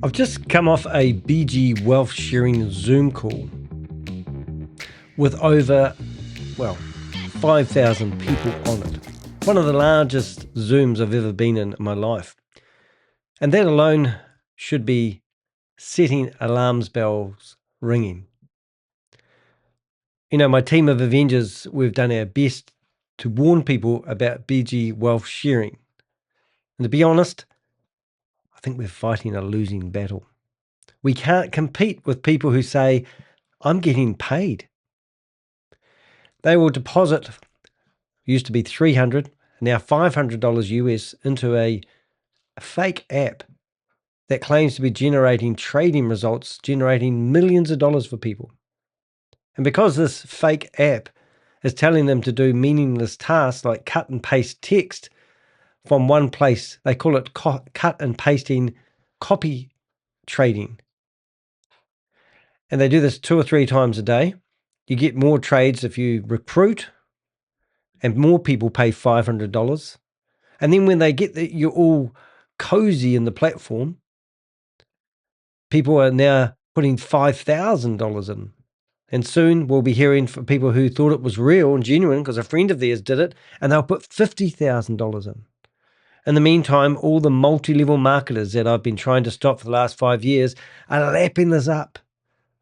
I've just come off a BG wealth sharing Zoom call with over, 5,000 people on it. One of the largest Zooms I've ever been in my life. And that alone should be setting alarms bells ringing. You know, my team of Avengers, we've done our best to warn people about BG wealth sharing. And to be honest, I think we're fighting a losing battle. We can't compete with people who say, I'm getting paid. They will deposit, used to be $300, now $500 US into a fake app that claims to be generating trading results, generating millions of dollars for people. And because this fake app is telling them to do meaningless tasks like cut and paste text from one place, they call it cut and pasting copy trading. And they do this 2 or 3 times a day. You get more trades if you recruit, and more people pay $500. And then when they get that you're all cozy in the platform, people are now putting $5,000 in. And soon we'll be hearing from people who thought it was real and genuine because a friend of theirs did it, and they'll put $50,000 in. In the meantime, all the multi-level marketers that I've been trying to stop for the last 5 years are lapping this up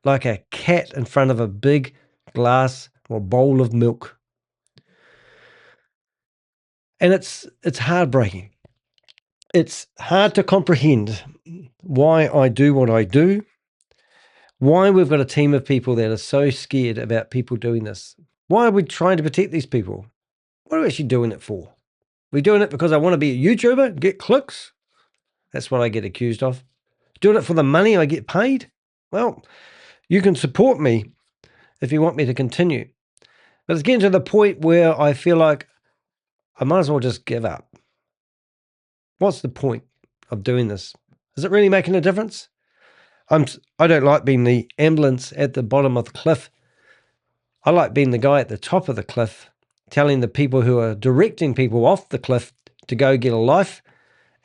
like a cat in front of a big glass or bowl of milk. And it's heartbreaking. It's hard to comprehend why I do what I do, why we've got a team of people that are so scared about people doing this. Why are we trying to protect these people? What are we actually doing it for? We're doing it because I want to be a YouTuber, get clicks? That's what I get accused of. Doing it for the money I get paid? Well, you can support me if you want me to continue. But it's getting to the point where I feel like I might as well just give up. What's the point of doing this? Is it really making a difference? I don't like being the ambulance at the bottom of the cliff. I like being the guy at the top of the cliff, telling the people who are directing people off the cliff to go get a life,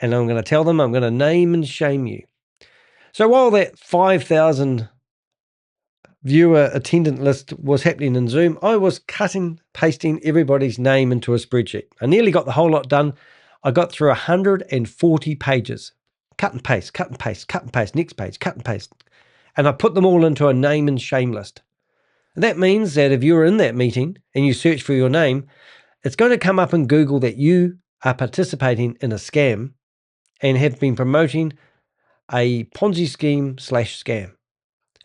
and I'm going to tell them I'm going to name and shame you. So while that 5,000 viewer attendant list was happening in Zoom, I was cutting, pasting everybody's name into a spreadsheet. I nearly got the whole lot done. I got through 140 pages. Cut and paste, cut and paste, cut and paste, next page, cut and paste. And I put them all into a name and shame list. And that means that if you're in that meeting and you search for your name, it's going to come up in Google that you are participating in a scam and have been promoting a Ponzi scheme / scam.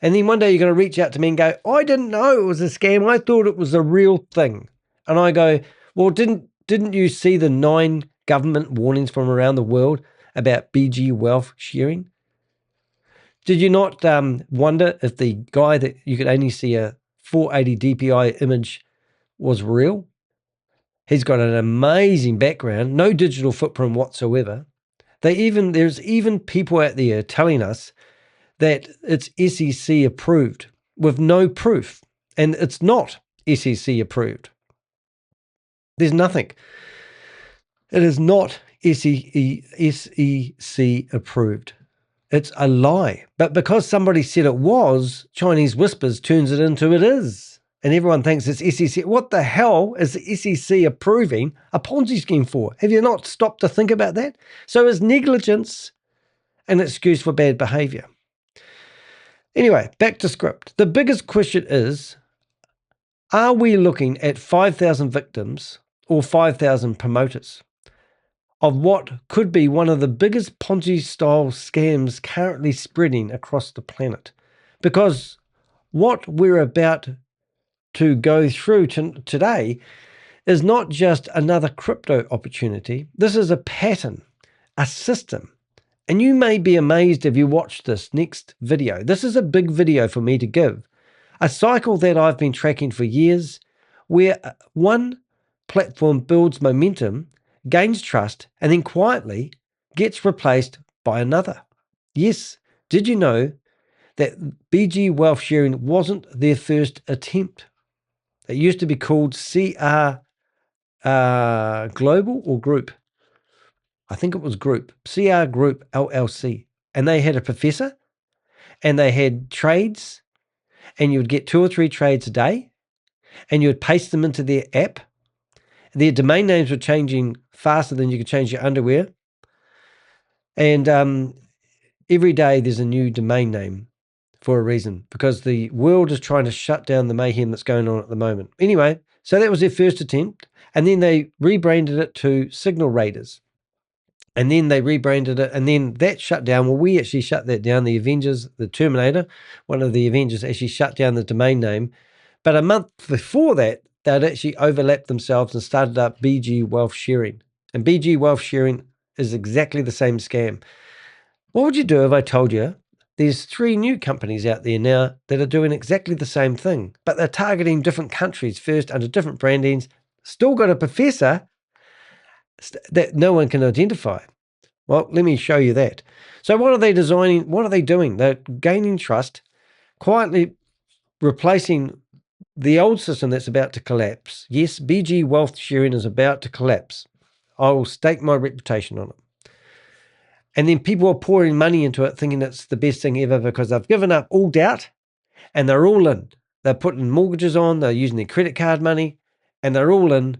And then one day you're going to reach out to me and go, I didn't know it was a scam. I thought it was a real thing. And I go, well, didn't you see the 9 government warnings from around the world about BG wealth sharing? Did you not wonder if the guy that you could only see a 480 DPI image was real? He's got an amazing background, no digital footprint whatsoever. There's even people out there telling us that it's SEC approved with no proof, and it's not SEC approved. There's nothing. It is not SEC approved. It's a lie. But because somebody said it was, Chinese Whispers turns it into it is. And everyone thinks it's SEC. What the hell is the SEC approving a Ponzi scheme for? Have you not stopped to think about that? So is negligence an excuse for bad behavior? Anyway, back to script. The biggest question is, are we looking at 5,000 victims or 5,000 promoters of what could be one of the biggest Ponzi-style scams currently spreading across the planet? Because what we're about to go through today is not just another crypto opportunity. This is a pattern, a system. And you may be amazed if you watch this next video. This is a big video for me to give. A cycle that I've been tracking for years, where one platform builds momentum, gains trust, and then quietly gets replaced by another. Yes, did you know that BG wealth sharing wasn't their first attempt? It used to be called CR Global or Group. I think it was Group, CR Group LLC. and they had a professor, and they had trades, and you would get 2 or 3 trades a day, and you would paste them into their app. Their domain names were changing faster than you could change your underwear. And every day there's a new domain name for a reason, because the world is trying to shut down the mayhem that's going on at the moment. Anyway, so that was their first attempt. And then they rebranded it to Signal Raiders. And then they rebranded it, and then that shut down. Well, we actually shut that down. The Avengers, the Terminator, one of the Avengers actually shut down the domain name. But a month before that, they'd actually overlapped themselves and started up BG Wealth Sharing. And BG Wealth Sharing is exactly the same scam. What would you do if I told you there's 3 new companies out there now that are doing exactly the same thing, but they're targeting different countries first under different brandings, still got a professor that no one can identify? Well, let me show you that. So what are they designing? What are they doing? They're gaining trust, quietly replacing the old system that's about to collapse. Yes, BG Wealth Sharing is about to collapse. I will stake my reputation on it. And then people are pouring money into it thinking it's the best thing ever because they've given up all doubt and they're all in. They're putting mortgages on, they're using their credit card money, and they're all in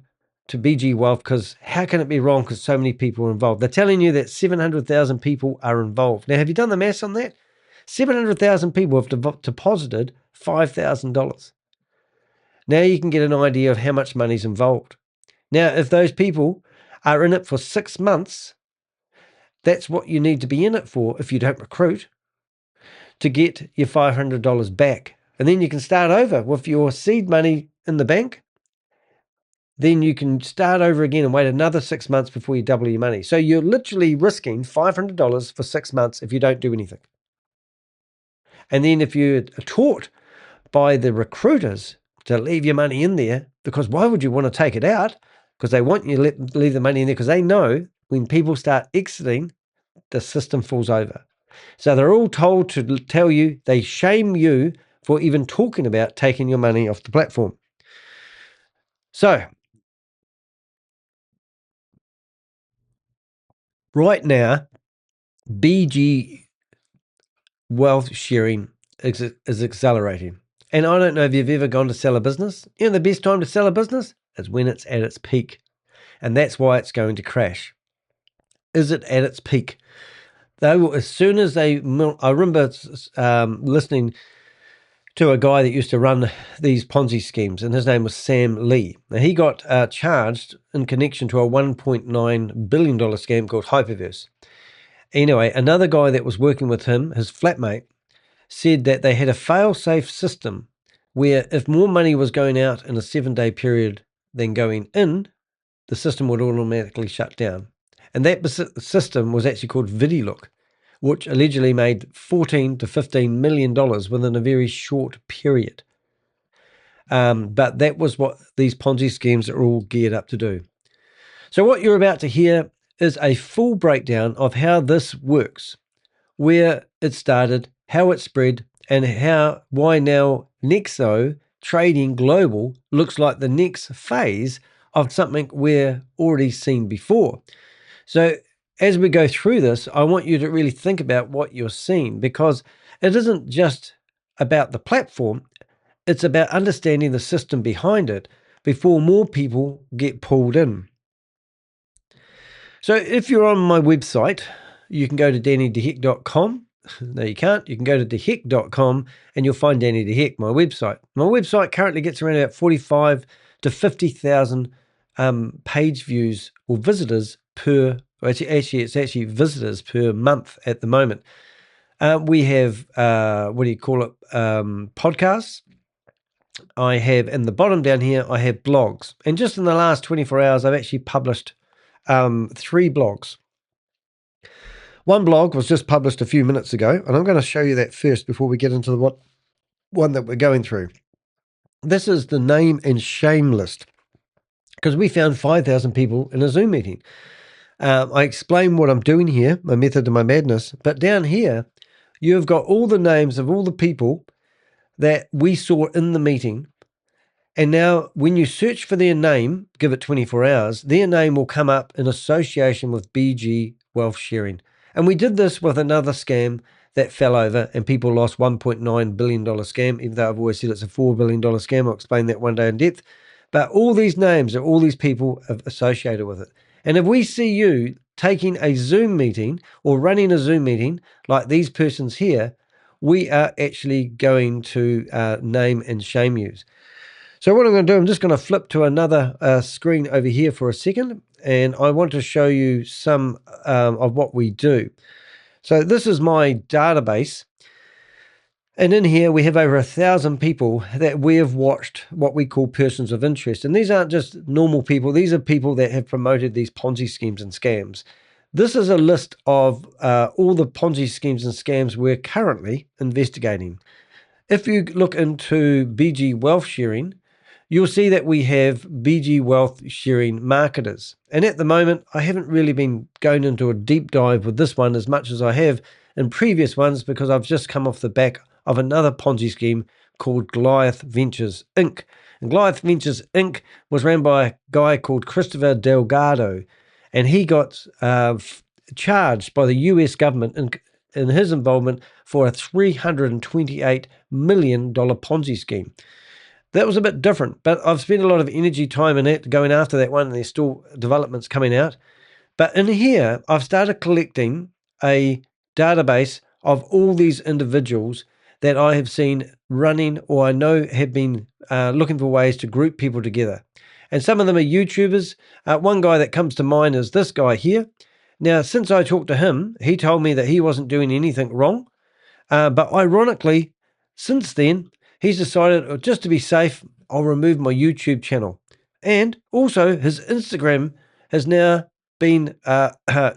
to BG Wealth, because how can it be wrong because so many people are involved? They're telling you that 700,000 people are involved. Now, have you done the maths on that? 700,000 people have deposited $5,000. Now you can get an idea of how much money's involved. Now, if those people are in it for 6 months, that's what you need to be in it for if you don't recruit, to get your $500 back. And then you can start over with your seed money in the bank. Then you can start over again and wait another 6 months before you double your money. So you're literally risking $500 for 6 months if you don't do anything. And then if you're taught by the recruiters to leave your money in there, because why would you want to take it out? Because they want you to leave the money in there, because they know when people start exiting, the system falls over. So they're all told to tell you, they shame you for even talking about taking your money off the platform. So right now, BG Wealth Sharing is accelerating. And I don't know if you've ever gone to sell a business. You know, the best time to sell a business is when it's at its peak. And that's why it's going to crash. Is it at its peak? Though, as soon as I remember listening to a guy that used to run these Ponzi schemes, and his name was Sam Lee. Now, he got charged in connection to a $1.9 billion scam called Hyperverse. Anyway, another guy that was working with him, his flatmate, said that they had a fail-safe system where if more money was going out in a 7-day period than going in, the system would automatically shut down. And that system was actually called VidiLook, which allegedly made $14 to $15 million within a very short period. But that was what these Ponzi schemes are all geared up to do. So what you're about to hear is a full breakdown of how this works, where it started, how it spread, and why now NEXO Trading Global looks like the next phase of something we're already seen before. So as we go through this, I want you to really think about what you're seeing, because it isn't just about the platform, it's about understanding the system behind it before more people get pulled in. So if you're on my website, you can go to DannyDeHeck.com. No, you can't. You can go to deheck.com and you'll find Danny DeHeck, my website. My website currently gets around about 45 to 50,000 page views or visitors per, it's actually visitors per month at the moment. We have, podcasts. I have, in the bottom down here, I have blogs. And just in the last 24 hours, I've actually published 3 blogs. One blog was just published a few minutes ago, and I'm going to show you that first before we get into the one that we're going through. This is the name and shame list, because we found 5,000 people in a Zoom meeting. I explain what I'm doing here, my method to my madness, but down here, you've got all the names of all the people that we saw in the meeting. And now when you search for their name, give it 24 hours, their name will come up in association with BG Wealth Sharing. And we did this with another scam that fell over and people lost $1.9 billion scam, even though I've always said it's a $4 billion scam. I'll explain that one day in depth. But all these names are all these people associated with it. And if we see you taking a Zoom meeting or running a Zoom meeting like these persons here, we are actually going to name and shame you. So what I'm going to do, I'm just going to flip to another screen over here for a second, and I want to show you some of what we do. So this is my database, and in here we have over 1,000 people that we have watched what we call persons of interest. And these aren't just normal people, these are people that have promoted these Ponzi schemes and scams. This is a list of all the Ponzi schemes and scams we're currently investigating. If you look into BG Wealth Sharing, you'll see that we have BG Wealth Sharing marketers. And at the moment, I haven't really been going into a deep dive with this one as much as I have in previous ones, because I've just come off the back of another Ponzi scheme called Goliath Ventures Inc. And Goliath Ventures Inc. was ran by a guy called Christopher Delgado, and he got charged by the US government in his involvement for a $328 million Ponzi scheme. That was a bit different, but I've spent a lot of energy, time in it going after that one, and there's still developments coming out. But in here, I've started collecting a database of all these individuals that I have seen running, or I know have been looking for ways to group people together. And some of them are YouTubers. One guy that comes to mind is this guy here. Now, since I talked to him, he told me that he wasn't doing anything wrong. But ironically, since then, he's decided, just to be safe, I'll remove my YouTube channel. And also, his Instagram has now been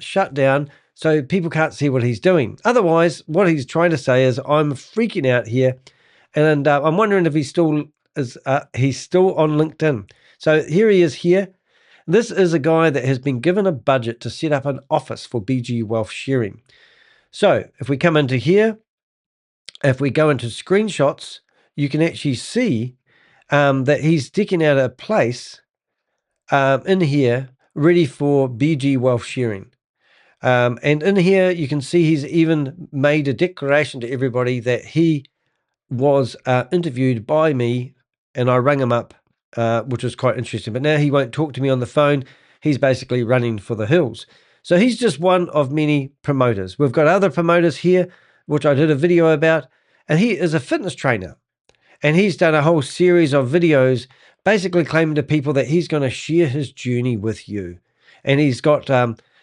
shut down, so people can't see what he's doing. Otherwise, what he's trying to say is, I'm freaking out here, and I'm wondering if he's still on LinkedIn. So here he is here. This is a guy that has been given a budget to set up an office for BG Wealth Sharing. So if we come into here, if we go into screenshots, you can actually see that he's sticking out a place in here ready for BG Wealth Sharing. And in here, you can see he's even made a declaration to everybody that he was interviewed by me, and I rang him up, which was quite interesting. But now he won't talk to me on the phone. He's basically running for the hills. So he's just one of many promoters. We've got other promoters here, which I did a video about, and he is a fitness trainer. And he's done a whole series of videos basically claiming to people that he's going to share his journey with you. And he's got,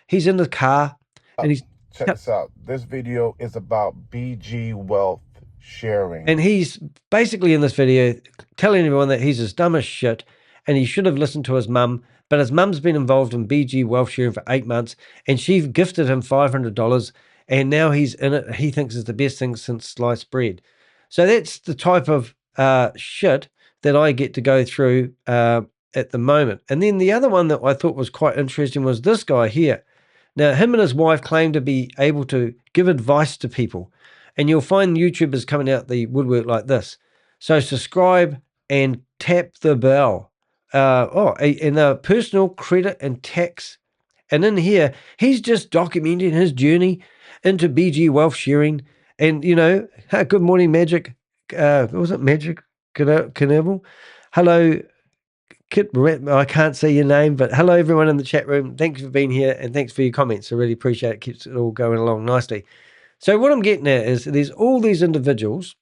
he's in the car, and he's... Check this out. This video is about BG Wealth Sharing. And he's basically in this video telling everyone that he's as dumb as shit and he should have listened to his mum. But his mum's been involved in BG Wealth Sharing for 8 months, and she gifted him $500, and now he's in it. He thinks it's the best thing since sliced bread. So that's the type of shit that I get to go through at the moment. And then the other one that I thought was quite interesting was this guy here. Now, him and his wife claim to be able to give advice to people, and you'll find YouTubers coming out the woodwork like this. So subscribe and tap the bell. And personal credit and tax. And in here, he's just documenting his journey into BG Wealth Sharing. And, you know, good morning, Magic. Was it Magic Carnival? Hello, Kit. I can't see your name, but hello, everyone in the chat room. Thanks for being here, and thanks for your comments. I really appreciate it. Keeps it all going along nicely. So what I'm getting at is there's all these individuals,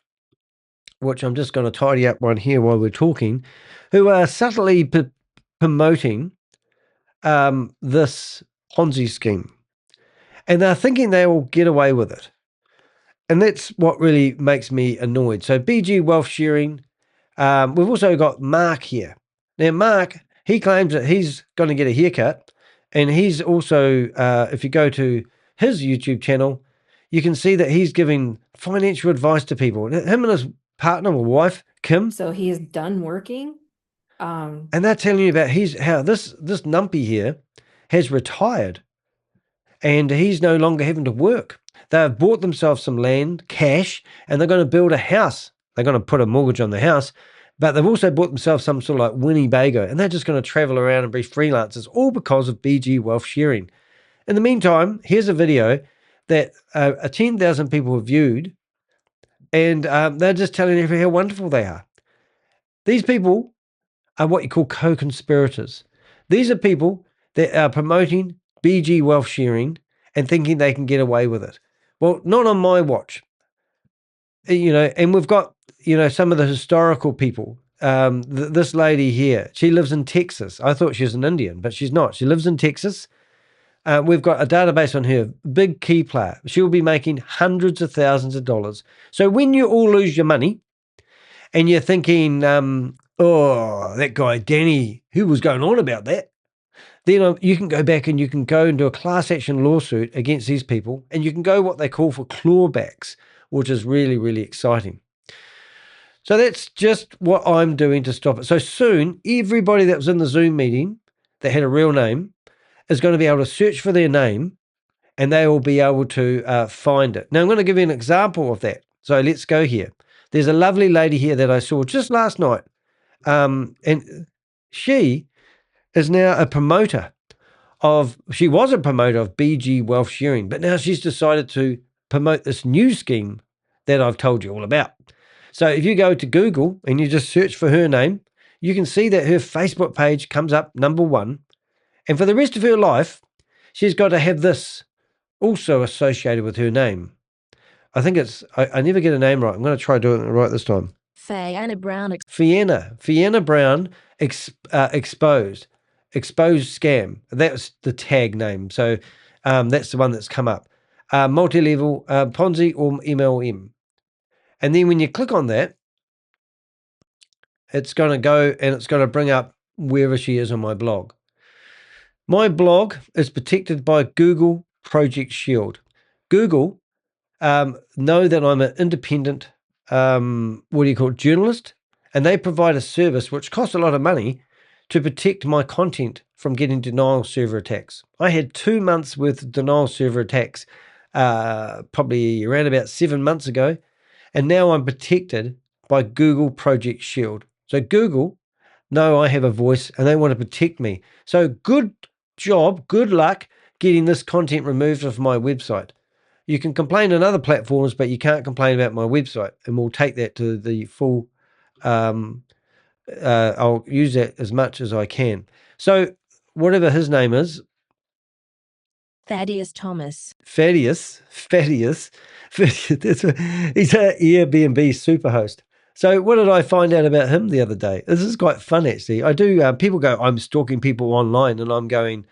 which I'm just going to tidy up one here while we're talking, who are subtly promoting this Ponzi scheme. And they're thinking they will get away with it. And that's what really makes me annoyed. So BG Wealth Sharing, we've also got Mark here. Now, Mark, he claims that he's going to get a haircut. And he's also, if you go to his YouTube channel, you can see that he's giving financial advice to people. Him and his partner or wife, Kim. So he is done working. And they're telling you about how this numpy here has retired and he's no longer having to work. They've bought themselves some land, cash, and they're going to build a house. They're going to put a mortgage on the house, but they've also bought themselves some sort of like Winnebago, and they're just going to travel around and be freelancers, all because of BG Wealth Sharing. In the meantime, here's a video that 10,000 people have viewed, and they're just telling everyone how wonderful they are. These people are what you call co-conspirators. These are people that are promoting BG wealth sharing and thinking they can get away with it. Well, not on my watch. And we've got, some of the historical people. This lady here, she lives in Texas. I thought she was an Indian, but she's not. She lives in Texas. We've got a database on her, big key player. She'll be making hundreds of thousands of dollars. So when you all lose your money and you're thinking, oh, that guy, Danny, who was going on about that? Then you can go back and you can go and do a class action lawsuit against these people, and you can go what they call for clawbacks, which is really, really exciting. So that's just what I'm doing to stop it. So soon, everybody that was in the Zoom meeting that had a real name is going to be able to search for their name, and they will be able to find it. Now, I'm going to give you an example of that. So let's go here. There's a lovely lady here that I saw just last night, and she is now a promoter she was a promoter of BG wealth sharing, but now she's decided to promote this new scheme that I've told you all about. So if you go to Google and you just search for her name, you can see that her Facebook page comes up number 1. And for the rest of her life, she's got to have this also associated with her name. I think I never get a name right. I'm going to try doing it right this time. Fianna Brown. Fianna Brown exposed scam. That's the tag name. So that's the one that's come up. Multi-level Ponzi or MLM. And then when you click on that, it's going to go and it's going to bring up wherever she is on my blog. My blog is protected by Google Project Shield. Google know that I'm an independent, journalist, and they provide a service which costs a lot of money to protect my content from getting denial server attacks. I had 2 months worth of denial server attacks, probably around about 7 months ago, and now I'm protected by Google Project Shield. So Google know I have a voice and they want to protect me. So good job, good luck getting this content removed off my website. You can complain on other platforms, but you can't complain about my website, and we'll take that to the full. I'll use that as much as I can. So whatever his name is, Thaddeus Thomas. Thaddeus. He's an Airbnb superhost. So what did I find out about him the other day? This is quite fun, actually. I do. People go, I'm stalking people online, and I'm going,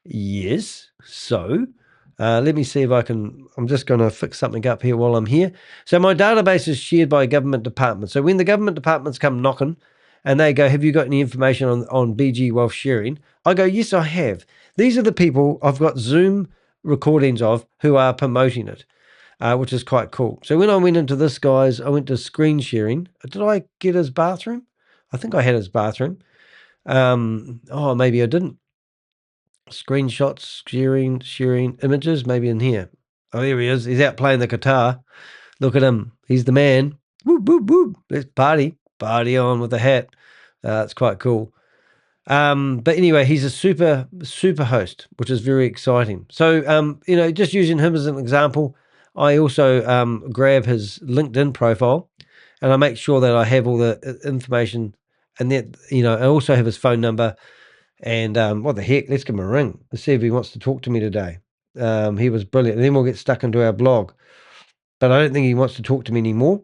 yes. So let me see if I can. I'm just going to fix something up here while I'm here. So my database is shared by a government department. So when the government departments come knocking and they go, have you got any information on BG wealth sharing? I go, yes, I have. These are the people I've got Zoom recordings of who are promoting it, which is quite cool. So when I went into this, guys, I went to screen sharing. Did I get his bathroom? I think I had his bathroom. Maybe I didn't. Screenshots, sharing images, maybe in here. Oh, there he is. He's out playing the guitar. Look at him. He's the man. Whoop, whoop, whoop. Let's party. Party on with the hat. It's quite cool. But anyway, he's a super host, which is very exciting. So, just using him as an example, I also grab his LinkedIn profile and I make sure that I have all the information, and that, I also have his phone number. And what the heck? Let's give him a ring. Let's see if he wants to talk to me today. He was brilliant. And then we'll get stuck into our blog. But I don't think he wants to talk to me anymore.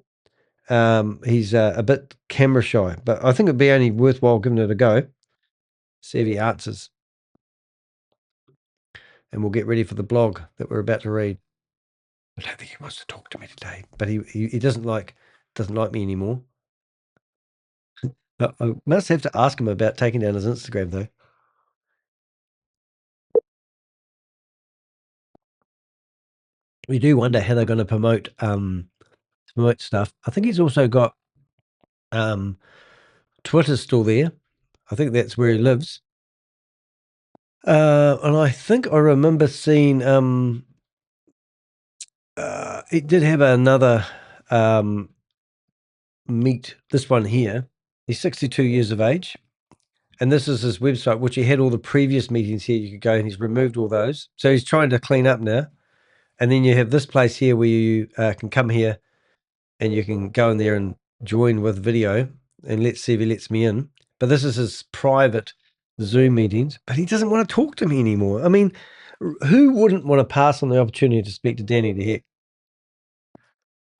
He's a bit camera shy, but I think it'd be only worthwhile giving it a go. See if he answers. And we'll get ready for the blog that we're about to read. I don't think he wants to talk to me today, but he doesn't like me anymore. I must have to ask him about taking down his Instagram, though. We do wonder how they're going to promote stuff. I think he's also got Twitter's still there. I think that's where he lives. And I think I remember seeing he did have another meet, this one here. He's 62 years of age. And this is his website, which he had all the previous meetings here. You could go, and he's removed all those. So he's trying to clean up now. And then you have this place here where you can come here and you can go in there and join with video, and let's see if he lets me in. But this is his private Zoom meetings, but he doesn't want to talk to me anymore. I mean, who wouldn't want to pass on the opportunity to speak to Danny the Heck?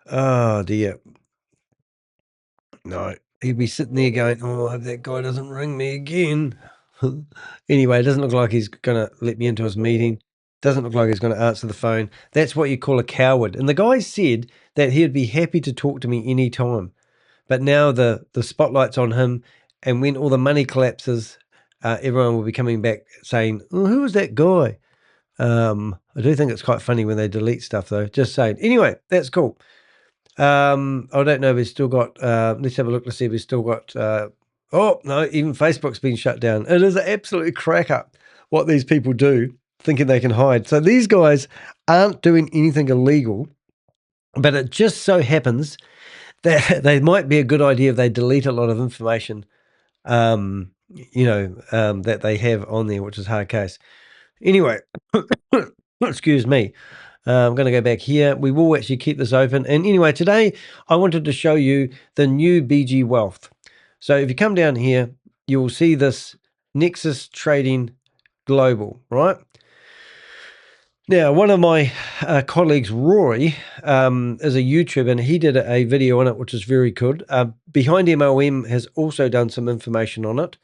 Oh dear. No, he'd be sitting there going, oh, I hope that guy doesn't ring me again. Anyway, it doesn't look like he's going to let me into his meeting. Doesn't look like he's going to answer the phone. That's what you call a coward. And the guy said that he'd be happy to talk to me anytime. But now the spotlight's on him. And when all the money collapses, everyone will be coming back saying, oh, who was that guy? I do think it's quite funny when they delete stuff, though. Just saying. Anyway, that's cool. I don't know if we've still got, let's have a look to see if we've still got, oh, no, even Facebook's been shut down. It is an absolute cracker what these people do, thinking they can hide. So these guys aren't doing anything illegal, but it just so happens that they might be a good idea if they delete a lot of information, that they have on there, which is a hard case. Anyway, excuse me. I'm going to go back here. We will actually keep this open. And anyway, today I wanted to show you the new BG Wealth. So if you come down here, you will see this NEXO Trading Global, right? Now, one of my colleagues, Rory, is a YouTuber, and he did a video on it, which is very good. Behind MOM has also done some information on it.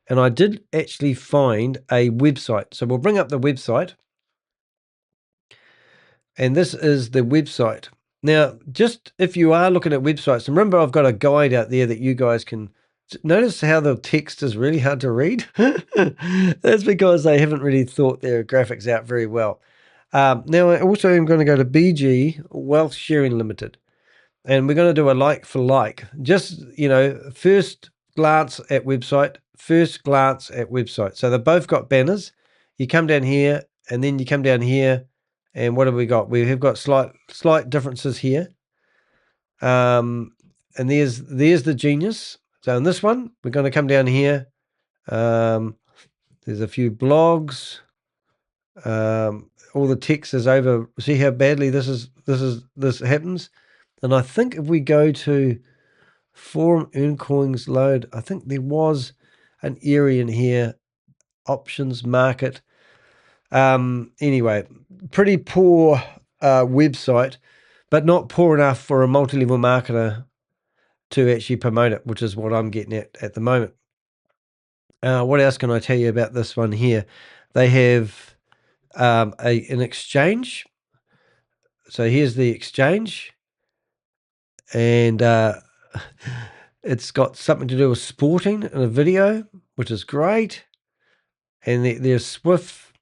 And I did actually find a website. So we'll bring up the website. And this is the website. Now, just if you are looking at websites, and remember I've got a guide out there that you guys can notice how the text is really hard to read. That's because they haven't really thought their graphics out very well. Now, I also am going to go to BG Wealth Sharing Limited, and we're going to do a like for like. Just, first glance at website, first glance at website. So they've both got banners. You come down here, and then you come down here, and what have we got? We have got slight differences here. And there's the genius. So in this one, we're going to come down here. There's a few blogs. All the text is over. See how badly this happens. And I think if we go to forum earn coins load, I think there was an area in here, options market. Anyway, pretty poor website, but not poor enough for a multi-level marketer to actually promote it, which is what I'm getting at the moment. What else can I tell you about this one here? They have an exchange. So here's the exchange, and it's got something to do with sporting in a video, which is great. And there's Swift,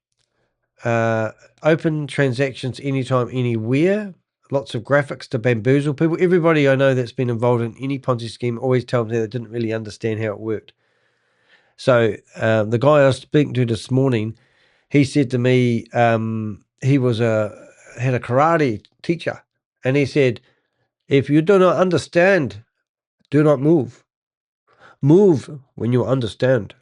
open transactions anytime, anywhere. Lots of graphics to bamboozle people. Everybody I know that's been involved in any Ponzi scheme always tells me they didn't really understand how it worked. So the guy I was speaking to this morning, he said to me, he had a karate teacher, and he said, if you do not understand, do not move. Move when you understand.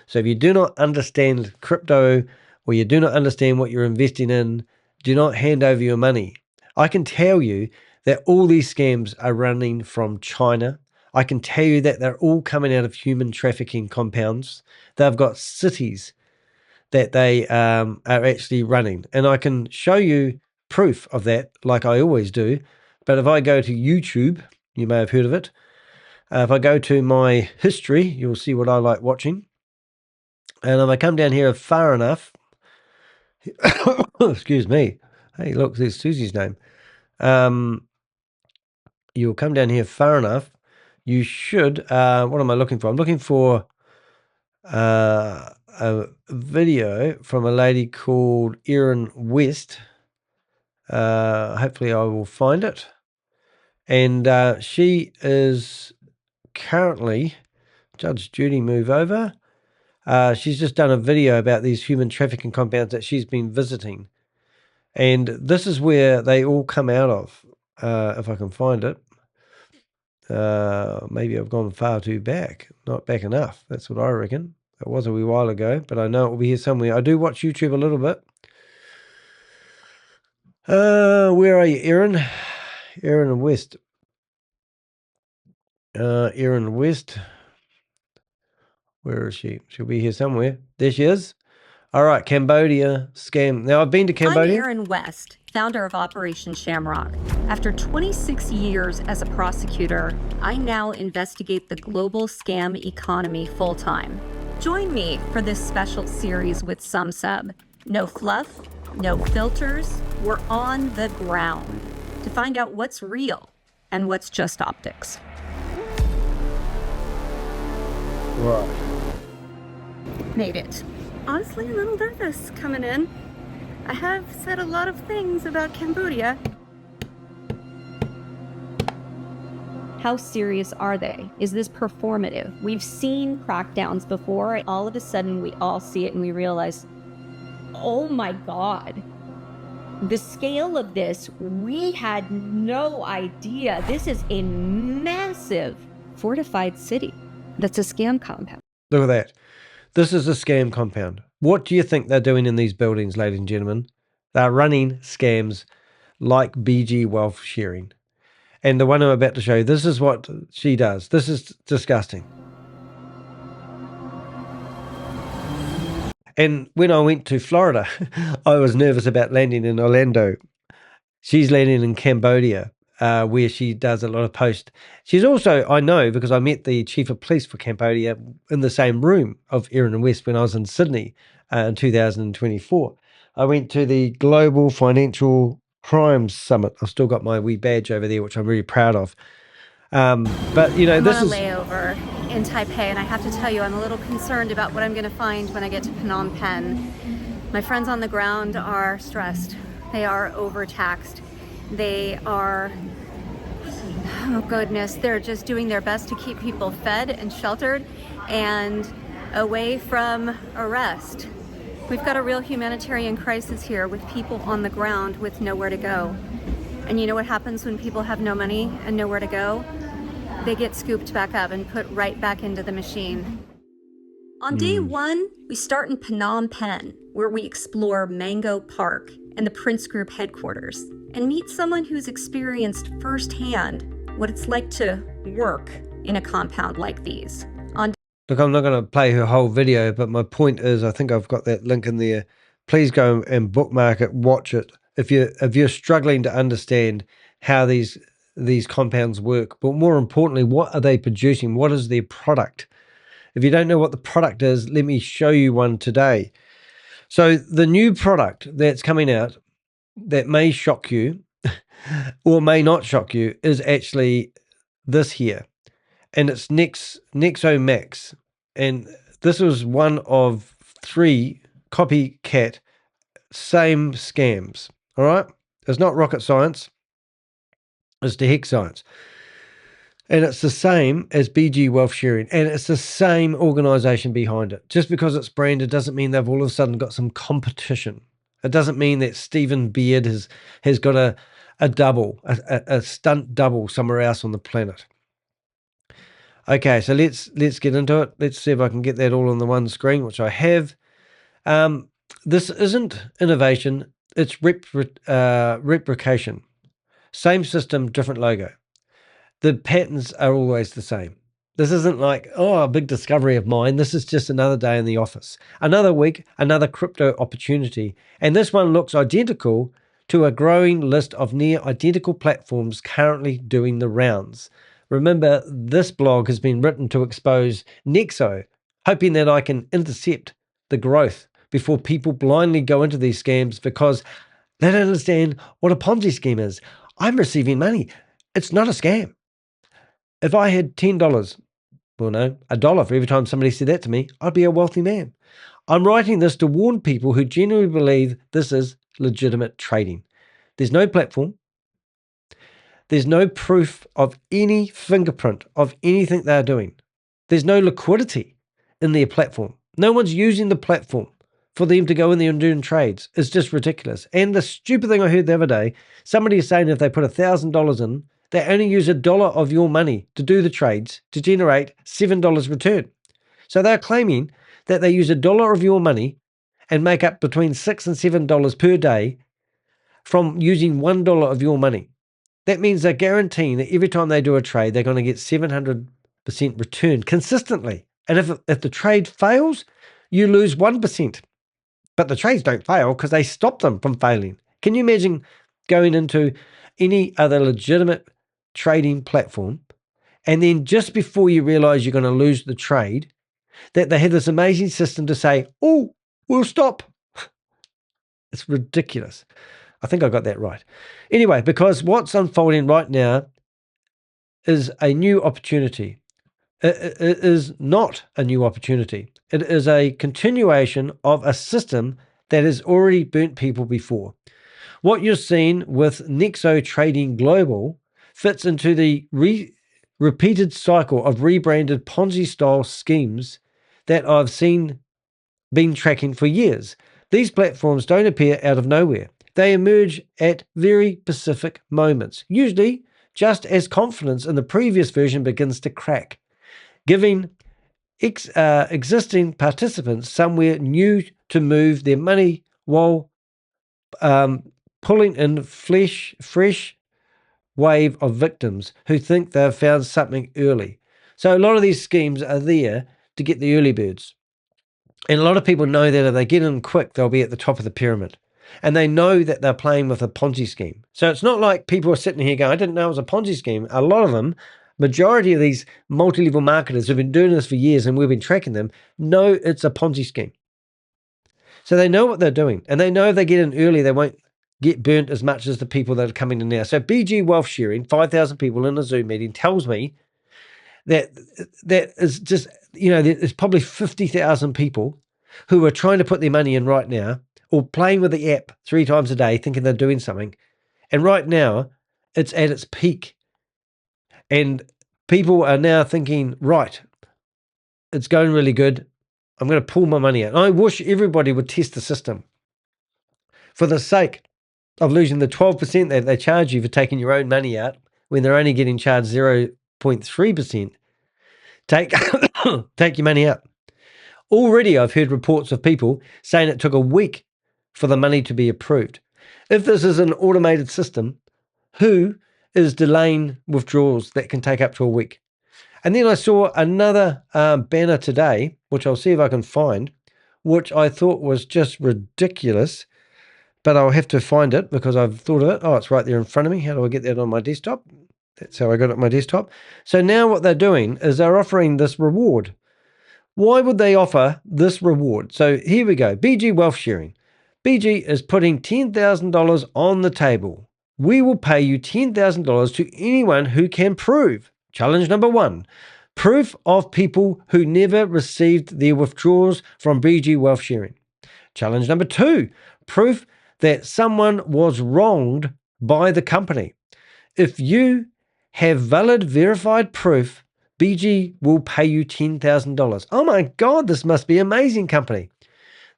So if you do not understand crypto, or you do not understand what you're investing in, do not hand over your money. I can tell you that all these scams are running from China. I can tell you that they're all coming out of human trafficking compounds. They've got cities that they are actually running. And I can show you proof of that, like I always do. But if I go to YouTube, you may have heard of it. If I go to my history, you'll see what I like watching. And if I come down here far enough, excuse me. Hey, look, there's Susie's name. You'll come down here far enough. You should, what am I looking for? I'm looking for a video from a lady called Erin West. Hopefully I will find it. And she is currently, Judge Judy, move over. She's just done a video about these human trafficking compounds that she's been visiting. And this is where they all come out of, if I can find it. Maybe I've gone far too back, not back enough. That's what I reckon. It was a wee while ago, but I know it will be here somewhere. I do watch YouTube a little bit. Where are you, Erin? Erin West. Erin West. Where is she? She'll be here somewhere. There she is. All right, Cambodia scam. Now, I've been to Cambodia. I'm Erin West, founder of Operation Shamrock. After 26 years as a prosecutor, I now investigate the global scam economy full-time. Join me for this special series with SumSub. No fluff, no filters. We're on the ground to find out what's real and what's just optics. Right. Made it. Honestly, a little nervous coming in. I have said a lot of things about Cambodia. How serious are they? Is this performative? We've seen crackdowns before. All of a sudden, we all see it and we realize, oh my God, the scale of this, we had no idea. This is a massive fortified city that's a scam compound. Look at that. This is a scam compound. What do you think they're doing in these buildings, ladies and gentlemen? They're running scams like BG Wealth Sharing. And the one I'm about to show you, this is what she does. This is disgusting. And when I went to Florida, I was nervous about landing in Orlando. She's landing in Cambodia, where she does a lot of posts. She's also, I know, because I met the chief of police for Cambodia in the same room of Erin West when I was in Sydney in 2024. I went to the Global Financial Crimes Summit. I've still got my wee badge over there, which I'm really proud of. But, you know, I'm this on a is... layover in Taipei, and I have to tell you, I'm a little concerned about what I'm going to find when I get to Phnom Penh. My friends on the ground are stressed. They are overtaxed. They are, oh goodness, they're just doing their best to keep people fed and sheltered and away from arrest. We've got a real humanitarian crisis here with people on the ground with nowhere to go. And you know what happens when people have no money and nowhere to go? They get scooped back up and put right back into the machine. On day one, we start in Phnom Penh, where we explore Mango Park and the Prince Group headquarters, and meet someone who's experienced firsthand what it's like to work in a compound like these. Look, I'm not going to play her whole video, but my point is, I think I've got that link in there. Please go and bookmark it, watch it. If you're struggling to understand how these compounds work, but more importantly, what are they producing? What is their product? If you don't know what the product is, let me show you one today. So the new product that's coming out that may shock you or may not shock you is actually this here. And it's NEXO Max. And this was one of 3 copycat same scams. All right? It's not rocket science. It's the hex science. And it's the same as BG Wealth Sharing. And it's the same organization behind it. Just because it's branded doesn't mean they've all of a sudden got some competition. It doesn't mean that Stephen Beard has got a double, a stunt double somewhere else on the planet. Okay, so let's get into it. Let's see if I can get that all on the one screen, which I have. This isn't innovation. It's replication. Same system, different logo. The patterns are always the same. This isn't like, oh, a big discovery of mine. This is just another day in the office. Another week, another crypto opportunity. And this one looks identical to a growing list of near identical platforms currently doing the rounds. Remember, this blog has been written to expose NEXO, hoping that I can intercept the growth before people blindly go into these scams because they don't understand what a Ponzi scheme is. I'm receiving money. It's not a scam. If I had $10, well, no, $1 for every time somebody said that to me, I'd be a wealthy man. I'm writing this to warn people who genuinely believe this is legitimate trading. There's no platform. There's no proof of any fingerprint of anything they're doing. There's no liquidity in their platform. No one's using the platform for them to go in there and do trades. It's just ridiculous. And the stupid thing I heard the other day, somebody is saying if they put $1,000 in, they only use $1 of your money to do the trades to generate $7 return. So they're claiming that they use $1 of your money and make up between $6 and $7 per day from using $1 of your money. That means they're guaranteeing that every time they do a trade, they're going to get 700% return consistently. And if the trade fails, you lose 1%. But the trades don't fail because they stop them from failing. Can you imagine going into any other legitimate trading platform, and then just before you realize you're going to lose the trade, that they have this amazing system to say, oh, we'll stop. It's ridiculous. I think I got that right. Anyway, because what's unfolding right now is a new opportunity. It is not a new opportunity. It is a continuation of a system that has already burnt people before. What you're seeing with NEXO Trading Global fits into the repeated cycle of rebranded Ponzi-style schemes that I've been tracking for years. These platforms don't appear out of nowhere. They emerge at very specific moments, usually just as confidence in the previous version begins to crack, giving existing participants somewhere new to move their money while pulling in fresh wave of victims who think they've found something early. So a lot of these schemes are there to get the early birds. And a lot of people know that if they get in quick, they'll be at the top of the pyramid. And they know that they're playing with a Ponzi scheme. So it's not like people are sitting here going, I didn't know it was a Ponzi scheme. A lot of them, majority of these multi-level marketers who've been doing this for years and we've been tracking them, know it's a Ponzi scheme. So they know what they're doing. And they know if they get in early, they won't get burnt as much as the people that are coming in now. So BG Wealth Sharing, 5,000 people in a Zoom meeting, tells me that is just, there's probably 50,000 people who are trying to put their money in right now or playing with the app 3 times a day thinking they're doing something. And right now, it's at its peak. And people are now thinking, right, it's going really good. I'm going to pull my money out. And I wish everybody would test the system for the sake of losing the 12% that they charge you for taking your own money out when they're only getting charged 0.3%. Take your money out. Already I've heard reports of people saying it took a week for the money to be approved. If this is an automated system, who is delaying withdrawals that can take up to a week? And then I saw another banner today, which I'll see if I can find, which I thought was just ridiculous, but I'll have to find it because I've thought of it. Oh, it's right there in front of me. How do I get that on my desktop? That's how I got it on my desktop. So now what they're doing is they're offering this reward. Why would they offer this reward? So here we go. BG Wealth Sharing. BG is putting $10,000 on the table. We will pay you $10,000 to anyone who can prove. Challenge number 1. Proof of people who never received their withdrawals from BG Wealth Sharing. Challenge number 2. Proof that someone was wronged by the company. If you have valid verified proof, BG will pay you $10,000. Oh my God, this must be amazing, company.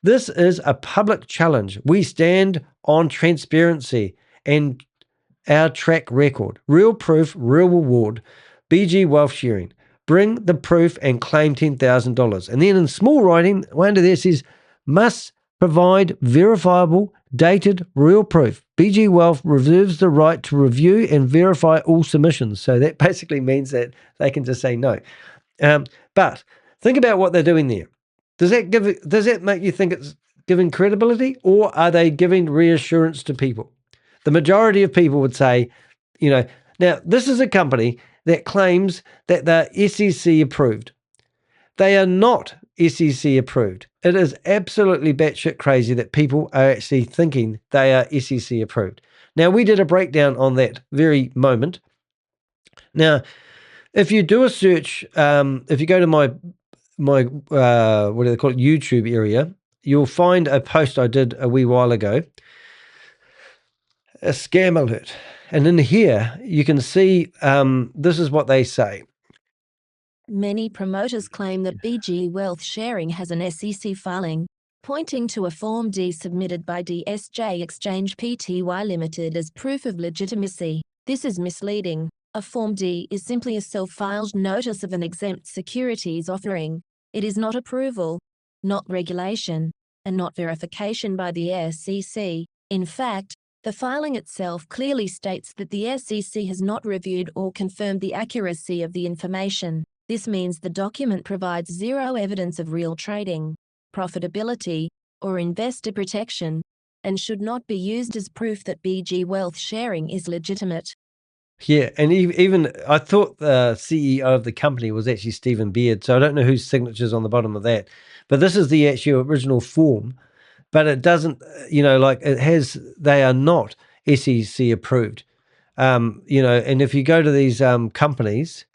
This is a public challenge. We stand on transparency and our track record. Real proof, real reward. BG Wealth Sharing. Bring the proof and claim $10,000. And then in small writing, under there says, must provide verifiable, dated, real proof. BG Wealth reserves the right to review and verify all submissions. So that basically means that they can just say no. But think about what they're doing there. Does that make you think it's giving credibility, or are they giving reassurance to people? The majority of people would say, now this is a company that claims that they're SEC approved. They are not SEC approved. It is absolutely batshit crazy that people are actually thinking they are SEC approved. Now, we did a breakdown on that very moment. Now, if you do a search, if you go to my what do they call it, YouTube area, you'll find a post I did a wee while ago, a scam alert. And in here, you can see this is what they say. Many promoters claim that BG Wealth Sharing has an SEC filing, pointing to a Form D submitted by DSJ Exchange Pty Limited as proof of legitimacy. This is misleading. A Form D is simply a self-filed notice of an exempt securities offering. It is not approval, not regulation, and not verification by the SEC. In fact, The filing itself clearly states that the SEC has not reviewed or confirmed the accuracy of the information. This means the document provides zero evidence of real trading, profitability, or investor protection, and should not be used as proof that BG Wealth sharing is legitimate. Yeah, and even I thought the CEO of the company was actually Stephen Beard, so I don't know whose signature's on the bottom of that. But this is the actual original form, but it doesn't, like it has, they are not SEC approved. And if you go to these companies,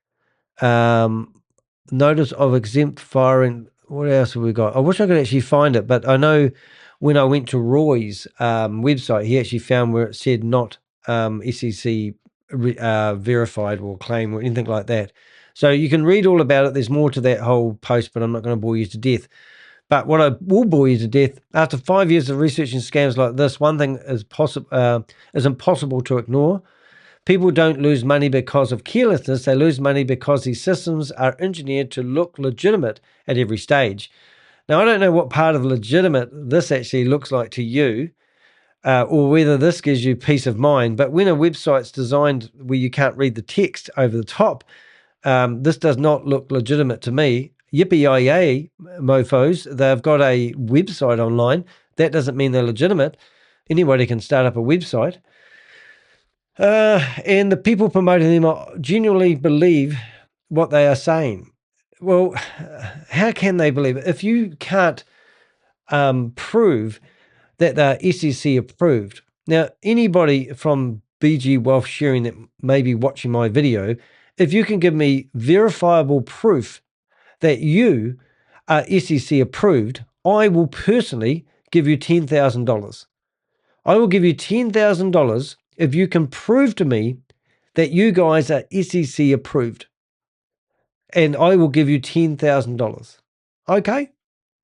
notice of exempt firing, what else have we got? I wish I could actually find it, but I know when I went to Roy's website, he actually found where it said not SEC verified or claim or anything like that. So you can read all about it. There's more to that whole post, but I'm not going to bore you to death. But what I will bore you to death, after 5 years of researching scams like this, one thing is impossible to ignore. People don't lose money because of carelessness. They lose money because these systems are engineered to look legitimate at every stage. Now, I don't know what part of legitimate this actually looks like to you, or whether this gives you peace of mind. But when a website's designed where you can't read the text over the top, this does not look legitimate to me. Yippee-yi-yay, mofos. They've got a website online. That doesn't mean they're legitimate. Anybody can start up a website. And the people promoting them genuinely believe what they are saying. Well, how can they believe it? If you can't prove that they're SEC approved. Now, anybody from BG Wealth Sharing that may be watching my video, if you can give me verifiable proof that you are SEC approved, I will personally give you $10,000. I will give you $10,000 if you can prove to me that you guys are SEC approved. And I will give you $10,000. Okay?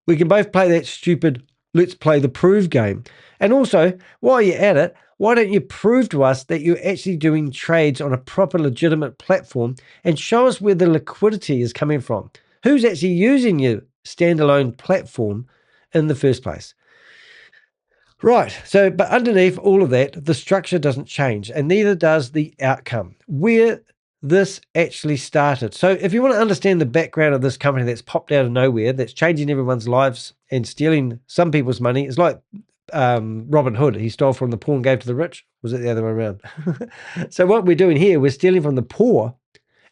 We can both play that stupid let's play the prove game. And also, while you're at it, why don't you prove to us that you're actually doing trades on a proper legitimate platform and show us where the liquidity is coming from? Who's actually using your standalone platform in the first place? Right. So, but underneath all of that, the structure doesn't change, and neither does the outcome, where this actually started. So if you want to understand the background of this company that's popped out of nowhere, that's changing everyone's lives and stealing some people's money, it's like Robin Hood. He stole from the poor and gave to the rich. Was it the other way around? So what we're doing here, we're stealing from the poor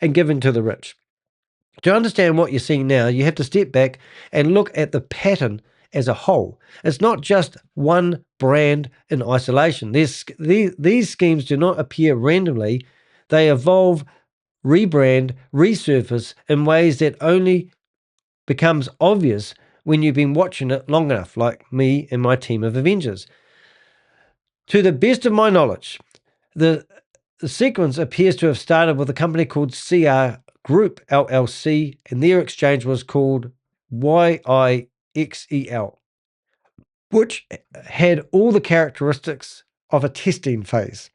and giving to the rich. To understand what you're seeing now, you have to step back and look at the pattern as a whole. It's not just one brand in isolation. These schemes do not appear randomly. They evolve, rebrand, resurface in ways that only becomes obvious when you've been watching it long enough, like me and my team of Avengers. To the best of my knowledge, the sequence appears to have started with a company called CR Group LLC, and their exchange was called Uixel, which had all the characteristics of a testing phase,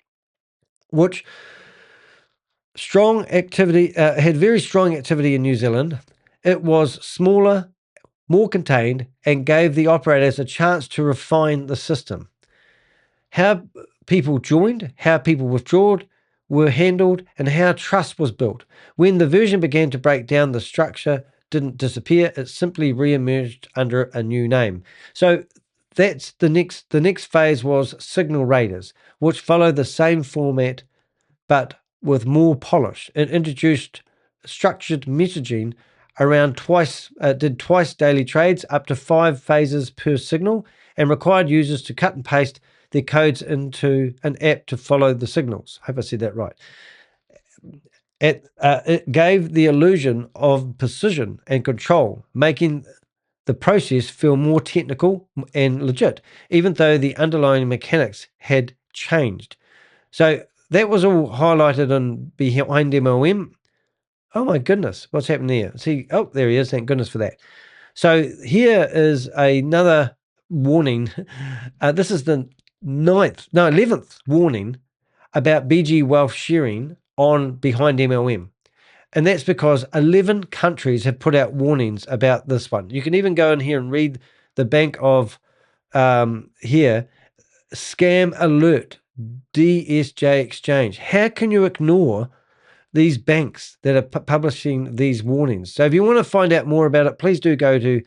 which had very strong activity in New Zealand. It was smaller, more contained, and gave the operators a chance to refine the system. How people joined, how people withdrew, were handled, and how trust was built. When the version began to break down, the structure didn't disappear. It simply re-emerged under a new name. So that's the next phase was Signal Raiders, which followed the same format but with more polish. It introduced structured messaging around did twice daily trades, up to 5 phases per signal, and required users to cut and paste their codes into an app to follow the signals. I hope I said that right. It gave the illusion of precision and control, making the process feel more technical and legit, even though the underlying mechanics had changed. So that was all highlighted on behind MLM. Oh my goodness, what's happened there? See, oh, there he is. Thank goodness for that. So here is another warning. This is the 11th warning about BG Wealth sharing on behind MLM. And that's because 11 countries have put out warnings about this one. You can even go in here and read the bank of here, scam alert DSJ Exchange. How can you ignore these banks that are publishing these warnings? So if you want to find out more about it, please do go to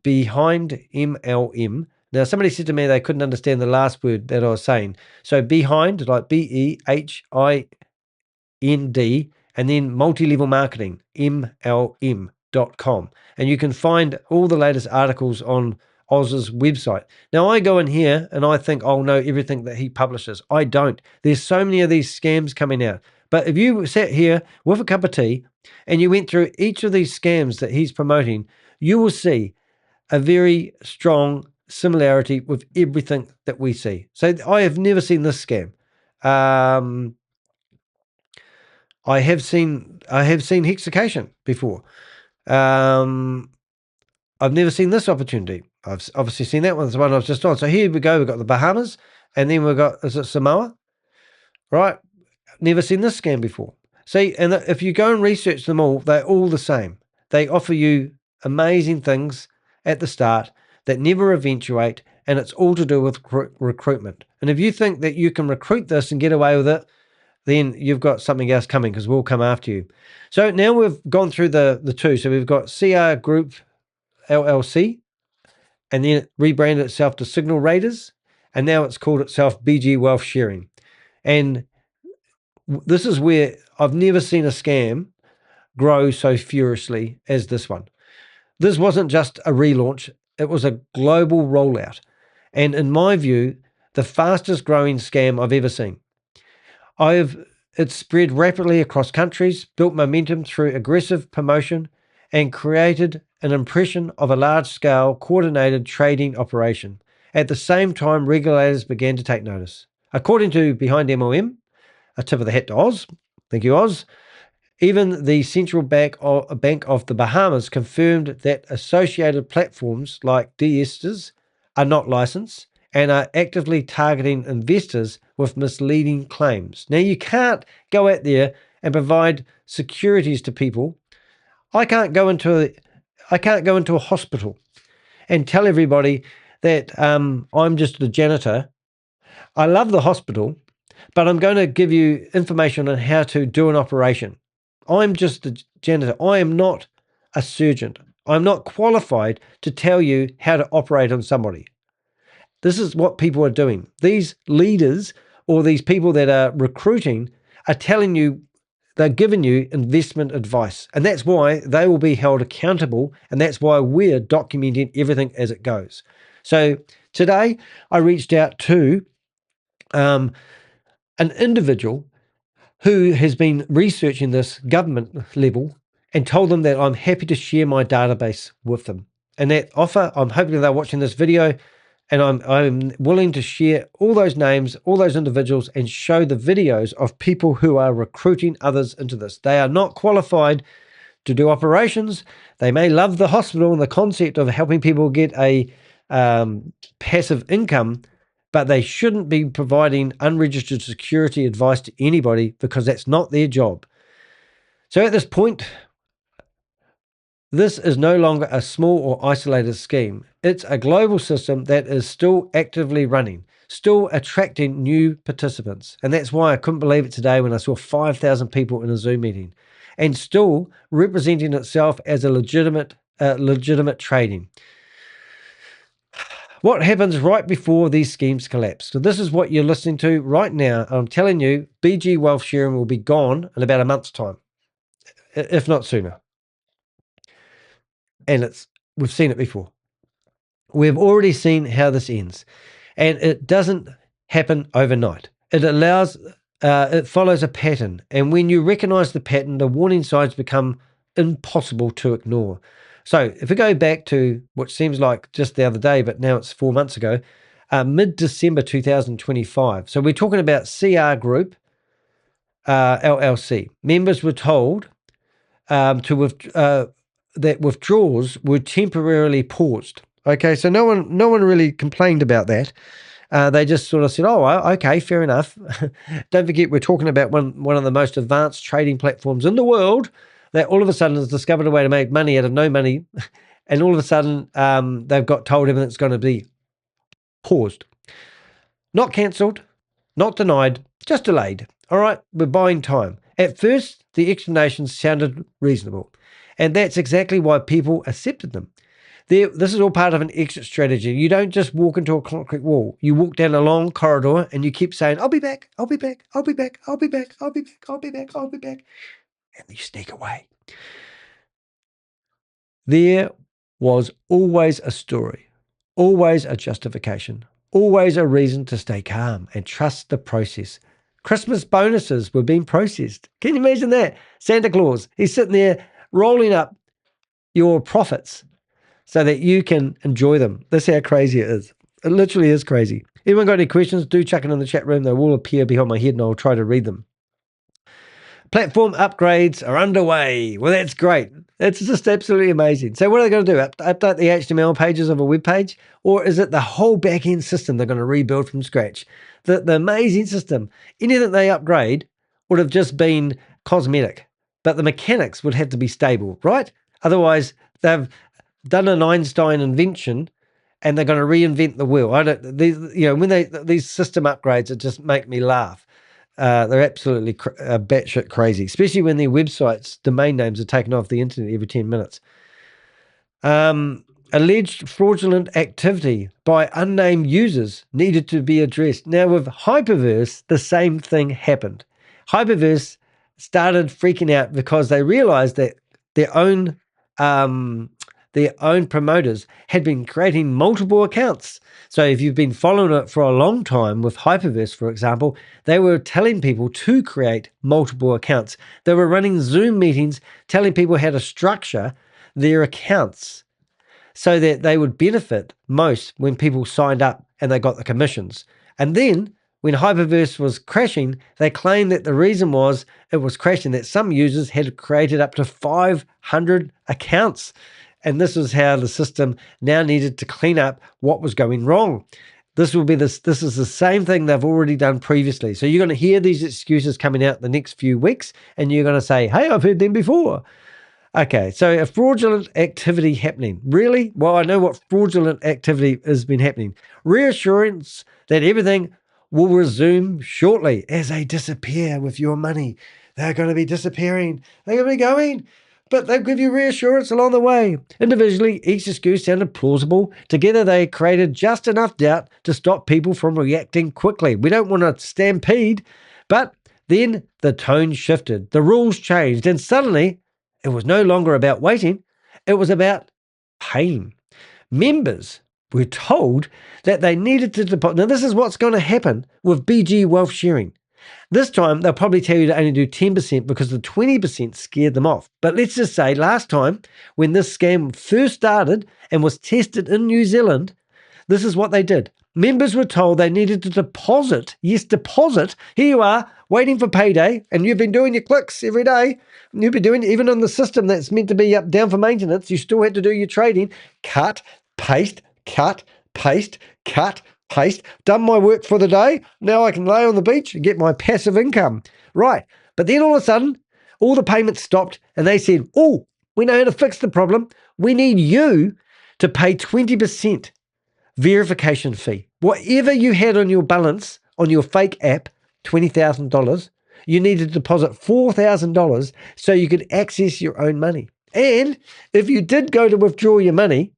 Behind MLM. Now, somebody said to me they couldn't understand the last word that I was saying. So Behind, like BEHIND, and then multi-level marketing, MLM.com. And you can find all the latest articles on Oz's website. Now, I go in here and I think I'll know everything that he publishes. I don't. There's so many of these scams coming out. But if you sat here with a cup of tea and you went through each of these scams that he's promoting, you will see a very strong similarity with everything that we see. So I have never seen this scam. I have seen hexacation before. I've never seen this opportunity. I've obviously seen that one. That's the one I was just on. So here we go. We've got the Bahamas, and then we've got, is it Samoa? Right. Never seen this scam before. See, and if you go and research them all, they're all the same. They offer you amazing things at the start that never eventuate, and it's all to do with recruitment. And if you think that you can recruit this and get away with it, then you've got something else coming, because we'll come after you. So now we've gone through the two. So we've got CR Group LLC, and then it rebranded itself to Signal Raiders, and now it's called itself BG Wealth Sharing. And this is where I've never seen a scam grow so furiously as this one. This wasn't just a relaunch, it was a global rollout. And in my view, the fastest growing scam I've ever seen. It's spread rapidly across countries, built momentum through aggressive promotion, and created an impression of a large-scale coordinated trading operation. At the same time, regulators began to take notice. According to Behind MLM, a tip of the hat to Oz, thank you, Oz, even the Central Bank of the Bahamas confirmed that associated platforms like DSTs are not licensed and are actively targeting investors with misleading claims. Now, you can't go out there and provide securities to people. I can't go into a hospital and tell everybody that I'm just the janitor. I love the hospital, but I'm going to give you information on how to do an operation. I'm just the janitor. I am not a surgeon. I'm not qualified to tell you how to operate on somebody. This is what people are doing. These leaders or these people that are recruiting are telling you, they're giving you investment advice. And that's why they will be held accountable. And that's why we're documenting everything as it goes. So today I reached out to an individual who has been researching this government level and told them that I'm happy to share my database with them. And that offer, I'm hoping they're watching this video, and I'm willing to share all those names, all those individuals, and show the videos of people who are recruiting others into this. They are not qualified to do operations. They may love the hospital and the concept of helping people get a passive income, but they shouldn't be providing unregistered security advice to anybody, because that's not their job. So at this point, this is no longer a small or isolated scheme. It's a global system that is still actively running, still attracting new participants. And that's why I couldn't believe it today when I saw 5,000 people in a Zoom meeting, and still representing itself as a legitimate trading. What happens right before these schemes collapse? So this is what you're listening to right now. I'm telling you, BG Wealth Sharing will be gone in about a month's time, if not sooner. And we've seen it before. We've already seen how this ends, and it doesn't happen overnight. It follows a pattern, and when you recognize the pattern, the warning signs become impossible to ignore. So if we go back to what seems like just the other day, but now it's 4 months ago, mid-December 2025. So we're talking about CR Group LLC. Members were told that withdrawals were temporarily paused. Okay, so no one really complained about that. They just sort of said, oh, okay, fair enough. Don't forget, we're talking about one of the most advanced trading platforms in the world that all of a sudden has discovered a way to make money out of no money. And all of a sudden, they've got told everything's going to be paused. Not cancelled, Not denied, just delayed. All right, we're buying time. At first, the explanations sounded reasonable, and that's exactly why people accepted them. This is all part of an exit strategy. You don't just walk into a concrete wall. You walk down a long corridor and you keep saying, I'll be back, I'll be back, I'll be back, I'll be back, I'll be back, I'll be back, I'll be back. And you sneak away. There was always a story, always a justification, always a reason to stay calm and trust the process. Christmas bonuses were being processed. Can you imagine that? Santa Claus, he's sitting there rolling up your profits so that you can enjoy them. That's how crazy it is. It literally is crazy. Anyone got any questions? Do chuck it in the chat room. They will appear behind my head and I'll try to read them. Platform upgrades are underway. Well, that's great. It's just absolutely amazing. So what are they going to do? Update the HTML pages of a web page? Or is it the whole back-end system they're going to rebuild from scratch? The amazing system, anything they upgrade would have just been cosmetic, but the mechanics would have to be stable, right? Otherwise, they've done an Einstein invention and they're going to reinvent the wheel. These system upgrades, it just make me laugh. They're absolutely batshit crazy, especially when their websites' domain names are taken off the internet every 10 minutes. Alleged fraudulent activity by unnamed users needed to be addressed. Now, with Hyperverse, the same thing happened. Hyperverse started freaking out because they realized that their own promoters had been creating multiple accounts. So if you've been following it for a long time with Hyperverse, for example, they were telling people to create multiple accounts. They were running Zoom meetings telling people how to structure their accounts so that they would benefit most when people signed up and they got the commissions. And then when Hyperverse was crashing, they claimed that the reason was it was crashing, that some users had created up to 500 accounts. And this is how the system now needed to clean up what was going wrong. This is the same thing they've already done previously. So you're going to hear these excuses coming out the next few weeks, and you're going to say, hey, I've heard them before. Okay, so a fraudulent activity happening. Really? Well, I know what fraudulent activity has been happening. Reassurance that everything will resume shortly as they disappear with your money. They're going to be disappearing. They're going to be going. But they'll give you reassurance along the way. Individually, each excuse sounded plausible. Together, they created just enough doubt to stop people from reacting quickly. We don't want to stampede. But then the tone shifted. The rules changed. And suddenly, it was no longer about waiting. It was about paying. Members were told that they needed to deposit. Now, this is what's going to happen with BG Wealth Sharing. This time, they'll probably tell you to only do 10% because the 20% scared them off. But let's just say last time, when this scam first started and was tested in New Zealand, this is what they did. Members were told they needed to deposit. Yes, deposit. Here you are, waiting for payday, and you've been doing your clicks every day. You've been doing, even on the system that's meant to be up down for maintenance, you still had to do your trading. Cut, paste, cut, paste, cut, paste. Done my work for the day. Now I can lay on the beach and get my passive income. Right. But then all of a sudden, all the payments stopped and they said, oh, we know how to fix the problem. We need you to pay 20% verification fee. Whatever you had on your balance on your fake app, $20,000, you need to deposit $4,000 so you could access your own money. And if you did go to withdraw your money,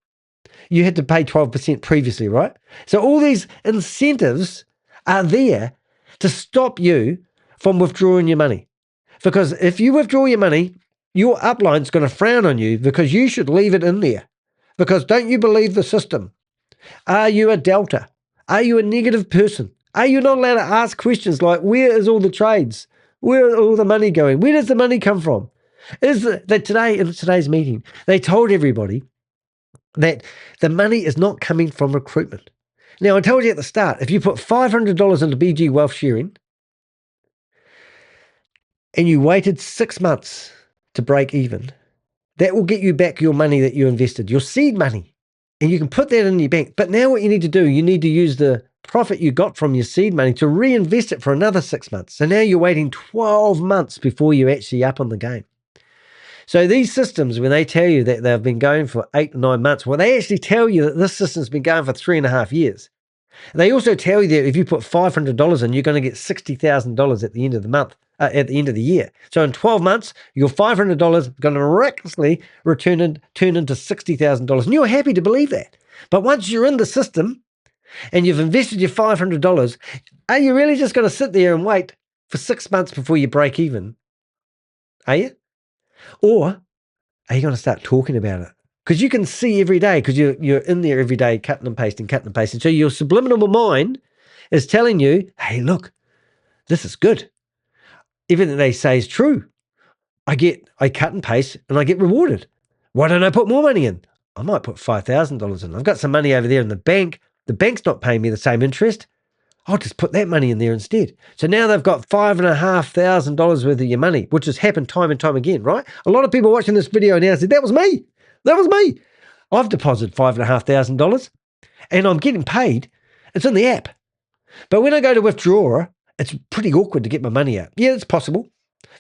you had to pay 12% previously, right? So all these incentives are there to stop you from withdrawing your money. Because if you withdraw your money, your upline's going to frown on you because you should leave it in there. Because don't you believe the system? Are you a delta? Are you a negative person? Are you not allowed to ask questions like, where is all the trades? Where is all the money going? Where does the money come from? Is that today, in today's meeting, they told everybody that the money is not coming from recruitment. Now, I told you at the start, if you put $500 into BG Wealth Sharing and you waited 6 months to break even, that will get you back your money that you invested, your seed money, and you can put that in your bank. But now what you need to do, you need to use the profit you got from your seed money to reinvest it for another 6 months. So now you're waiting 12 months before you're actually up on the game. So these systems, when they tell you that they've been going for 8 or 9 months, well, they actually tell you that this system's been going for 3.5 years. They also tell you that if you put $500 in, you're going to get $60,000 at the end of the month, at the end of the year. So in 12 months, your $500 is going to miraculously turn into $60,000. And you're happy to believe that. But once you're in the system and you've invested your $500, are you really just going to sit there and wait for 6 months before you break even? Are you? Or are you going to start talking about it? Because you can see every day, because you're in there every day cutting and pasting. So your subliminal mind is telling you, hey, look, this is good. Everything they say is true. I cut and paste and I get rewarded. Why don't I put more money in? I might put $5,000 in. I've got some money over there in the bank. The bank's not paying me the same interest. I'll just put that money in there instead. So now they've got $5,500 worth of your money, which has happened time and time again, right? A lot of people watching this video now said, that was me. That was me. I've deposited $5,500 and I'm getting paid. It's in the app. But when I go to withdraw, it's pretty awkward to get my money out. Yeah, it's possible.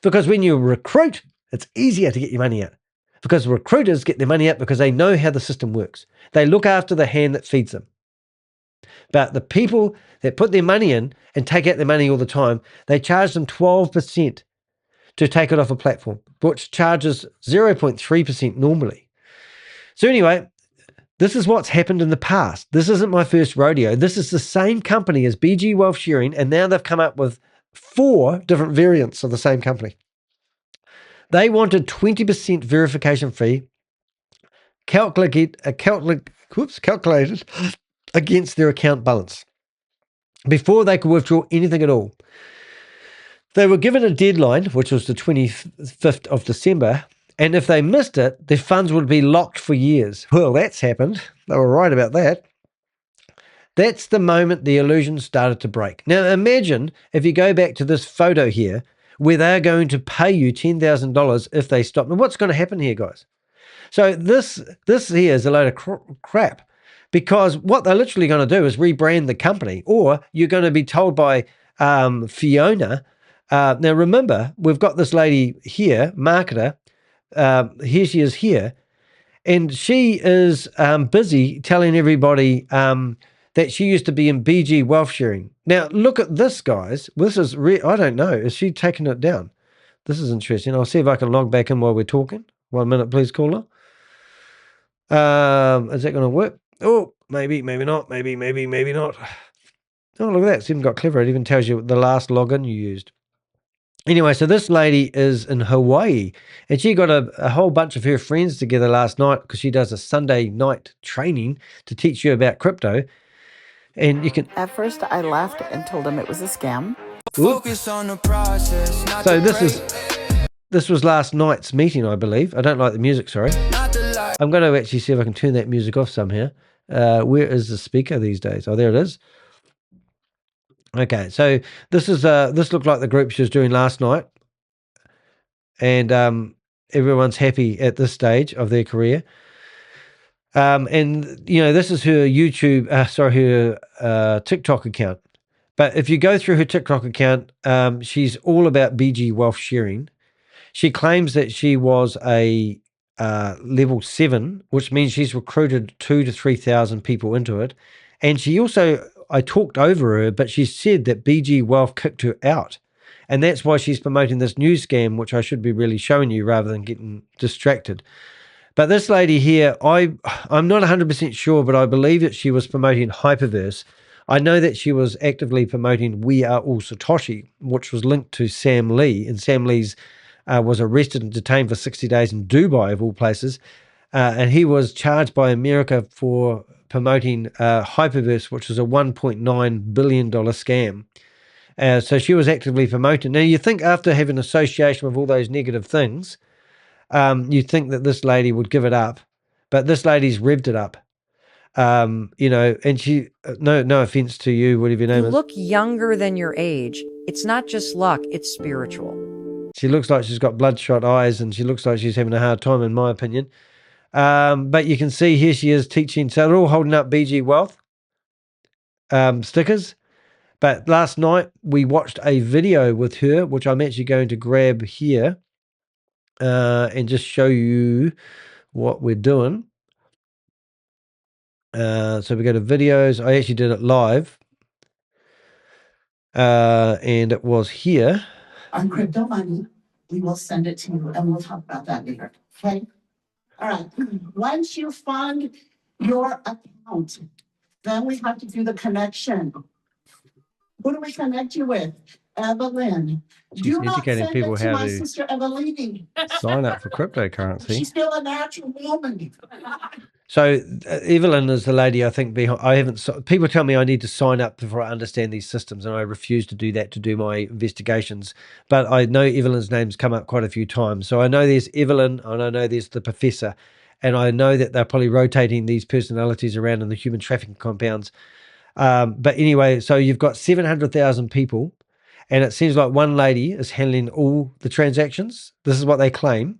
Because when you recruit, it's easier to get your money out. Because recruiters get their money out because they know how the system works. They look after the hand that feeds them. But the people that put their money in and take out their money all the time, they charge them 12% to take it off a platform, which charges 0.3% normally. So anyway, this is what's happened in the past. This isn't my first rodeo. This is the same company as BG Wealth Sharing, and now they've come up with 4 different variants of the same company. They wanted 20% verification fee calculated against their account balance before they could withdraw anything at all. They were given a deadline, which was the 25th of December, and if they missed it, their funds would be locked for years. Well, that's happened. They were right about that. That's the moment the illusion started to break. Now, imagine if you go back to this photo here, where they're going to pay you $10,000 if they stop. Now, what's going to happen here, guys? So this here is a load of crap, because what they're literally going to do is rebrand the company, or you're going to be told by Fiona. Now, remember, we've got this lady here, marketer. Here she is here, and she is busy telling everybody that she used to be in BG Wealth Sharing. Now, look at this, guys. This is I don't know. Is she taking it down? This is interesting. I'll see if I can log back in while we're talking. 1 minute, please, caller. Is that going to work? Oh, maybe not. Maybe not. Oh, look at that. It's even got clever. It even tells you the last login you used. Anyway, so this lady is in Hawaii, and she got a whole bunch of her friends together last night because she does a Sunday night training to teach you about crypto. And you can... At first, I laughed and told him it was a scam. Focus on the process. So this was last night's meeting, I believe. I don't like the music, sorry. I'm going to actually see if I can turn that music off somehow. Where is the speaker these days? Oh, there it is. Okay, so this looked like the group she was doing last night, and everyone's happy at this stage of their career. And you know, this is her her TikTok account. But if you go through her TikTok account, she's all about BG Wealth Sharing. She claims that she was a level 7, which means she's recruited 2,000 to 3,000 people into it. And she also, I talked over her, but she said that BG Wealth kicked her out. And that's why she's promoting this new scam, which I should be really showing you rather than getting distracted. But this lady here, I'm not 100% sure, but I believe that she was promoting Hyperverse. I know that she was actively promoting We Are All Satoshi, which was linked to Sam Lee. And Sam Lee's was arrested and detained for 60 days in Dubai, of all places. And he was charged by America for promoting Hyperverse, which was a $1.9 billion scam. So she was actively promoting. Now, you think after having association with all those negative things, you'd think that this lady would give it up. But this lady's revved it up. You know, and she, no offense to you, whatever your name is. You look younger than your age. It's not just luck, it's spiritual. She looks like she's got bloodshot eyes, and she looks like she's having a hard time, in my opinion. But you can see here she is teaching. So they're all holding up BG Wealth stickers. But last night we watched a video with her, which I'm actually going to grab here and just show you what we're doing. So we go to videos. I actually did it live. And it was here. On crypto money, we will send it to you and we'll talk about that later. Okay? All right. Once you fund your account, then we have to do the connection. Who do we connect you with? Evelyn. She's Do not educating send people it to how my to sister Evelyn. sign up for cryptocurrency. She's still a natural woman. So Evelyn is the lady I think behind. I haven't. People tell me I need to sign up before I understand these systems, and I refuse to do that to do my investigations. But I know Evelyn's name's come up quite a few times, so I know there's Evelyn, and I know there's the professor, and I know that they're probably rotating these personalities around in the human trafficking compounds. But anyway, so you've got 700,000 people, and it seems like one lady is handling all the transactions. This is what they claim.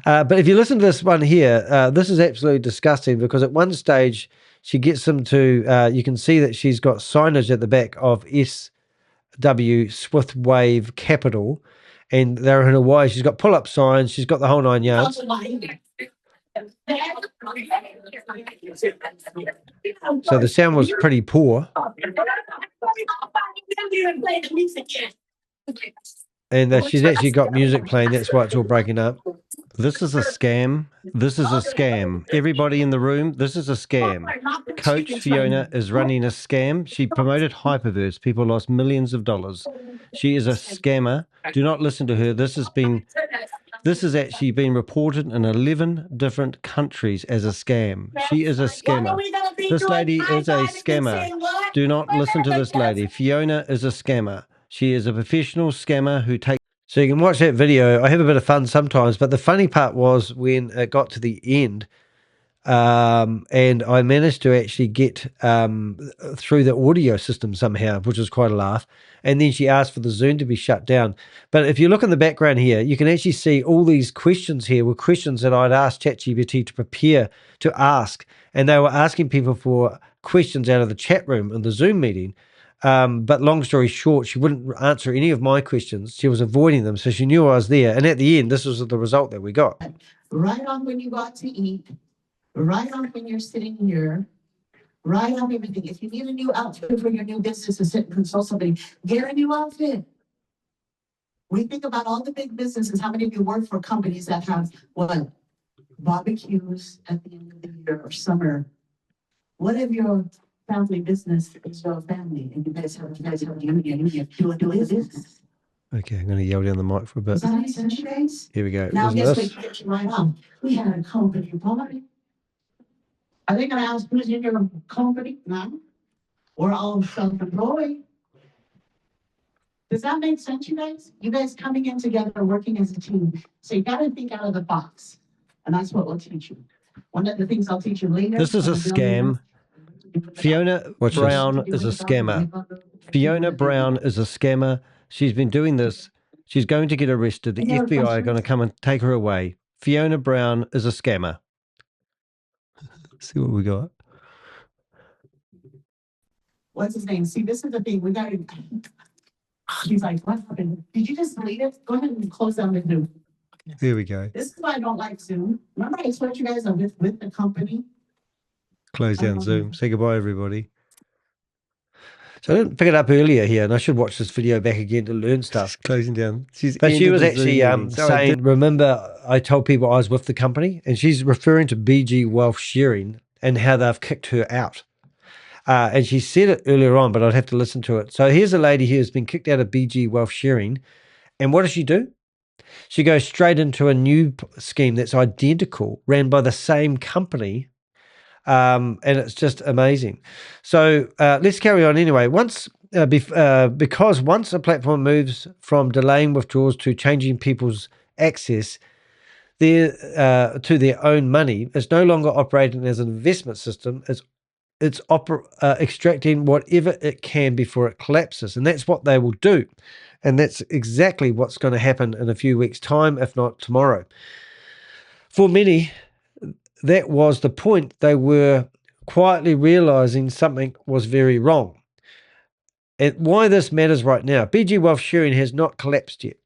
But if you listen to this one here, this is absolutely disgusting, because at one stage she gets them to, you can see that she's got signage at the back of SW Swift Wave Capital, and they're in Hawaii. She's got pull-up signs. She's got the whole 9 yards. So the sound was pretty poor. And she's actually got music playing. That's why it's all breaking up. This is a scam. This is a scam. Everybody in the room, this is a scam. Coach Fiona is running a scam. She promoted Hyperverse. People lost millions of dollars. She is a scammer. Do not listen to her. This has actually been reported in 11 different countries as a scam. She is a scammer. This lady is a scammer. Do not listen to this lady. Fiona is a scammer. She is a professional scammer who takes... So you can watch that video. I have a bit of fun sometimes, but the funny part was when it got to the end, and I managed to actually get through the audio system somehow, which was quite a laugh. And then she asked for the Zoom to be shut down. But if you look in the background here, you can actually see all these questions here were questions that I'd asked ChatGPT to prepare to ask. And they were asking people for questions out of the chat room in the Zoom meeting. But long story short, she wouldn't answer any of my questions. She was avoiding them. So she knew I was there. And at the end, this was the result that we got. Right on when you got to eat, right on when you're sitting here, right on everything. If you need a new outfit for your new business to sit and consult somebody, get a new outfit. We think about all the big businesses. How many of you work for companies that have what? Barbecues at the end of the year or summer? What if your family business is your family and you guys have do a business? Okay, I'm going to yell down the mic for a bit. Does that make sense, you guys? Here we go. Now, Isn't guess this? what? Get you right on. We had a company party. Are they going to ask who's in your company now? We're all self-employed. Does that make sense, you guys? You guys coming in together, working as a team. So you got to think out of the box. And that's what we'll teach you. One of the things I'll teach you later. This is a scam. Fiona Brown is a scammer. Fiona Brown is a scammer. She's been doing this. She's going to get arrested. The FBI are going to come and take her away. Fiona Brown is a scammer. Let's see what we got. What's his name? See, this is the thing. We got to. He's like, what happened? Did you just delete it? Go ahead and close down the Zoom. Here we go. This is why I don't like Zoom. Remember I told you guys I'm with the company? Close down Zoom. Say goodbye, everybody. So I didn't pick it up earlier here, and I should watch this video back again to learn stuff. She's closing down. But she was actually saying, remember, I told people I was with the company, and she's referring to BG Wealth Sharing and how they've kicked her out. And she said it earlier on, but I'd have to listen to it. So here's a lady who has been kicked out of BG Wealth Sharing. And what does she do? She goes straight into a new scheme that's identical, ran by the same company. And it's just amazing. So let's carry on anyway. Because once a platform moves from delaying withdrawals to changing people's access to their own money, it's no longer operating as an investment system. It's extracting whatever it can before it collapses. And that's what they will do. And that's exactly what's going to happen in a few weeks' time, if not tomorrow. For many, that was the point. They were quietly realizing something was very wrong. And why this matters right now, BG Wealth Sharing has not collapsed yet.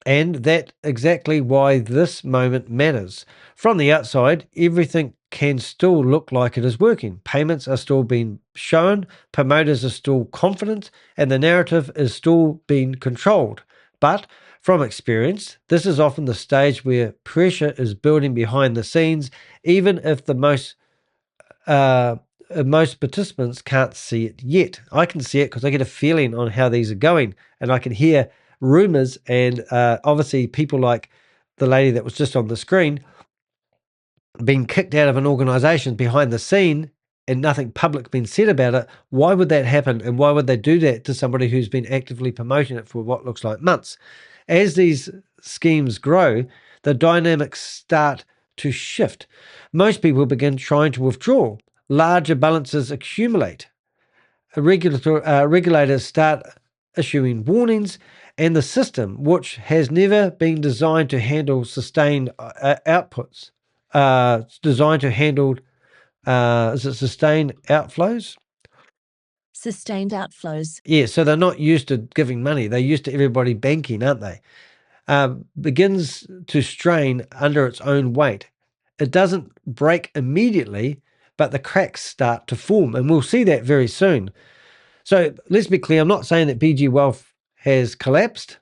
And that's exactly why this moment matters. From the outside, everything can still look like it is working. Payments are still being shown, promoters are still confident, and the narrative is still being controlled. But from experience, this is often the stage where pressure is building behind the scenes, even if the most participants can't see it yet. I can see it because I get a feeling on how these are going, and I can hear rumors, and obviously people like the lady that was just on the screen being kicked out of an organization behind the scene and nothing public being said about it. Why would that happen, and why would they do that to somebody who's been actively promoting it for what looks like months? As these schemes grow, the dynamics start to shift. Most people begin trying to withdraw. Larger balances accumulate. Regulators start issuing warnings, and the system, which has never been designed to handle sustained outputs, designed to handle, is it sustained outflows? Sustained outflows. Yeah, so they're not used to giving money. They're used to everybody banking, aren't they? Begins to strain under its own weight. It doesn't break immediately, but the cracks start to form, and we'll see that very soon. So let's be clear, I'm not saying that BG Wealth has collapsed,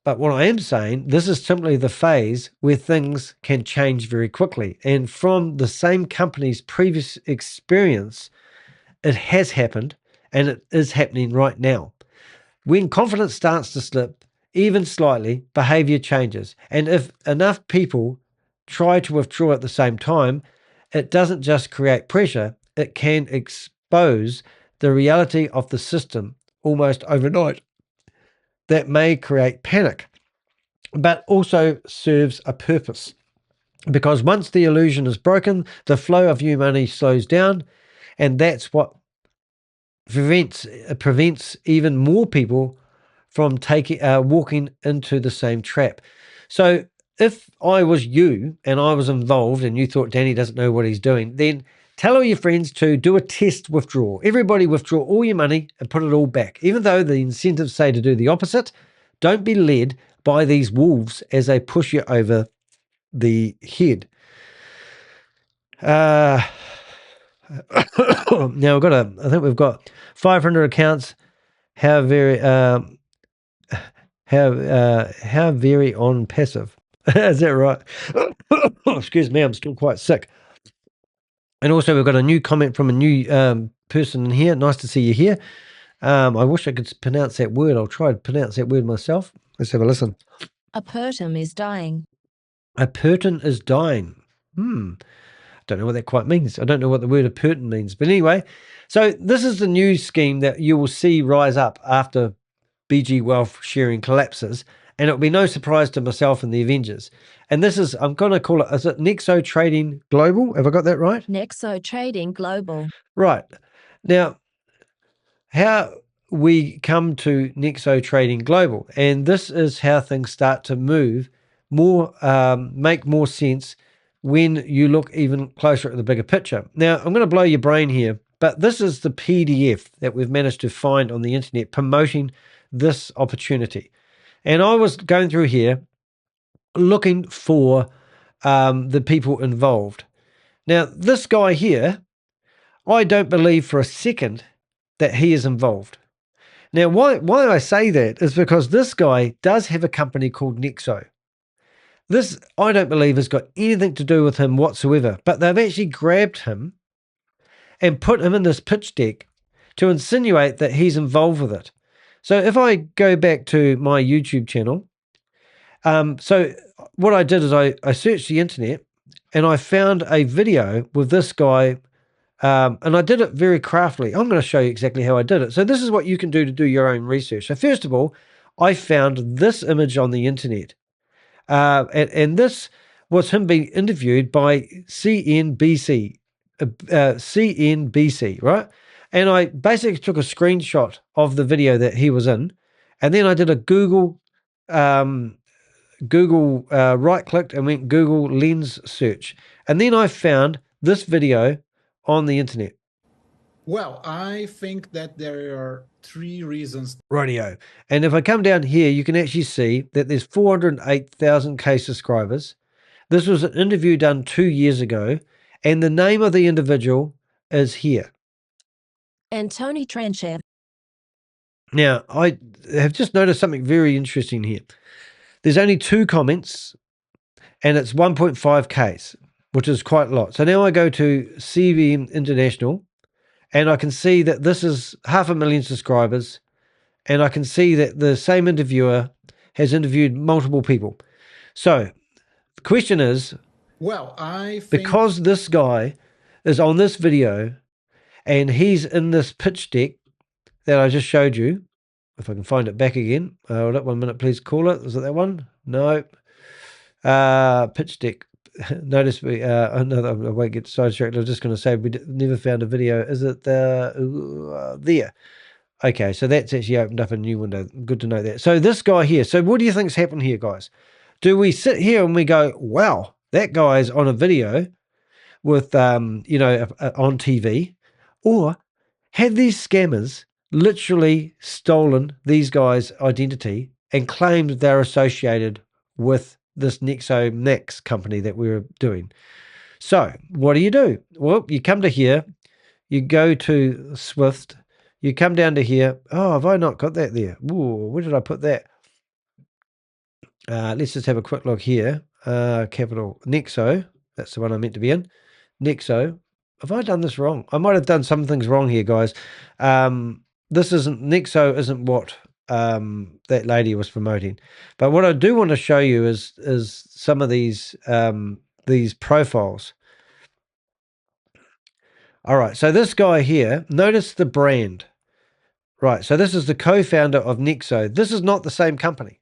but what I am saying, this is simply the phase where things can change very quickly. And from the same company's previous experience, it has happened, and it is happening right now. When confidence starts to slip, even slightly, behavior changes. And if enough people try to withdraw at the same time, it doesn't just create pressure, it can expose the reality of the system almost overnight. That may create panic, but also serves a purpose. Because once the illusion is broken, the flow of new money slows down, and that's what prevents even more people from walking into the same trap. So if I was you and I was involved and you thought Danny doesn't know what he's doing, then tell all your friends to do a test withdrawal. Everybody withdraw all your money and put it all back. Even though the incentives say to do the opposite, don't be led by these wolves as they push you over the head. Now I think we've got 500 accounts. How very on passive. Is that right? Excuse me, I'm still quite sick. And also we've got a new comment from a new person in here. Nice to see you here. I wish I could pronounce that word. I'll try to pronounce that word myself. Let's have a listen. A Pertum is dying. A Perton is dying. Don't know what that quite means. I don't know what the word Perton means. But anyway, so this is the new scheme that you will see rise up after BG Wealth sharing collapses, and it'll be no surprise to myself and the Avengers. And this is, I'm going to call it, is it NEXO Trading Global? Have I got that right? NEXO Trading Global. Right. Now, how we come to NEXO Trading Global, and this is how things start to move more, make more sense when you look even closer at the bigger picture. Now, I'm going to blow your brain here, but this is the PDF that we've managed to find on the internet promoting this opportunity. And I was going through here looking for the people involved. Now, this guy here, I don't believe for a second that he is involved. Now, why I say that is because this guy does have a company called NEXO. This, I don't believe, has got anything to do with him whatsoever, but they've actually grabbed him and put him in this pitch deck to insinuate that he's involved with it. So if I go back to my YouTube channel, so what I did is I searched the internet and I found a video with this guy, and I did it very craftily. I'm going to show you exactly how I did it. So this is what you can do to do your own research. So first of all, I found this image on the internet, and this was him being interviewed by CNBC, right? And I basically took a screenshot of the video that he was in, and then I did a Google right-clicked and went Google Lens search. And then I found this video on the internet. Well, I think that there are 3 reasons. Radio. And if I come down here, you can actually see that there's 408,000 subscribers. This was an interview done 2 years ago, and the name of the individual is here. And Tony Tranchette. Now, I have just noticed something very interesting here. There's only 2 comments, and it's 1.5Ks, which is quite a lot. So now I go to CVM International, and I can see that this is 500,000 subscribers, and I can see that the same interviewer has interviewed multiple people. So the question is, Well, I think because this guy is on this video and he's in this pitch deck that I just showed you, if I can find it back again. Hold up 1 minute, please. Call it. Is it that one? No. Pitch deck. Notice we, no, I won't get sidetracked. I was just going to say we never found a video. Is it there? Okay, so that's actually opened up a new window. Good to know that. So this guy here. So what do you think's happened here, guys? Do we sit here and we go, wow, that guy's on a video with, on TV? Or have these scammers literally stolen these guys' identity and claimed they're associated with this NEXO Max company that we were doing? So what do? Well, you come to here, you go to Swift, you come down to here. Oh, have I not got that there? Ooh, where did I put that? Let's just have a quick look here. Capital NEXO. That's the one I meant to be in. NEXO. Have I done this wrong? I might have done some things wrong here, guys. This isn't NEXO. Isn't what that lady was promoting. But what I do want to show you is some of these profiles. All right. So this guy here. Notice the brand. Right. So this is the co-founder of NEXO. This is not the same company.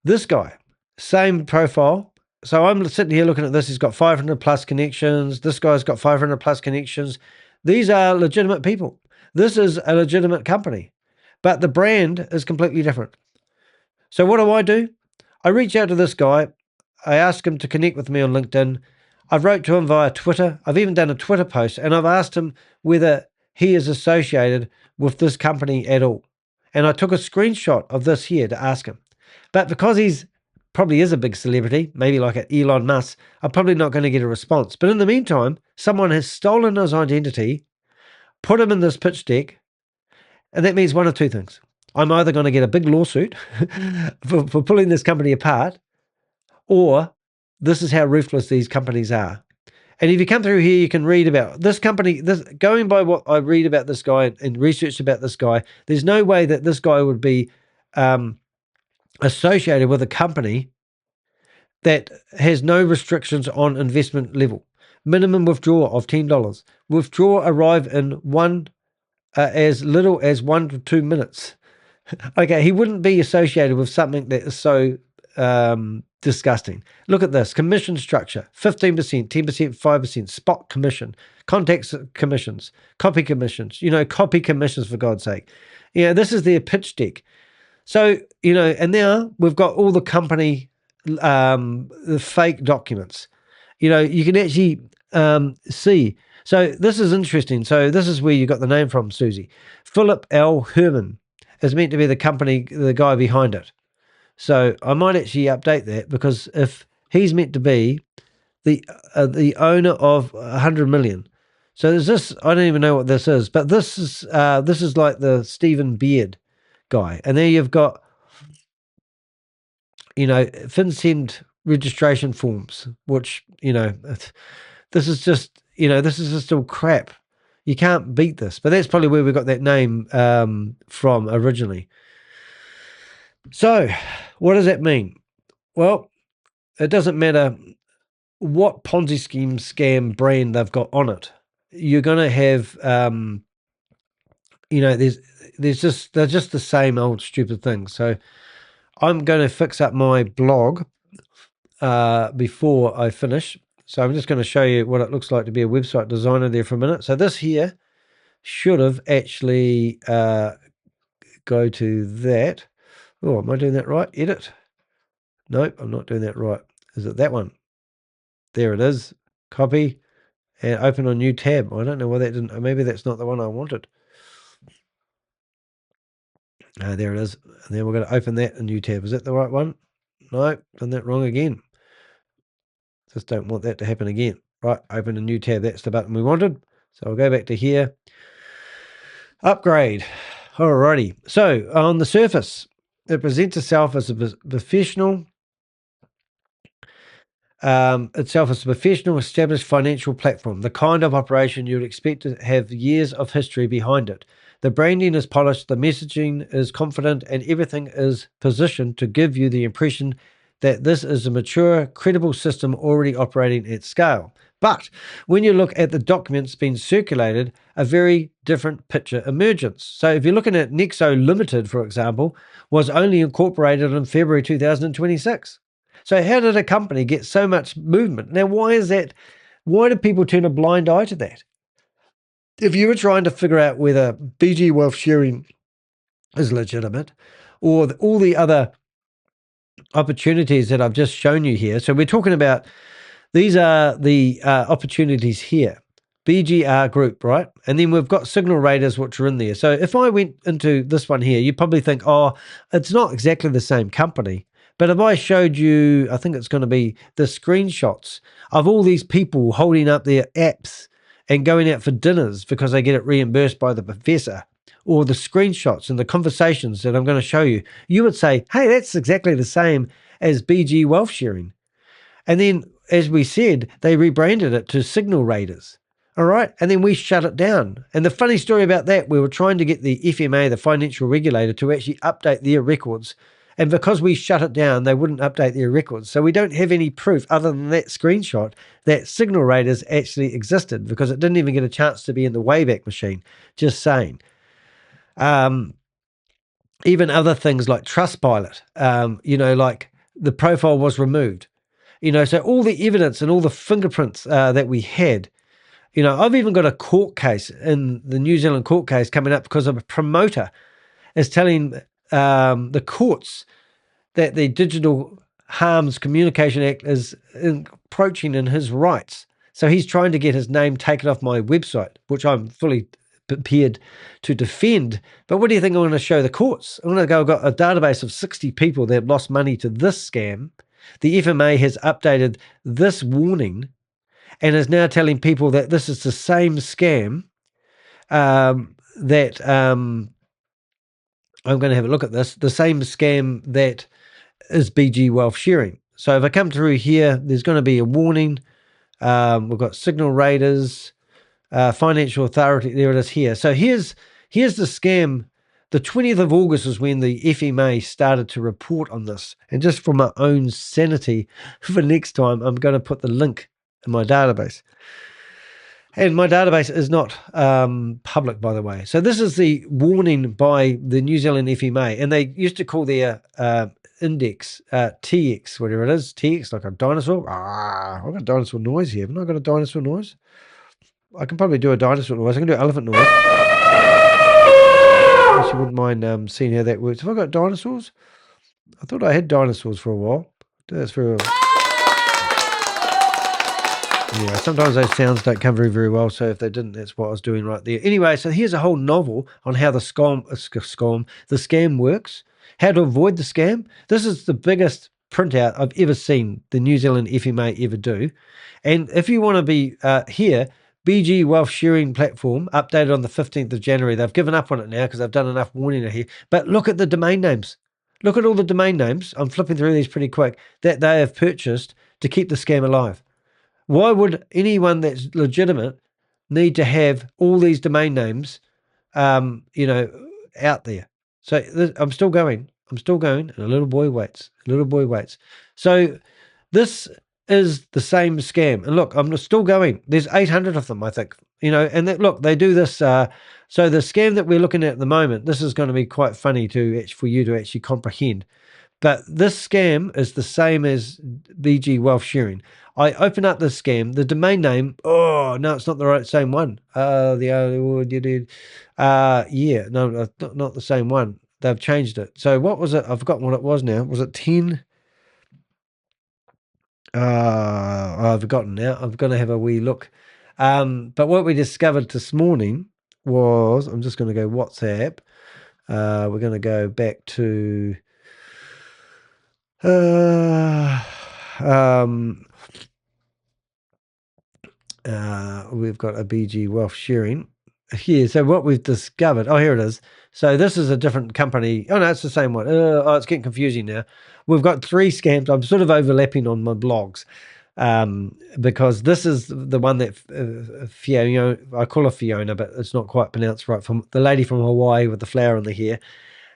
This guy, same profile. So I'm sitting here looking at this. He's got 500 plus connections. This guy's got 500 plus connections. These are legitimate people. This is a legitimate company, but the brand is completely different. So what do? I reach out to this guy. I ask him to connect with me on LinkedIn. I've wrote to him via Twitter. I've even done a Twitter post, and I've asked him whether he is associated with this company at all. And I took a screenshot of this here to ask him. But because he's probably is a big celebrity, maybe like an Elon Musk, I'm probably not going to get a response. But in the meantime, someone has stolen his identity, put him in this pitch deck, and that means one of 2 things. I'm either going to get a big lawsuit for pulling this company apart, or this is how ruthless these companies are. And if you come through here, you can read about this company. Going by what I read about this guy and research about this guy, there's no way that this guy would be associated with a company that has no restrictions on investment level. Minimum withdrawal of $10. Withdraw arrive in as little as 1 to 2 minutes. Okay, he wouldn't be associated with something that is so disgusting. Look at this. Commission structure, 15%, 10%, 5%, spot commission, contact commissions, copy commissions, copy commissions for God's sake. This is their pitch deck. So, and now we've got all the company, the fake documents. You can actually see. So this is interesting. So this is where you got the name from, Susie. Philip L. Herman is meant to be the guy behind it. So I might actually update that, because if he's meant to be the owner of 100 million. So there's this, I don't even know what this is, but this is like the Stephen Beard guy. And there you've got, FinCEN registration forms, which, this is just all crap. You can't beat this, but that's probably where we got that name from originally. So what does that mean? Well, it doesn't matter what Ponzi scheme, scam brand they've got on it. You're going to have, they're just the same old stupid things. So I'm going to fix up my blog before I finish. So I'm just going to show you what it looks like to be a website designer there for a minute. So this here should have actually go to that. Oh, am I doing that right? Edit. Nope, I'm not doing that right. Is it that one? There it is. Copy. and open a new tab. I don't know why that didn't, maybe that's not the one I wanted. There it is. And then we're going to open that, a new tab. Is that the right one? No, done that wrong again. Just don't want that to happen again. Right, open a new tab. That's the button we wanted. So I'll go back to here. Upgrade. Alrighty. So on the surface, it presents itself as a professional. Established financial platform, the kind of operation you'd expect to have years of history behind it. The branding is polished, the messaging is confident, and everything is positioned to give you the impression that this is a mature, credible system already operating at scale. But when you look at the documents being circulated, a very different picture emerges. So if you're looking at NEXO Limited, for example, was only incorporated in February 2026. So how did a company get so much movement? Now, why is that? Why do people turn a blind eye to that? If you were trying to figure out whether BG Wealth Sharing is legitimate or all the other opportunities that I've just shown you here. So we're talking about, these are the opportunities here. BGR Group, right? And then we've got signal raters, which are in there. So if I went into this one here, you probably think, oh, it's not exactly the same company. But if I showed you, I think it's going to be the screenshots of all these people holding up their apps and going out for dinners because they get it reimbursed by the professor, or the screenshots and the conversations that I'm going to show you, you would say, hey, that's exactly the same as BG Wealth Sharing. And then, as we said, they rebranded it to Signal Raiders. All right. And then we shut it down. And the funny story about that, we were trying to get the FMA, the financial regulator, to actually update their records. And because we shut it down, they wouldn't update their records. So we don't have any proof other than that screenshot that Signal Raiders actually existed, because it didn't even get a chance to be in the Wayback Machine. Just saying. Even other things like Trustpilot, like the profile was removed. So all the evidence and all the fingerprints that we had, I've even got a court case in the New Zealand court case coming up because of a promoter is telling the courts that the Digital Harms Communication Act is encroaching in his rights. So he's trying to get his name taken off my website, which I'm fully prepared to defend. But what do you think I'm going to show the courts? I'm going to go, I've got a database of 60 people that have lost money to this scam. The FMA has updated this warning and is now telling people that this is the same scam that I'm going to have a look at this, the same scam that is BG Wealth Sharing. So if I come through here, there's going to be a warning. We've got Signal Raiders, Financial Authority. There it is here. So here's the scam. The 20th of August is when the FMA started to report on this. And just for my own sanity, for next time, I'm going to put the link in my database. And my database is not public, by the way. So this is the warning by the New Zealand FMA. And they used to call their index TX, whatever it is. TX, like a dinosaur. I've got a dinosaur noise here. Haven't I got a dinosaur noise? I can probably do a dinosaur noise. I can do an elephant noise. If you wouldn't mind seeing how that works. Have I got dinosaurs? I thought I had dinosaurs for a while. That's for yeah, sometimes those sounds don't come very, very well. So if they didn't, that's what I was doing right there. Anyway, so here's a whole novel on how the scam works, how to avoid the scam. This is the biggest printout I've ever seen the New Zealand FMA ever do. And if you want to be here, BG Wealth Sharing Platform, updated on the 15th of January. They've given up on it now because they've done enough warning here. But look at the domain names. Look at all the domain names. I'm flipping through these pretty quick that they have purchased to keep the scam alive. Why would anyone that's legitimate need to have all these domain names, out there? So I'm still going, and a little boy waits. So this is the same scam. And look, I'm still going. There's 800 of them, I think, and look, they do this. So the scam that we're looking at the moment, this is going to be quite funny for you to actually comprehend. But this scam is the same as BG Wealth Sharing. I open up this scam, the domain name. Oh no, it's not the same one. Not the same one. They've changed it. So what was it? I've forgotten what it was now. Was it 10? I've forgotten now. I'm going to have a wee look. But what we discovered this morning was, I'm just going to go WhatsApp. We're going to go back to we've got a BG Wealth Sharing here. So what we've discovered, here it is. So this is a different company. Oh, no, it's the same one. It's getting confusing now. We've got 3 scams. I'm sort of overlapping on my blogs because this is the one that Fiona, I call her Fiona, but it's not quite pronounced right, from the lady from Hawaii with the flower in the hair.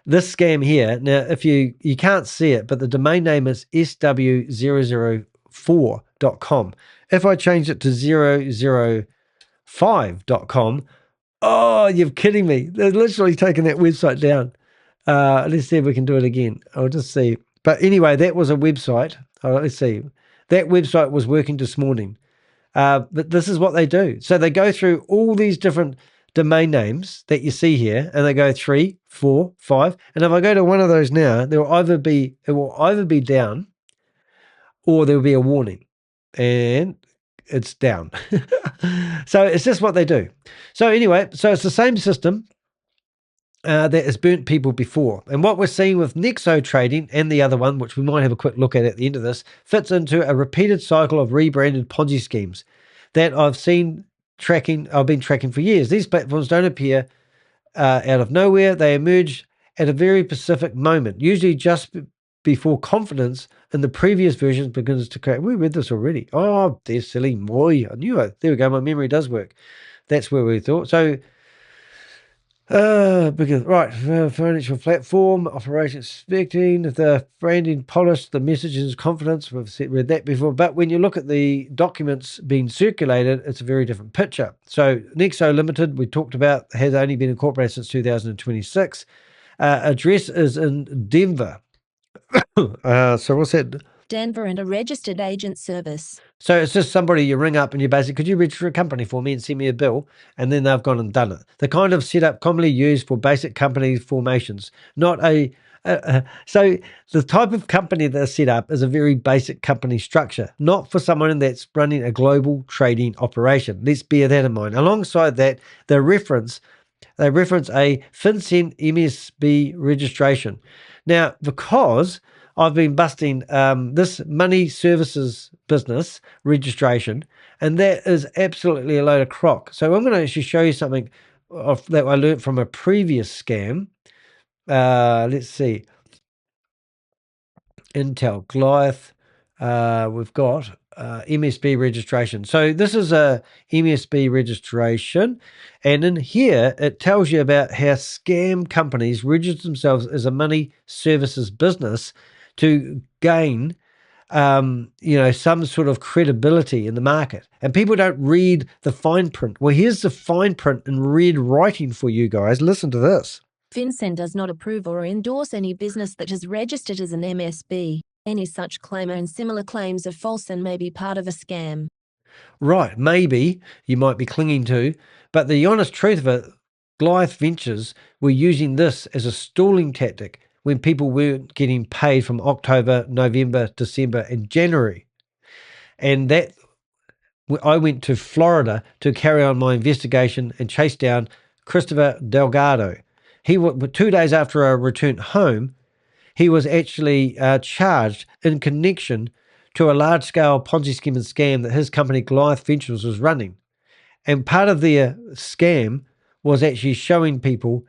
This scam here, now if you can't see it, but the domain name is sw004.com. If I change it to 005.com, oh, you're kidding me. They're literally taking that website down. Let's see if we can do it again. I'll just see. But anyway, that was a website. Let's see. That website was working this morning. But this is what they do. So they go through all these different domain names that you see here, and they go 3, 4, 5. And if I go to one of those now, it will either be down, or there will be a warning, and it's down. So it's just what they do. So anyway, so it's the same system that has burnt people before. And what we're seeing with NEXO Trading and the other one, which we might have a quick look at the end of this, fits into a repeated cycle of rebranded Ponzi schemes that I've been tracking for years. These platforms don't appear out of nowhere. They emerge at a very specific moment, usually just before confidence in the previous versions begins to create. We read this already. Oh, there's silly moi. I knew it. There we go. My memory does work. That's where we thought. So, financial platform, operation expecting, the branding polished, the messages confidence. We've read that before. But when you look at the documents being circulated, it's a very different picture. So NEXO Limited, we talked about, has only been incorporated since 2026. Address is in Denver. So what's that? Denver, and a registered agent service. So it's just somebody you ring up and you basically, could you register a company for me and send me a bill? And then they've gone and done it. The kind of setup commonly used for basic company formations, not so the type of company they're set up is a very basic company structure, not for someone that's running a global trading operation. Let's bear that in mind. Alongside that, they reference a FinCEN MSB registration. Now, because I've been busting this money services business registration, and that is absolutely a load of crock. So I'm going to actually show you something that I learned from a previous scam. Let's see. Intel, Goliath. We've got MSB registration. So this is a MSB registration, and in here it tells you about how scam companies register themselves as a money services business to gain some sort of credibility in the market. And people don't read the fine print. Well, here's the fine print in red writing for you guys. Listen to this. FinCEN does not approve or endorse any business that is registered as an MSB. Any such claim and similar claims are false and may be part of a scam. Right, maybe you might be clinging to, but the honest truth of it, Goliath Ventures were using this as a stalling tactic when people weren't getting paid from October, November, December, and January. And that I went to Florida to carry on my investigation and chase down Christopher Delgado. He 2 days after I returned home, he was actually charged in connection to a large-scale Ponzi scheme and scam that his company Goliath Ventures was running. And part of their scam was actually showing people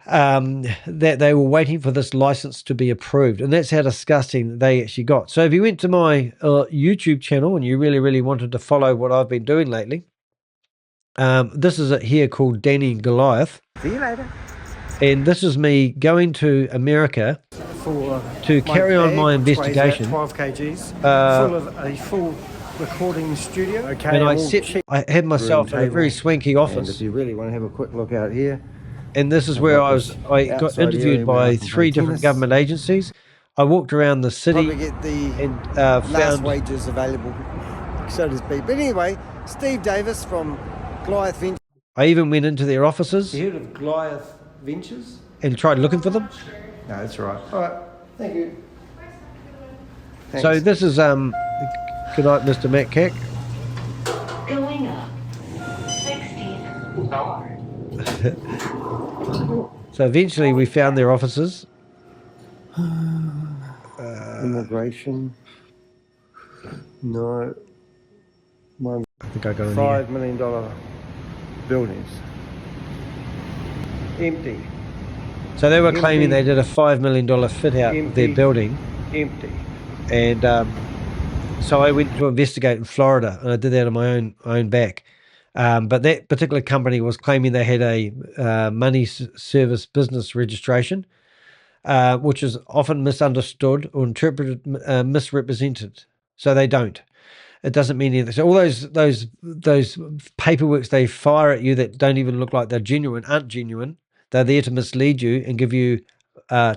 that they were waiting for this license to be approved. And that's how disgusting they actually got. So if you went to my YouTube channel and you really, really wanted to follow what I've been doing lately, this is it here called Danny and Goliath. See you later. And this is me going to America to carry on my investigation. 12 kgs, full of a full recording studio. Okay, and I had myself in a very swanky office. And if you really want to have a quick look out here. And this is where I got interviewed by 3 different government agencies. I walked around the city. Probably get the and last wages available, so to speak. But anyway, Steve Davis from Goliath Ventures. I even went into their offices. You heard of Goliath Ventures? And tried looking for them. No, that's right. All right, thank you. Thanks. So this is good night, Mr. Matt Cack. Going Coming up, 16th floor. So eventually we found their offices. Immigration. No. One. I think I got in $5 here. million buildings. Empty. So they were claiming they did a $5 million fit out of their building. Empty. And so I went to investigate in Florida, and I did that on my own back. But that particular company was claiming they had a money service business registration, which is often misunderstood or interpreted, misrepresented. So they don't. It doesn't mean anything. So all those paperworks they fire at you that don't even look like they're genuine aren't genuine. They're there to mislead you and give you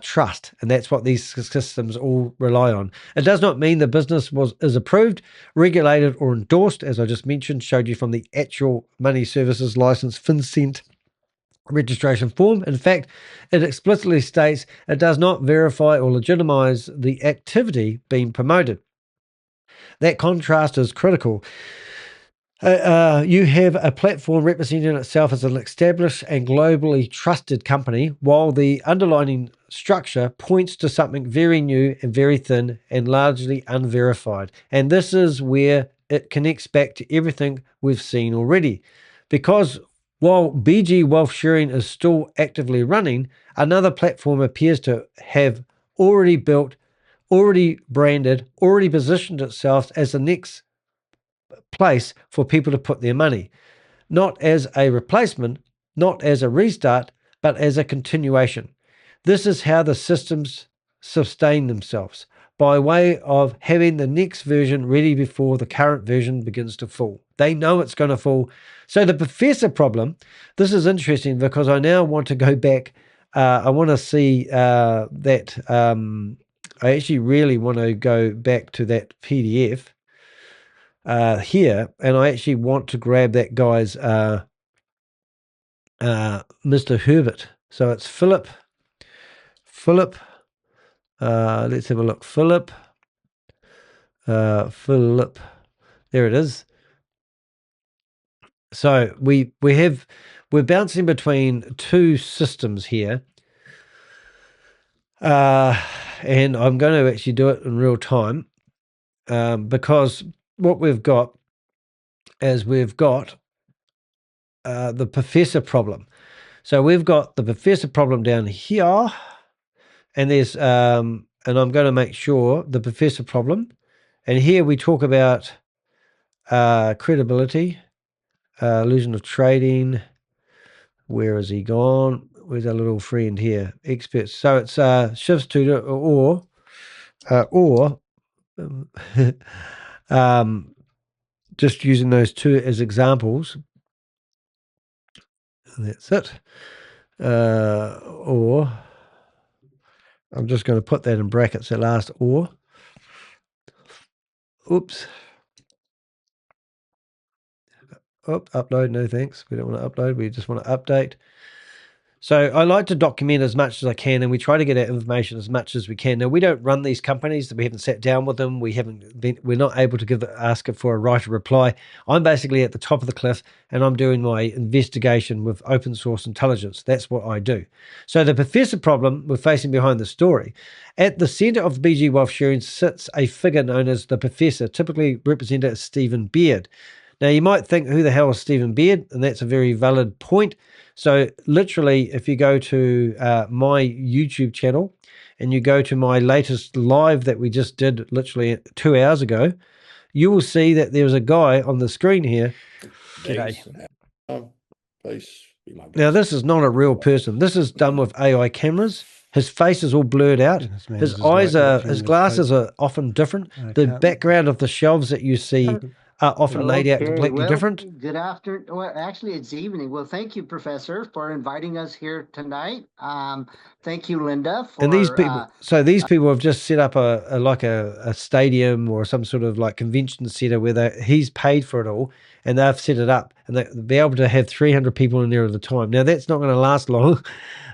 trust, and that's what these systems all rely on. It does not mean the business is approved, regulated, or endorsed, as I just mentioned, showed you from the actual money services license FinCENT registration form. In fact, it explicitly states it does not verify or legitimize the activity being promoted. That contrast is critical. You have a platform representing itself as an established and globally trusted company, while the underlying structure points to something very new and very thin and largely unverified. And this is where it connects back to everything we've seen already. Because while BG Wealth Sharing is still actively running, another platform appears to have already built, already branded, already positioned itself as the next place for people to put their money, not as a replacement, not as a restart, but as a continuation. This is how the systems sustain themselves, by way of having the next version ready before the current version begins to fall. They know it's going to fall. So the professor problem, this is interesting because I now want to go back. I want to see that. I actually really want to go back to that PDF here, and I actually want to grab that guy's Mr. Herbert. So it's Philip. Let's have a look. Philip. There it is. So we're bouncing between two systems here. And I'm going to actually do it in real time, because what we've got is the professor problem. So we've got the professor problem down here, and there's and I'm going to make sure the professor problem, and here we talk about credibility, illusion of trading. Where has he gone? Where's our little friend here? Experts. So it's shifts to or just using those two as examples. And that's it. Or I'm just going to put that in brackets at last. Or, oops. Oh, upload. No thanks. We don't want to upload. We just want to update. So I like to document as much as I can, and we try to get our information as much as we can. Now, we don't run these companies. We haven't sat down with them. We're not able to ask for a right of reply. I'm basically at the top of the cliff, and I'm doing my investigation with open source intelligence. That's what I do. So the professor problem we're facing behind the story. At the center of BG Wealth Sharing sits a figure known as the professor, typically represented as Stephen Beard. Now, you might think, who the hell is Stephen Beard? And that's a very valid point. So literally, if you go to my YouTube channel and you go to my latest live that we just did literally 2 hours ago, you will see that there's a guy on the screen here. G'day. Now, this is not a real person. This is done with AI cameras. His face is all blurred out. His glasses are often different. The background of the shelves that you see are often laid out completely different. Good afternoon. Well, actually, it's evening. Well, thank you, Professor, for inviting us here tonight. Thank you, Linda. And these people, these people have just set up a stadium or some sort of like convention center where he's paid for it all, and they've set it up, and they'll be able to have 300 people in there at a time. Now, that's not going to last long,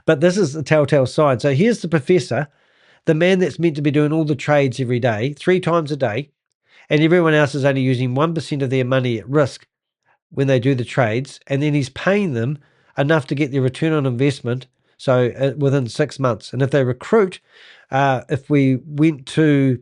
but this is the telltale sign. So here's the professor, the man that's meant to be doing all the trades every day, 3 times a day, and everyone else is only using 1% of their money at risk when they do the trades, and then he's paying them enough to get their return on investment. So within 6 months, and if they recruit, if we went to,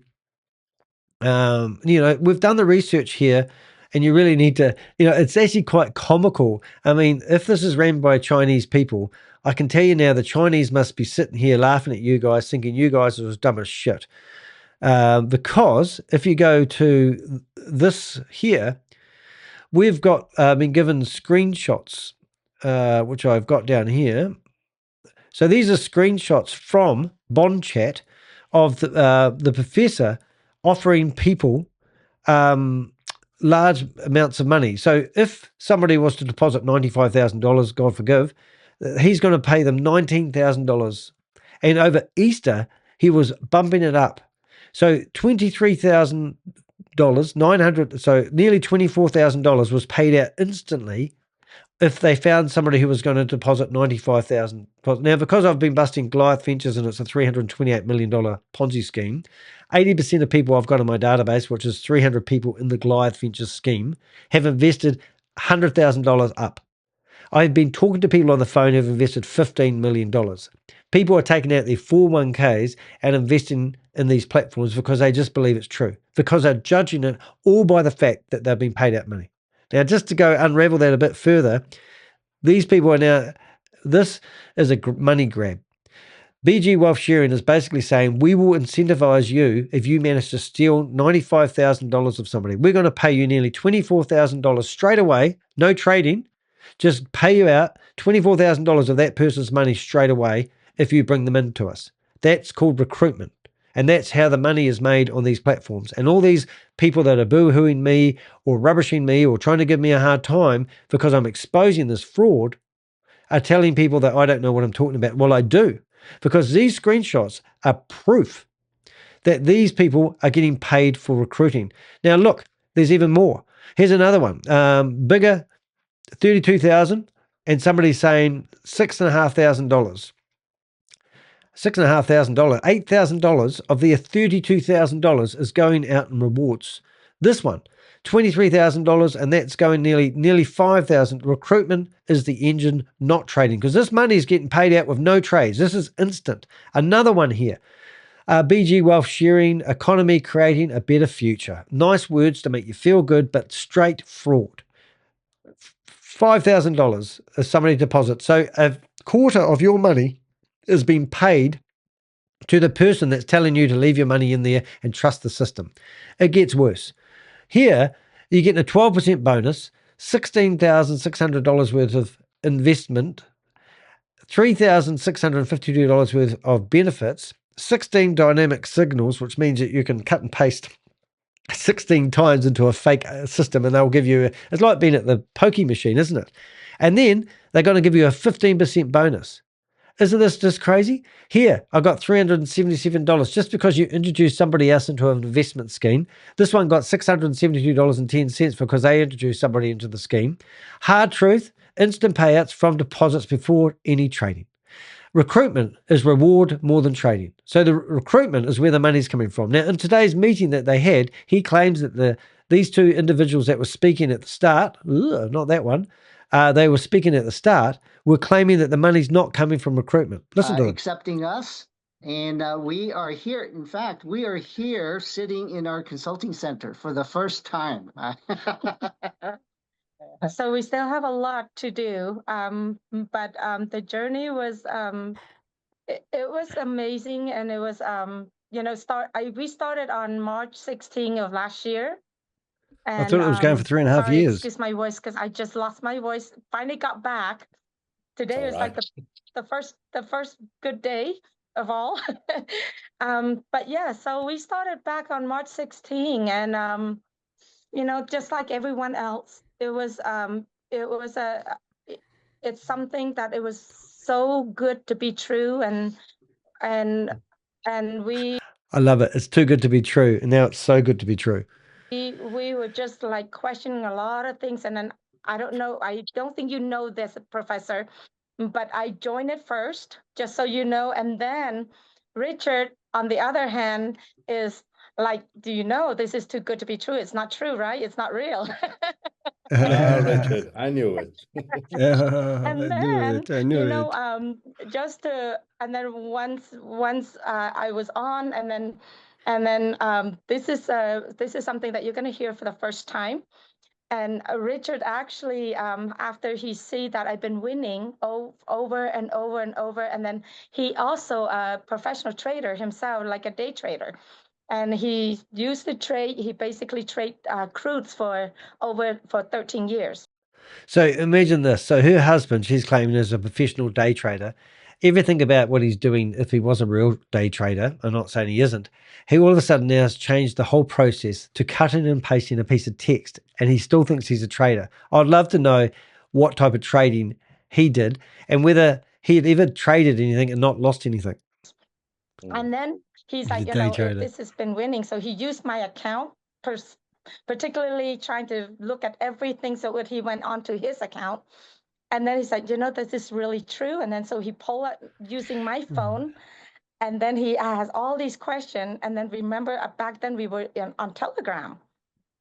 we've done the research here, and you really need to, it's actually quite comical. I mean, if this is ran by Chinese people, I can tell you now the Chinese must be sitting here laughing at you guys, thinking you guys are as dumb as shit. Because if you go to this here, we've got been given screenshots, which I've got down here. So these are screenshots from Bond Chat of the professor offering people large amounts of money. So if somebody was to deposit $95,000, God forgive, he's going to pay them $19,000. And over Easter, he was bumping it up. So $23,000, so nearly $24,000 was paid out instantly if they found somebody who was going to deposit $95,000. Now, because I've been busting Goliath Ventures and it's a $328 million Ponzi scheme, 80% of people I've got in my database, which is 300 people in the Goliath Ventures scheme, have invested $100,000 up. I've been talking to people on the phone who've invested $15 million. People are taking out their 401ks and investing in these platforms because they just believe it's true, because they're judging it all by the fact that they've been paid out money. Now, just to go unravel that a bit further, these people are now, this is a money grab. BG Wealth Sharing is basically saying, we will incentivize you if you manage to steal $95,000 of somebody. We're going to pay you nearly $24,000 straight away, no trading. Just pay you out $24,000 of that person's money straight away if you bring them into us. That's called recruitment. And that's how the money is made on these platforms. And all these people that are boo-hooing me or rubbishing me or trying to give me a hard time because I'm exposing this fraud are telling people that I don't know what I'm talking about. Well, I do, because these screenshots are proof that these people are getting paid for recruiting. Now, look, there's even more. Here's another one. Bigger, 32,000, and somebody's saying $6,500. $6,500, $8,000 of their $32,000 is going out in rewards. This one, $23,000, and that's going nearly $5,000. Recruitment is the engine, not trading, because this money is getting paid out with no trades. This is instant. Another one here. BG Wealth Sharing, economy creating a better future. Nice words to make you feel good, but straight fraud. $5,000 is somebody deposits. So a quarter of your money is being paid to the person that's telling you to leave your money in there and trust the system. It gets worse. Here, you're getting a 12% bonus, $16,600 worth of investment, $3,652 worth of benefits, 16 dynamic signals, which means that you can cut and paste 16 times into a fake system, and they'll give you, it's like being at the pokey machine, isn't it? And then they're going to give you a 15% bonus. Isn't this just crazy? Here, I got $377 just because you introduced somebody else into an investment scheme. This one got $672.10 because they introduced somebody into the scheme. Hard truth, instant payouts from deposits before any trading. Recruitment is reward more than trading. So the recruitment is where the money's coming from. Now, in today's meeting that they had, he claims that these two individuals that were speaking at the start, not that one, they were speaking at the start, were claiming that the money's not coming from recruitment. Listen to them. Accepting us. And we are here. In fact, we are here sitting in our consulting center for the first time. So we still have a lot to do, but the journey was it was amazing, and it was we started on March 16 of last year. And, I thought it was going for 3.5 years. Excuse my voice because I just lost my voice. Finally got back. Today was like the first good day of all. But yeah, so we started back on March 16, and just like everyone else, it's something that it was so good to be true, and we. I love it. It's too good to be true, and now it's so good to be true. We were just like questioning a lot of things, and then I don't think you know this, Professor, but I joined it first, just so you know, and then Richard, on the other hand, is like, do you know this is too good to be true? It's not true, right? It's not real. Richard, I knew it. And I knew then, it. I knew it. and then once I was on, and then this is something that you're going to hear for the first time. And Richard actually, after he see that I've been winning over and over and over, and then he also a professional trader himself, like a day trader. And he used to trade, he basically trade crudes for 13 years. So imagine this. So her husband, she's claiming, is a professional day trader. Everything about what he's doing, if he was a real day trader, I'm not saying he isn't, he all of a sudden now has changed the whole process to cutting and pasting a piece of text, and he still thinks he's a trader. I'd love to know what type of trading he did and whether he had ever traded anything and not lost anything. And then he's like, if this has been winning. So he used my account, particularly trying to look at everything. So when he went onto his account, and then he's like, this is really true. And then so he pulled it using my phone. And then he has all these questions. And then remember, back then we were on Telegram.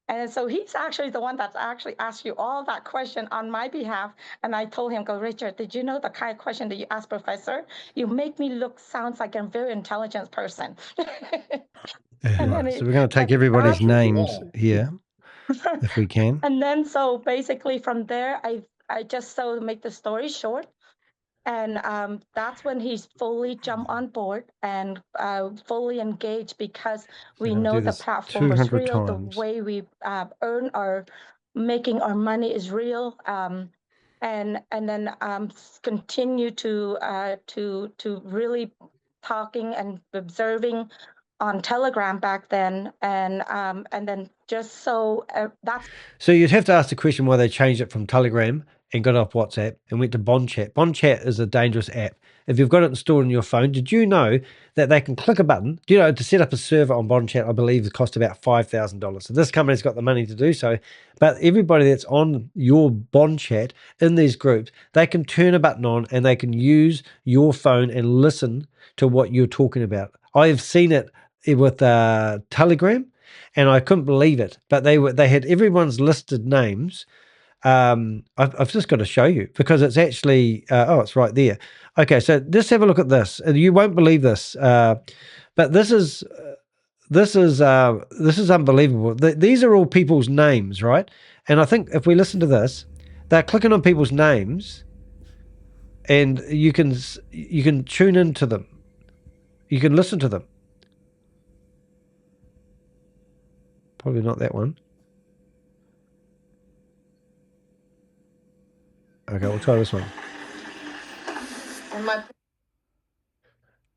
And so he's actually the one that's actually asked you all that question on my behalf. And I told him, Richard, did you know the kind of question that you asked, Professor? You make me sounds like a very intelligent person. So we're going to take everybody's names here, if we can. And then so basically from there, I just to make the story short. And that's when he's fully jumped on board and fully engaged, because we know the platform is real. The way we earn our making our money is real. And then continue to really talking and observing on Telegram back then, and then just so that's. So you'd have to ask the question why they changed it from Telegram and got off WhatsApp and went to Bond Chat. Bond Chat is a dangerous app. If you've got it installed on your phone, did you know that they can click a button? Do you know to set up a server on Bond Chat, I believe it cost about $5,000. So this company's got the money to do so. But everybody that's on your Bond Chat in these groups, they can turn a button on and they can use your phone and listen to what you're talking about. I've seen it with Telegram, and I couldn't believe it. But they had everyone's listed names. I've just got to show you because it's actually it's right there. Okay, so just have a look at this, and you won't believe this, but this is unbelievable. These are all people's names, right? And I think if we listen to this, they're clicking on people's names, and you can tune into them, you can listen to them. Probably not that one. Okay, we'll try this one.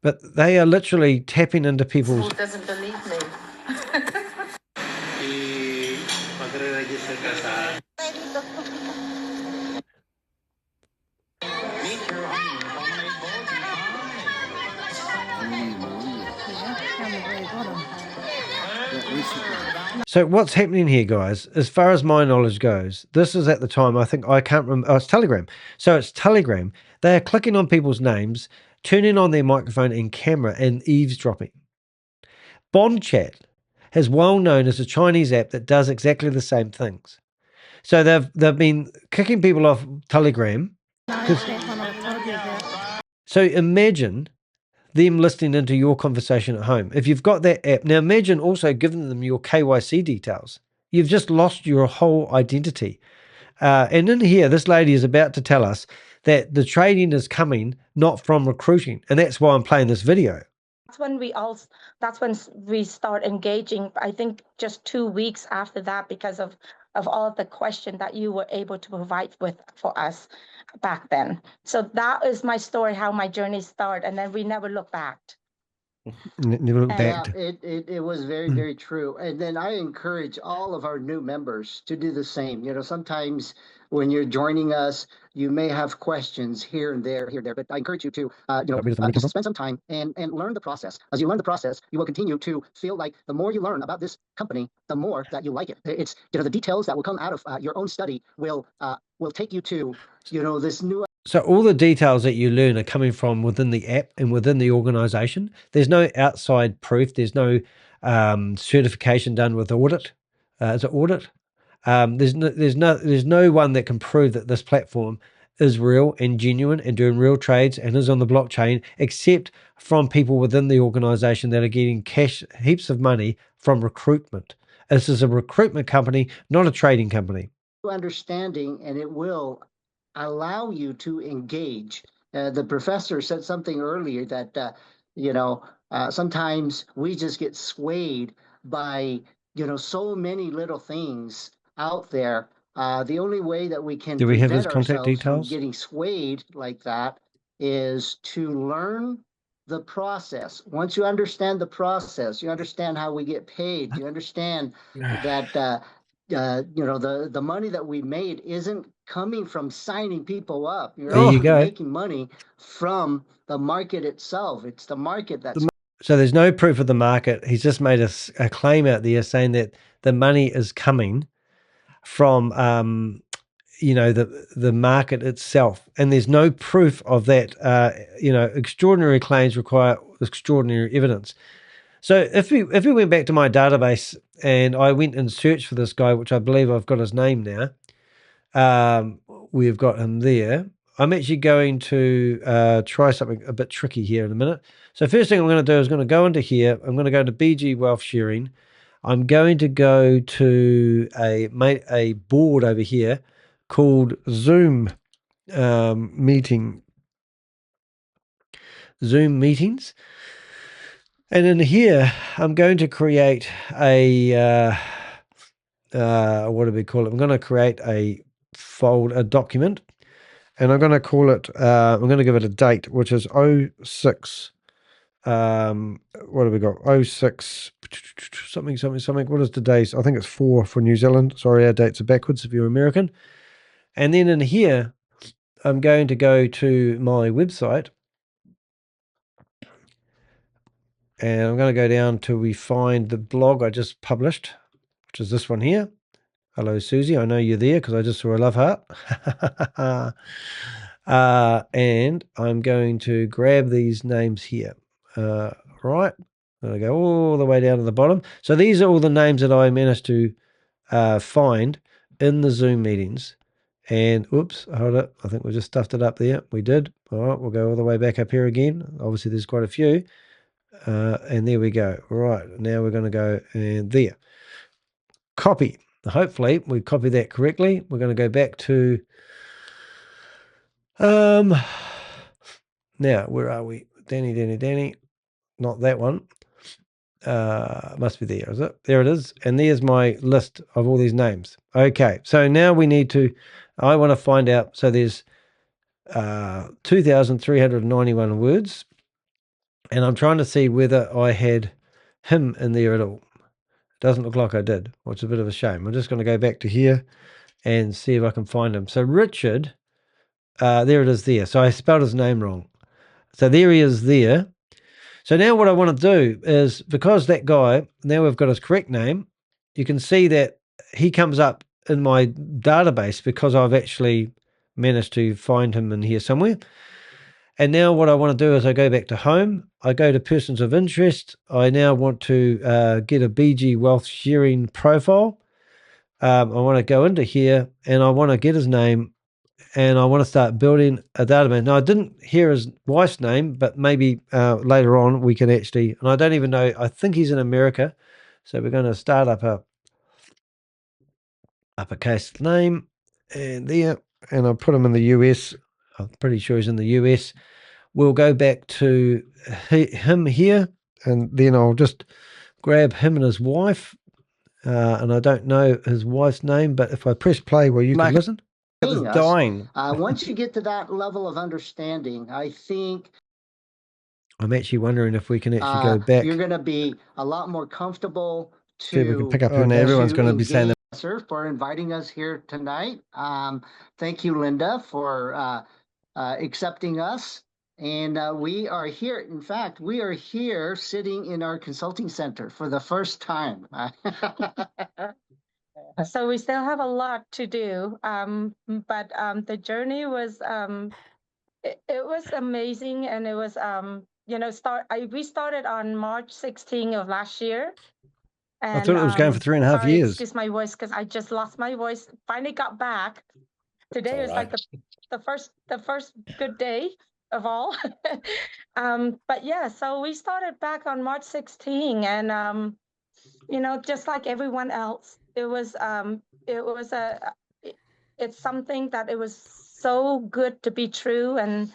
But they are literally tapping into people's. Who doesn't believe me? So what's happening here, guys, as far as my knowledge goes, this is at the time, I think, I can't remember, it's Telegram. So it's Telegram. They are clicking on people's names, turning on their microphone and camera and eavesdropping. Bond Chat is well known as a Chinese app that does exactly the same things. So they've been kicking people off Telegram. So imagine them listening into your conversation at home. If you've got that app, now imagine also giving them your KYC details. You've just lost your whole identity. And in here, this lady is about to tell us that the trading is coming not from recruiting. And that's why I'm playing this video. That's when we start engaging, I think just 2 weeks after that, because of all of the question that you were able to provide for us back then. So that is my story, how my journey started, and then we never look back. Never look back. Yeah, it was very, very true. And then I encourage all of our new members to do the same. Sometimes when you're joining us, you may have questions here and there, but I encourage you to, just spend some time and learn the process. As you learn the process, you will continue to feel like the more you learn about this company, the more that you like it. It's, the details that will come out of your own study will take you to, this new. So all the details that you learn are coming from within the app and within the organization. There's no outside proof. There's no certification done with audit. Is it audit? There's no one that can prove that this platform is real and genuine and doing real trades and is on the blockchain, except from people within the organization that are getting cash, heaps of money from recruitment. This is a recruitment company, not a trading company. Understanding, and it will allow you to engage. The professor said something earlier that sometimes we just get swayed by so many little things out there. The only way that we can Do we have his prevent contact ourselves from details? getting swayed like that is to learn the process. Once you understand the process, you understand how we get paid. You understand that the money that we made isn't coming from signing people up. You're There you actually go. making money from the market itself. It's the market that's. So there's no proof of the market. He's just made a claim out there saying that the money is coming from the market itself, and there's no proof of that. Extraordinary claims require extraordinary evidence. So if we went back to my database and I went and searched for this guy, which I believe I've got his name now, we've got him there. I'm actually going to try something a bit tricky here in a minute. So first thing I'm going to do is going to go into here. I'm going to go to BG Wealth Sharing. I'm going to go to a board over here called Zoom meetings. And in here, I'm going to create a, what do we call it? I'm going to create a document, and I'm going to call it, I'm going to give it a date, which is 06, what have we got? 06, something. What is the days? I think it's 4 for New Zealand. Sorry, our dates are backwards if you're American. And then in here, I'm going to go to my website, and I'm going to go down till we find the blog I just published, which is this one here. Hello, Susie. I know you're there because I just saw a love heart. And I'm going to grab these names here. Right. I'm going to go all the way down to the bottom. So these are all the names that I managed to find in the Zoom meetings. And oops, hold it. I think we just stuffed it up there. We did. All right, we'll go all the way back up here again. Obviously, there's quite a few. And there we go. Right, now we're going to go and there. Copy. Hopefully, we copy that correctly. We're going to go back to now, where are we? Danny. Not that one. Must be there, is it? There it is. And there's my list of all these names. Okay, so now I want to find out. So there's 2,391 words, and I'm trying to see whether I had him in there at all. Doesn't look like I did, which is a bit of a shame. I'm just going to go back to here and see if I can find him. So Richard, there it is there. So I spelled his name wrong. So there he is there. So now what I want to do is, because that guy, now we've got his correct name, you can see that he comes up in my database because I've actually managed to find him in here somewhere. And now what I want to do is I go back to home. I go to persons of interest. I now want to get a BG Wealth Sharing profile. I want to go into here and I want to get his name, and I want to start building a database. Now, I didn't hear his wife's name, but maybe later on we can actually, and I don't even know, I think he's in America. So we're going to start up a uppercase name and there, and I'll put him in the US. I'm pretty sure he's in the US. We'll go back to him here, and then I'll just grab him and his wife. And I don't know his wife's name, but if I press play, well, you can listen. It was dying. Once you get to that level of understanding, I think I'm actually wondering if we can actually go back. You're going to be a lot more comfortable to. See if we can pick up. And everyone's going to be saying that. Sir, for inviting us here tonight. Thank you, Linda, for accepting us. And we are here. In fact, we are here sitting in our consulting center for the first time. So we still have a lot to do, but the journey was it was amazing, and it was we started on March 16 of last year, And, I thought it was going for 3.5 years. Excuse my voice because I just lost my voice. Finally got back. Today was like the first good day of all. But yeah, so we started back on March 16, and you know, just like everyone else, it's something that it was so good to be true, and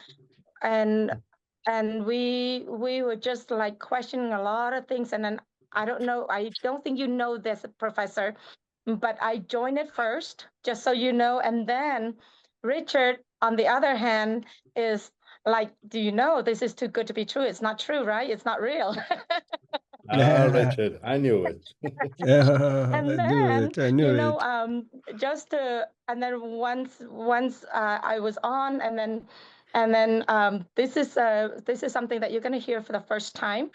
we were just like questioning a lot of things, and then I don't think you know this, Professor, but I joined it first, just so you know, and then Richard, on the other hand, is like, do you know this is too good to be true? It's not true, right? It's not real. Richard, I knew it. And then, I knew you it. know, and then once I was on, and then this is something that you're going to hear for the first time.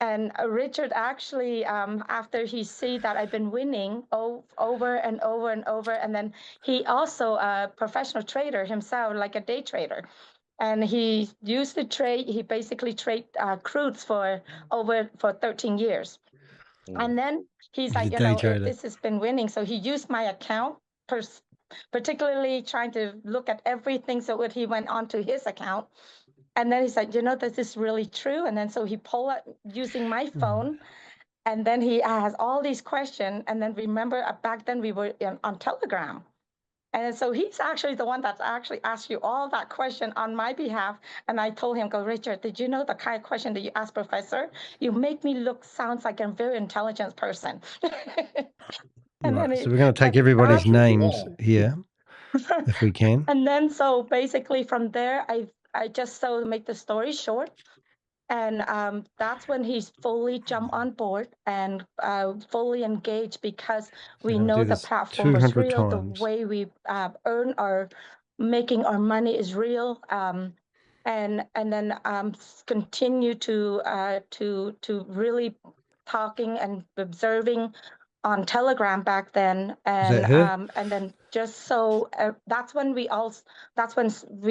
And Richard actually, after he see that I've been winning over and over and over, and then he also a professional trader himself, like a day trader. And he used to trade, he basically trade crudes for 13 years. And then he's like, you know, this has been winning. So he used my account, particularly trying to look at everything. So when he went onto his account, and then he's like, you know, this is really true. And then so he pulled up using my phone, and then he has all these questions. And then remember, back then we were on Telegram. And so he's actually the one that's actually asked you all that question on my behalf. And I told him, go, Richard, did you know the kind of question that you asked, Professor? You make me sounds like I'm a very intelligent person. Right, so we're going to take everybody's names here, if we can. And then so basically from there, I just so make the story short. And that's when he's fully jumped on board and fully engaged, because we know the platform was real. The way we earn our making our money is real. And then continue to really talking and observing on Telegram back then, and then just so that's when we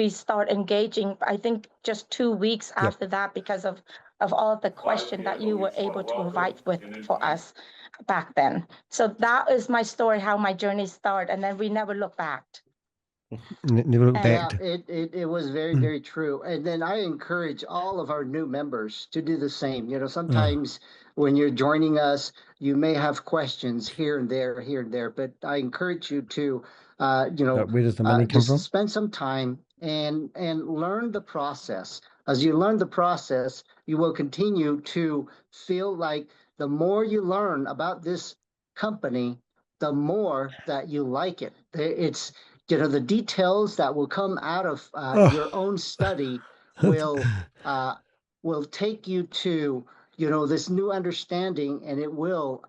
start engaging. I think just 2 weeks after that, because of all of the question that you were able to provide for us back then. So that is my story, how my journey started, and then we never look back. Never look back. Yeah, it was very, very true. And then I encourage all of our new members to do the same. You know, sometimes when you're joining us, you may have questions here and there, but I encourage you to, you know, where does the money come from? Spend some time and learn the process. As you learn the process, you will continue to feel like the more you learn about this company, the more that you like it. It's, you know, the details that will come out of your own study will take you to, you know, this new understanding, and it will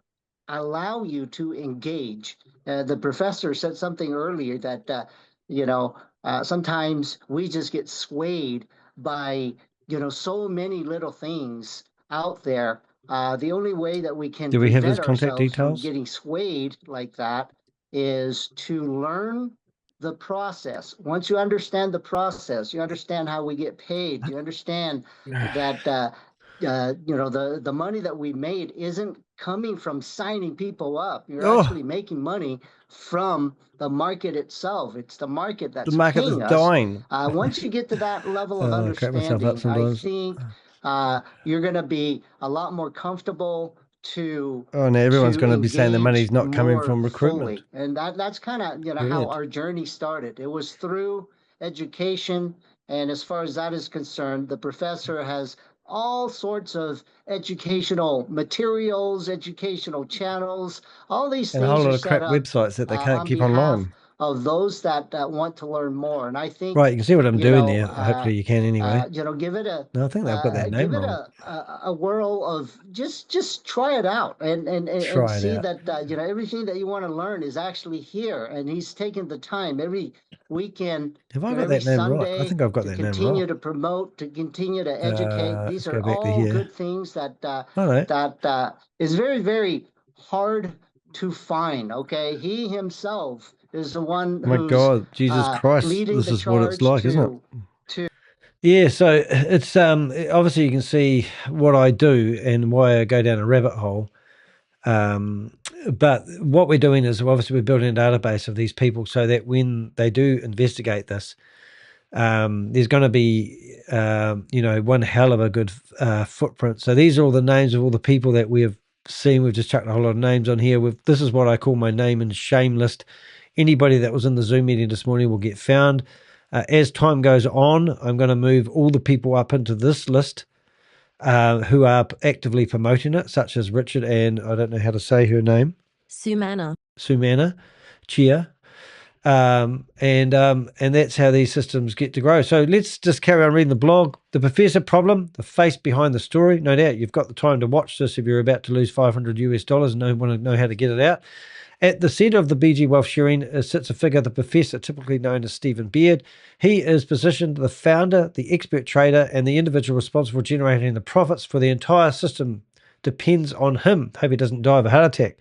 allow you to engage. The professor said something earlier that, you know, sometimes we just get swayed by, you know, so many little things out there. The only way that we can prevent ourselves from getting swayed like that is to learn the process. Once you understand the process, you understand how we get paid, you understand that you know, the money that we made isn't coming from signing people up. You're actually making money from the market itself. It's the market that's paying us. Dying. Once you get to that level of understanding, I think you're going to be a lot more comfortable to now everyone's going to be saying the money's not coming from recruitment. Fully. And that's kind of, you know, how our journey started. It was through education, and as far as that is concerned, the professor has all sorts of educational materials, educational channels, all these things. And a whole lot of crap websites that they can't keep online. Of those that want to learn more. And I think, right, you can see what I'm doing there. Hopefully you can anyway. You know, give it a, no, I think they've got that name wrong. A whirl of just try it out and see that, you know, everything that you want to learn is actually here. And he's taken the time every weekend, have I got that name Sunday, right? I think I've got that name right. To continue to promote, to continue to educate. These are all good things that, that is very, very hard to find. Okay. He himself is the one who's, God, Jesus Christ, this is what it's like, isn't it? Yeah, so it's obviously you can see what I do and why I go down a rabbit hole. But what we're doing is obviously we're building a database of these people so that when they do investigate this, there's going to be, one hell of a good footprint. So these are all the names of all the people that we have seen. We've just chucked a whole lot of names on here. This is what I call my name and shame list. Anybody that was in the Zoom meeting this morning will get found. As time goes on, I'm going to move all the people up into this list who are actively promoting it, such as Richard and I don't know how to say her name. Sumana Chia. And that's how these systems get to grow. So let's just carry on reading the blog. The professor problem, the face behind the story. No doubt you've got the time to watch this if you're about to lose $500 and want to know how to get it out. At the center of the BG Wealth sharing sits a figure, the professor, typically known as Stephen Beard. He is positioned the founder, the expert trader, and the individual responsible for generating the profits for the entire system depends on him. Hope he doesn't die of a heart attack.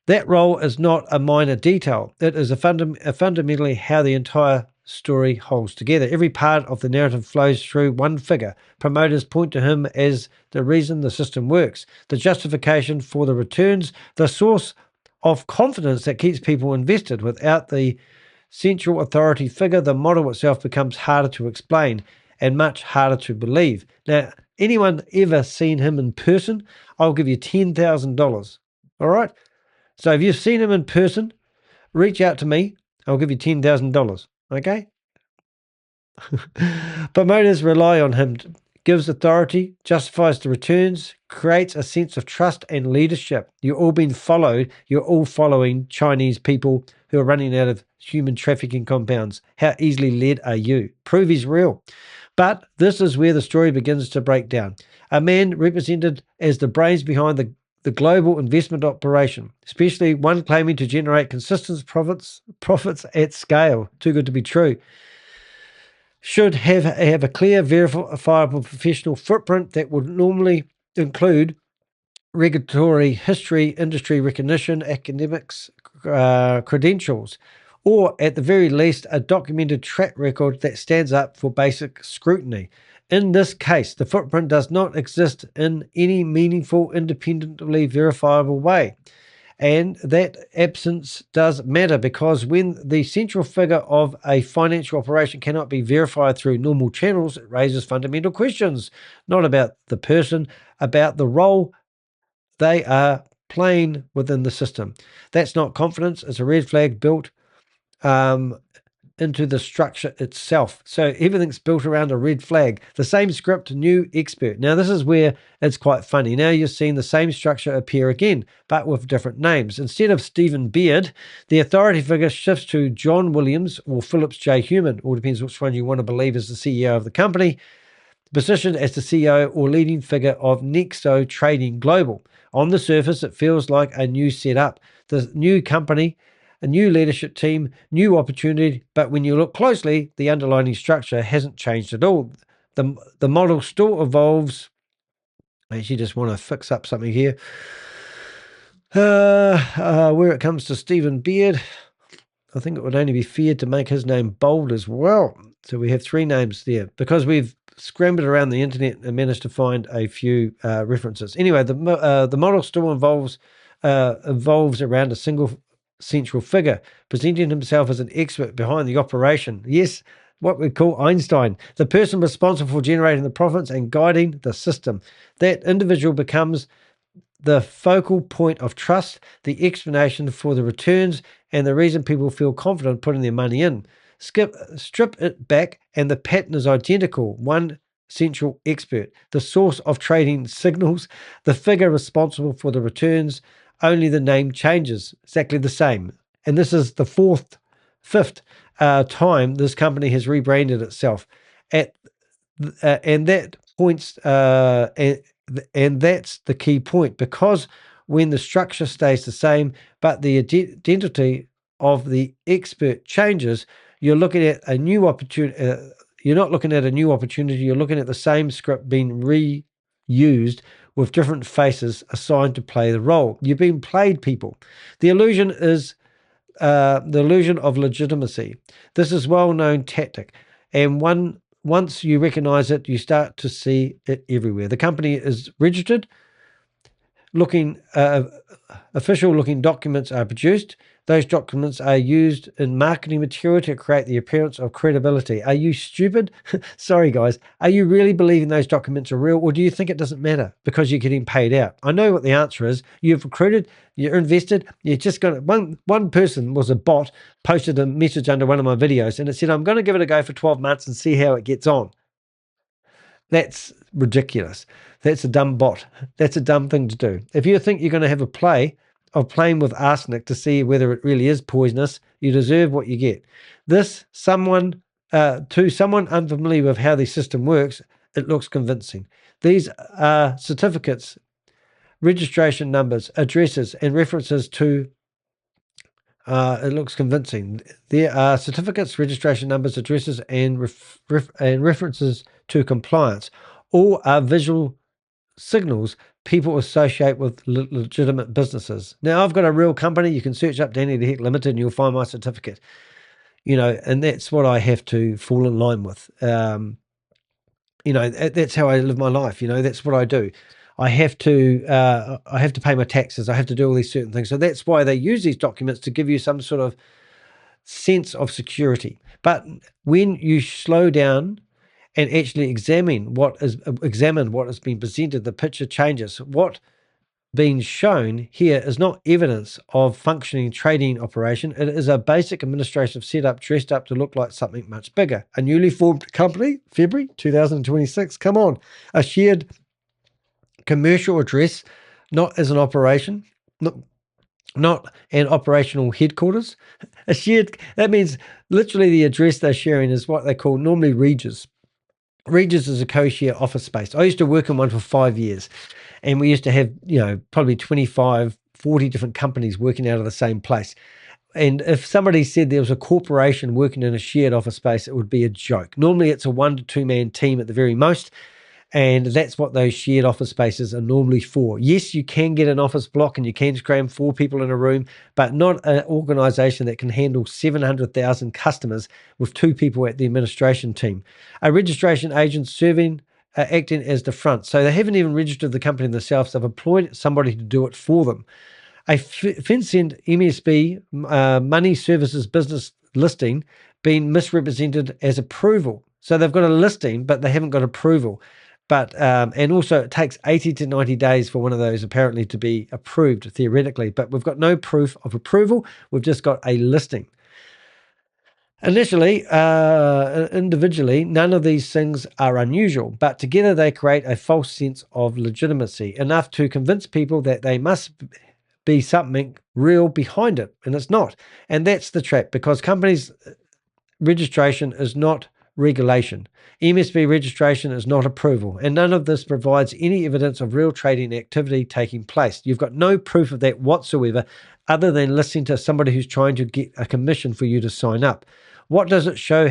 That role is not a minor detail. It is fundamentally how the entire story holds together. Every part of the narrative flows through one figure. Promoters point to him as the reason the system works, the justification for the returns, the source of confidence that keeps people invested. Without the central authority figure, the model itself becomes harder to explain and much harder to believe. Now, anyone ever seen him in person? I'll give you $10,000. All right? So if you've seen him in person, reach out to me. I'll give you $10,000. Okay? Promoters rely on him. Gives authority, justifies the returns, creates a sense of trust and leadership. You're all being followed. You're all following Chinese people who are running out of human trafficking compounds. How easily led are you? Prove he's real. But this is where the story begins to break down. A man represented as the brains behind the global investment operation, especially one claiming to generate consistent profits at scale. Too good to be true. Should have a clear, verifiable professional footprint that would normally include regulatory history, industry recognition, academics, credentials, or at the very least, a documented track record that stands up for basic scrutiny. In this case, the footprint does not exist in any meaningful, independently verifiable way. And that absence does matter because when the central figure of a financial operation cannot be verified through normal channels, it raises fundamental questions, not about the person, about the role they are playing within the system. That's not confidence. It's a red flag built into the structure itself. So everything's built around a red flag. The same script, new expert. Now this is where it's quite funny. Now you're seeing the same structure appear again, but with different names. Instead of Stephen Beard, the authority figure shifts to John Williams or Phillips J. Human. All depends which one you want to believe is the CEO of the company. Positioned as the CEO or leading figure of NEXO Trading Global. On the surface, it feels like a new setup. The new company, a new leadership team, new opportunity, but when you look closely, the underlying structure hasn't changed at all. The model still evolves. I actually just want to fix up something here. Where it comes to Stephen Beard, I think it would only be fair to make his name bold as well. So we have three names there because we've scrambled around the internet and managed to find a few references. Anyway, the model still evolves around a single central figure, presenting himself as an expert behind the operation. Yes, what we call Einstein, the person responsible for generating the profits and guiding the system. That individual becomes the focal point of trust, the explanation for the returns, and the reason people feel confident putting their money in. Strip it back, and the pattern is identical. One central expert, the source of trading signals, the figure responsible for the returns. Only the name changes, exactly the same. And this is the fifth time this company has rebranded itself. And that points, and that's the key point, because when the structure stays the same, but the identity of the expert changes, you're looking at a new opportunity. You're not looking at a new opportunity. You're looking at the same script being reused with different faces assigned to play the role. You've been played, people. The illusion is the illusion of legitimacy. This is a well-known tactic, and once you recognize it, you start to see it everywhere. The company is registered official looking documents are produced. Those documents are used in marketing material to create the appearance of credibility. Are you stupid? Sorry, guys. Are you really believing those documents are real, or do you think it doesn't matter because you're getting paid out? I know what the answer is. You've recruited, you're invested, you're just going to, one person was a bot, posted a message under one of my videos, and it said, I'm going to give it a go for 12 months and see how it gets on. That's ridiculous. That's a dumb bot. That's a dumb thing to do. If you think you're going to have a play of playing with arsenic to see whether it really is poisonous, you deserve what you get. To someone unfamiliar with how the system works, it looks convincing. These are certificates, registration numbers, addresses, and references to it looks convincing. There are certificates, registration numbers, addresses, and references to compliance. All are visual signals people associate with legitimate businesses. Now, I've got a real company. You can search up Danny the Heck Limited and you'll find my certificate. And that's what I have to fall in line with. That's how I live my life. That's what I do. I have to pay my taxes. I have to do all these certain things. So that's why they use these documents to give you some sort of sense of security. But when you slow down and actually examine what has been presented, the picture changes. What being shown here is not evidence of functioning trading operation. It is a basic administrative setup dressed up to look like something much bigger. A newly formed company, February 2026. Come on, a shared commercial address, not as an operation, not an operational headquarters. That means literally the address they're sharing is what they call normally Regis. Regis is a co-share office space. I used to work in one for 5 years, and we used to have, probably 25, 40 different companies working out of the same place. And if somebody said there was a corporation working in a shared office space, it would be a joke. Normally it's a 1 to 2 man team at the very most. And that's what those shared office spaces are normally for. Yes, you can get an office block and you can cram 4 people in a room, but not an organization that can handle 700,000 customers with 2 people at the administration team. A registration agent acting as the front. So they haven't even registered the company themselves. They've employed somebody to do it for them. A FinCEN MSB money services business listing being misrepresented as approval. So they've got a listing, but they haven't got approval. But and also it takes 80 to 90 days for one of those apparently to be approved theoretically, but we've got no proof of approval. We've just got a listing. Initially, individually, none of these things are unusual, but together they create a false sense of legitimacy, enough to convince people that they must be something real behind it, and it's not. And that's the trap, because companies' registration is not regulation. MSB registration is not approval, and none of this provides any evidence of real trading activity taking place. You've got no proof of that whatsoever, other than listening to somebody who's trying to get a commission for you to sign up. What does it show?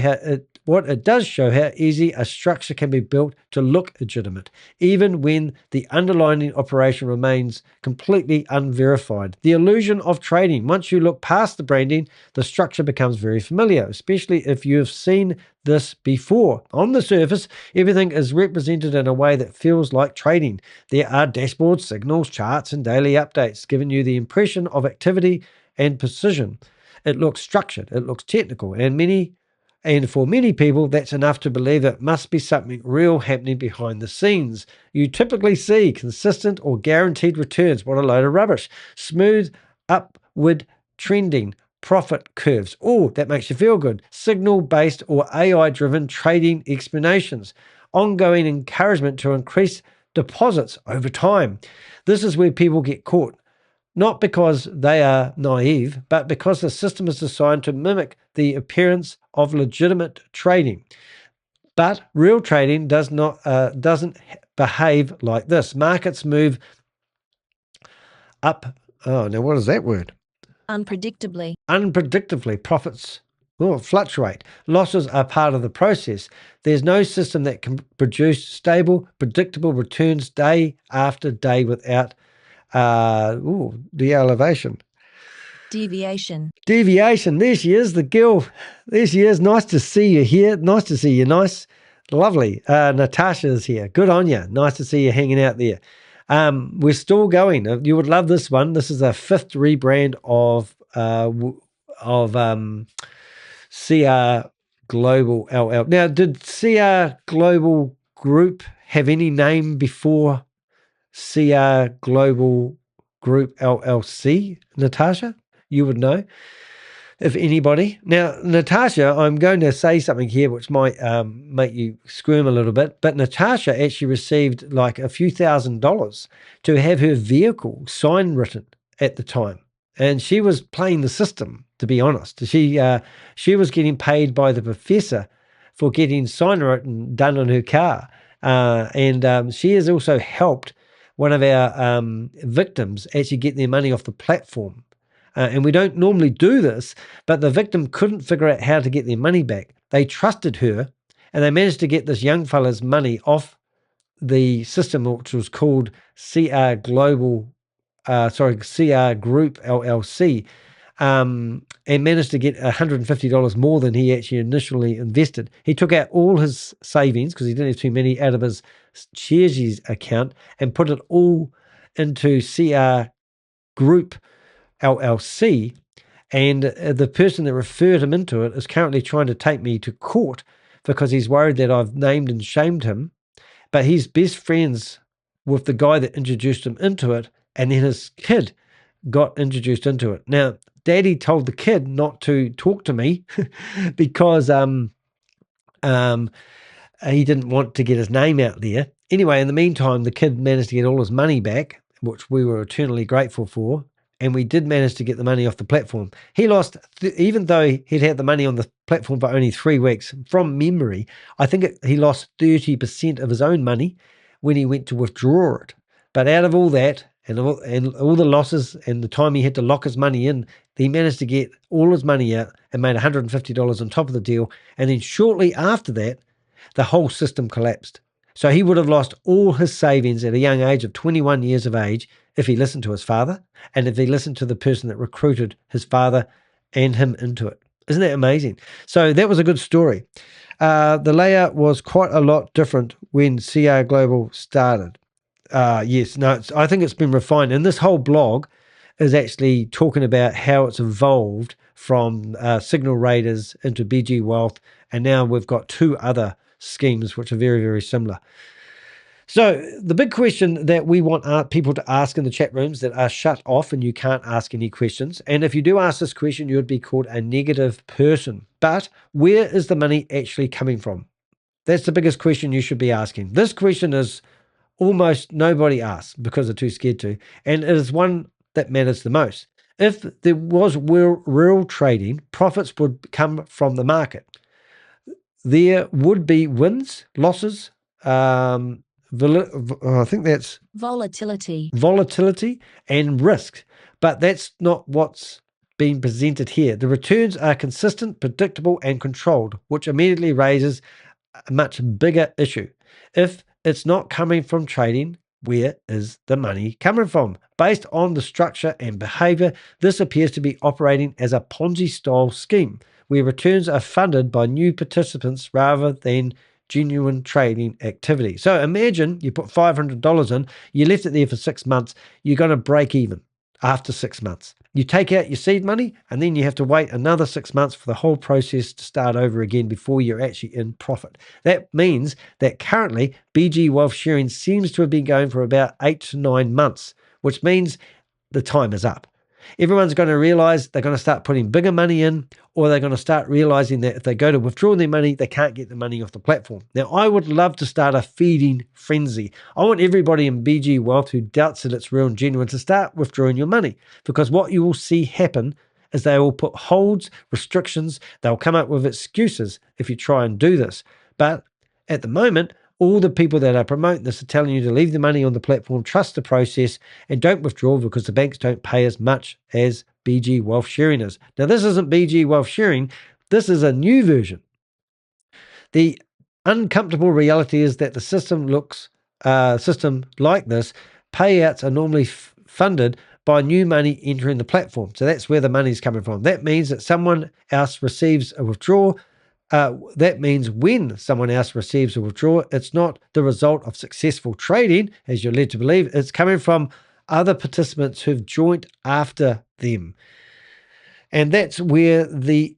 What it does show how easy a structure can be built to look legitimate, even when the underlying operation remains completely unverified. The illusion of trading. Once you look past the branding, the structure becomes very familiar, especially if you have seen this before. On the surface, everything is represented in a way that feels like trading. There are dashboards, signals, charts, and daily updates, giving you the impression of activity and precision. It looks structured, it looks technical, and for many people, that's enough to believe that it must be something real happening behind the scenes. You typically see consistent or guaranteed returns. What a load of rubbish. Smooth, upward trending profit curves. Oh, that makes you feel good. Signal-based or AI-driven trading explanations. Ongoing encouragement to increase deposits over time. This is where people get caught. Not because they are naive, but because the system is designed to mimic the appearance of legitimate trading. But real trading doesn't behave like this. Markets move up. Oh, now what is that word? Unpredictably. Unpredictably. Profits fluctuate. Losses are part of the process. There's no system that can produce stable, predictable returns day after day without de-elevation. Deviation. There she is, the girl. There she is. Nice to see you here. Nice to see you. Nice. Lovely. Natasha's here. Good on you. Nice to see you hanging out there. We're still going. You would love this one. This is a 5th rebrand of CR Global LL. Now, did CR Global Group have any name before CR Global Group LLC, Natasha? You would know, if anybody. Now, Natasha, I'm going to say something here which might make you squirm a little bit, but Natasha actually received like a few $1,000s to have her vehicle sign written at the time. And she was playing the system, to be honest. She was getting paid by the professor for getting sign written done on her car. And she has also helped one of our victims actually get their money off the platform. And we don't normally do this, but the victim couldn't figure out how to get their money back. They trusted her, and they managed to get this young fella's money off the system, which was called CR Global, CR Group LLC, and managed to get $150 more than he actually initially invested. He took out all his savings, because he didn't have too many, out of his shares account, and put it all into CR Group LLC, and the person that referred him into it is currently trying to take me to court because he's worried that I've named and shamed him. But he's best friends with the guy that introduced him into it, and then his kid got introduced into it. Now, Daddy told the kid not to talk to me because he didn't want to get his name out there. Anyway, in the meantime, the kid managed to get all his money back, which we were eternally grateful for. And we did manage to get the money off the platform. He lost, even though he'd had the money on the platform for only 3 weeks, from memory, I think he lost 30% of his own money when he went to withdraw it. But out of all that, and all the losses and the time he had to lock his money in, he managed to get all his money out and made $150 on top of the deal. And then shortly after that, the whole system collapsed. So he would have lost all his savings at a young age of 21 years of age if he listened to his father, and if he listened to the person that recruited his father and him into it. Isn't that amazing? So that was a good story. The layout was quite a lot different when CR Global started. Yes, no, I think it's been refined. And this whole blog is actually talking about how it's evolved from Signal Raiders into BG Wealth, and now we've got 2 other schemes which are very, very similar. So the big question that we want people to ask in the chat rooms that are shut off and you can't ask any questions, and if you do ask this question, you would be called a negative person. But where is the money actually coming from? That's the biggest question you should be asking. This question is almost nobody asks because they're too scared to, and it is one that matters the most. If there was real trading, profits would come from the market. There would be wins, losses, I think that's volatility and risk, but that's not what's being presented here. The returns are consistent, predictable, and controlled, which immediately raises a much bigger issue. If it's not coming from trading, where is the money coming from? Based on the structure and behavior, this appears to be operating as a Ponzi-style scheme, where returns are funded by new participants rather than genuine trading activity. So imagine you put $500 in, you left it there for 6 months, you're going to break even after 6 months. You take out your seed money, and then you have to wait another 6 months for the whole process to start over again before you're actually in profit. That means that currently BG Wealth Sharing seems to have been going for about 8 to 9 months, which means the time is up. Everyone's going to realize they're going to start putting bigger money in, or they're going to start realizing that if they go to withdraw their money, they can't get the money off the platform. Now, I would love to start a feeding frenzy. I want everybody in BG Wealth who doubts that it's real and genuine to start withdrawing your money, because what you will see happen is they will put holds, restrictions, they'll come up with excuses if you try and do this. But at the moment, all the people that are promoting this are telling you to leave the money on the platform, trust the process, and don't withdraw because the banks don't pay as much as BG Wealth Sharing is. Now, this isn't BG Wealth Sharing. This is a new version. The uncomfortable reality is that the system like this, payouts are normally funded by new money entering the platform. So that's where the money's coming from. That means that someone else receives a withdrawal, that means when someone else receives a withdrawal, it's not the result of successful trading, as you're led to believe. It's coming from other participants who've joined after them. And that's where the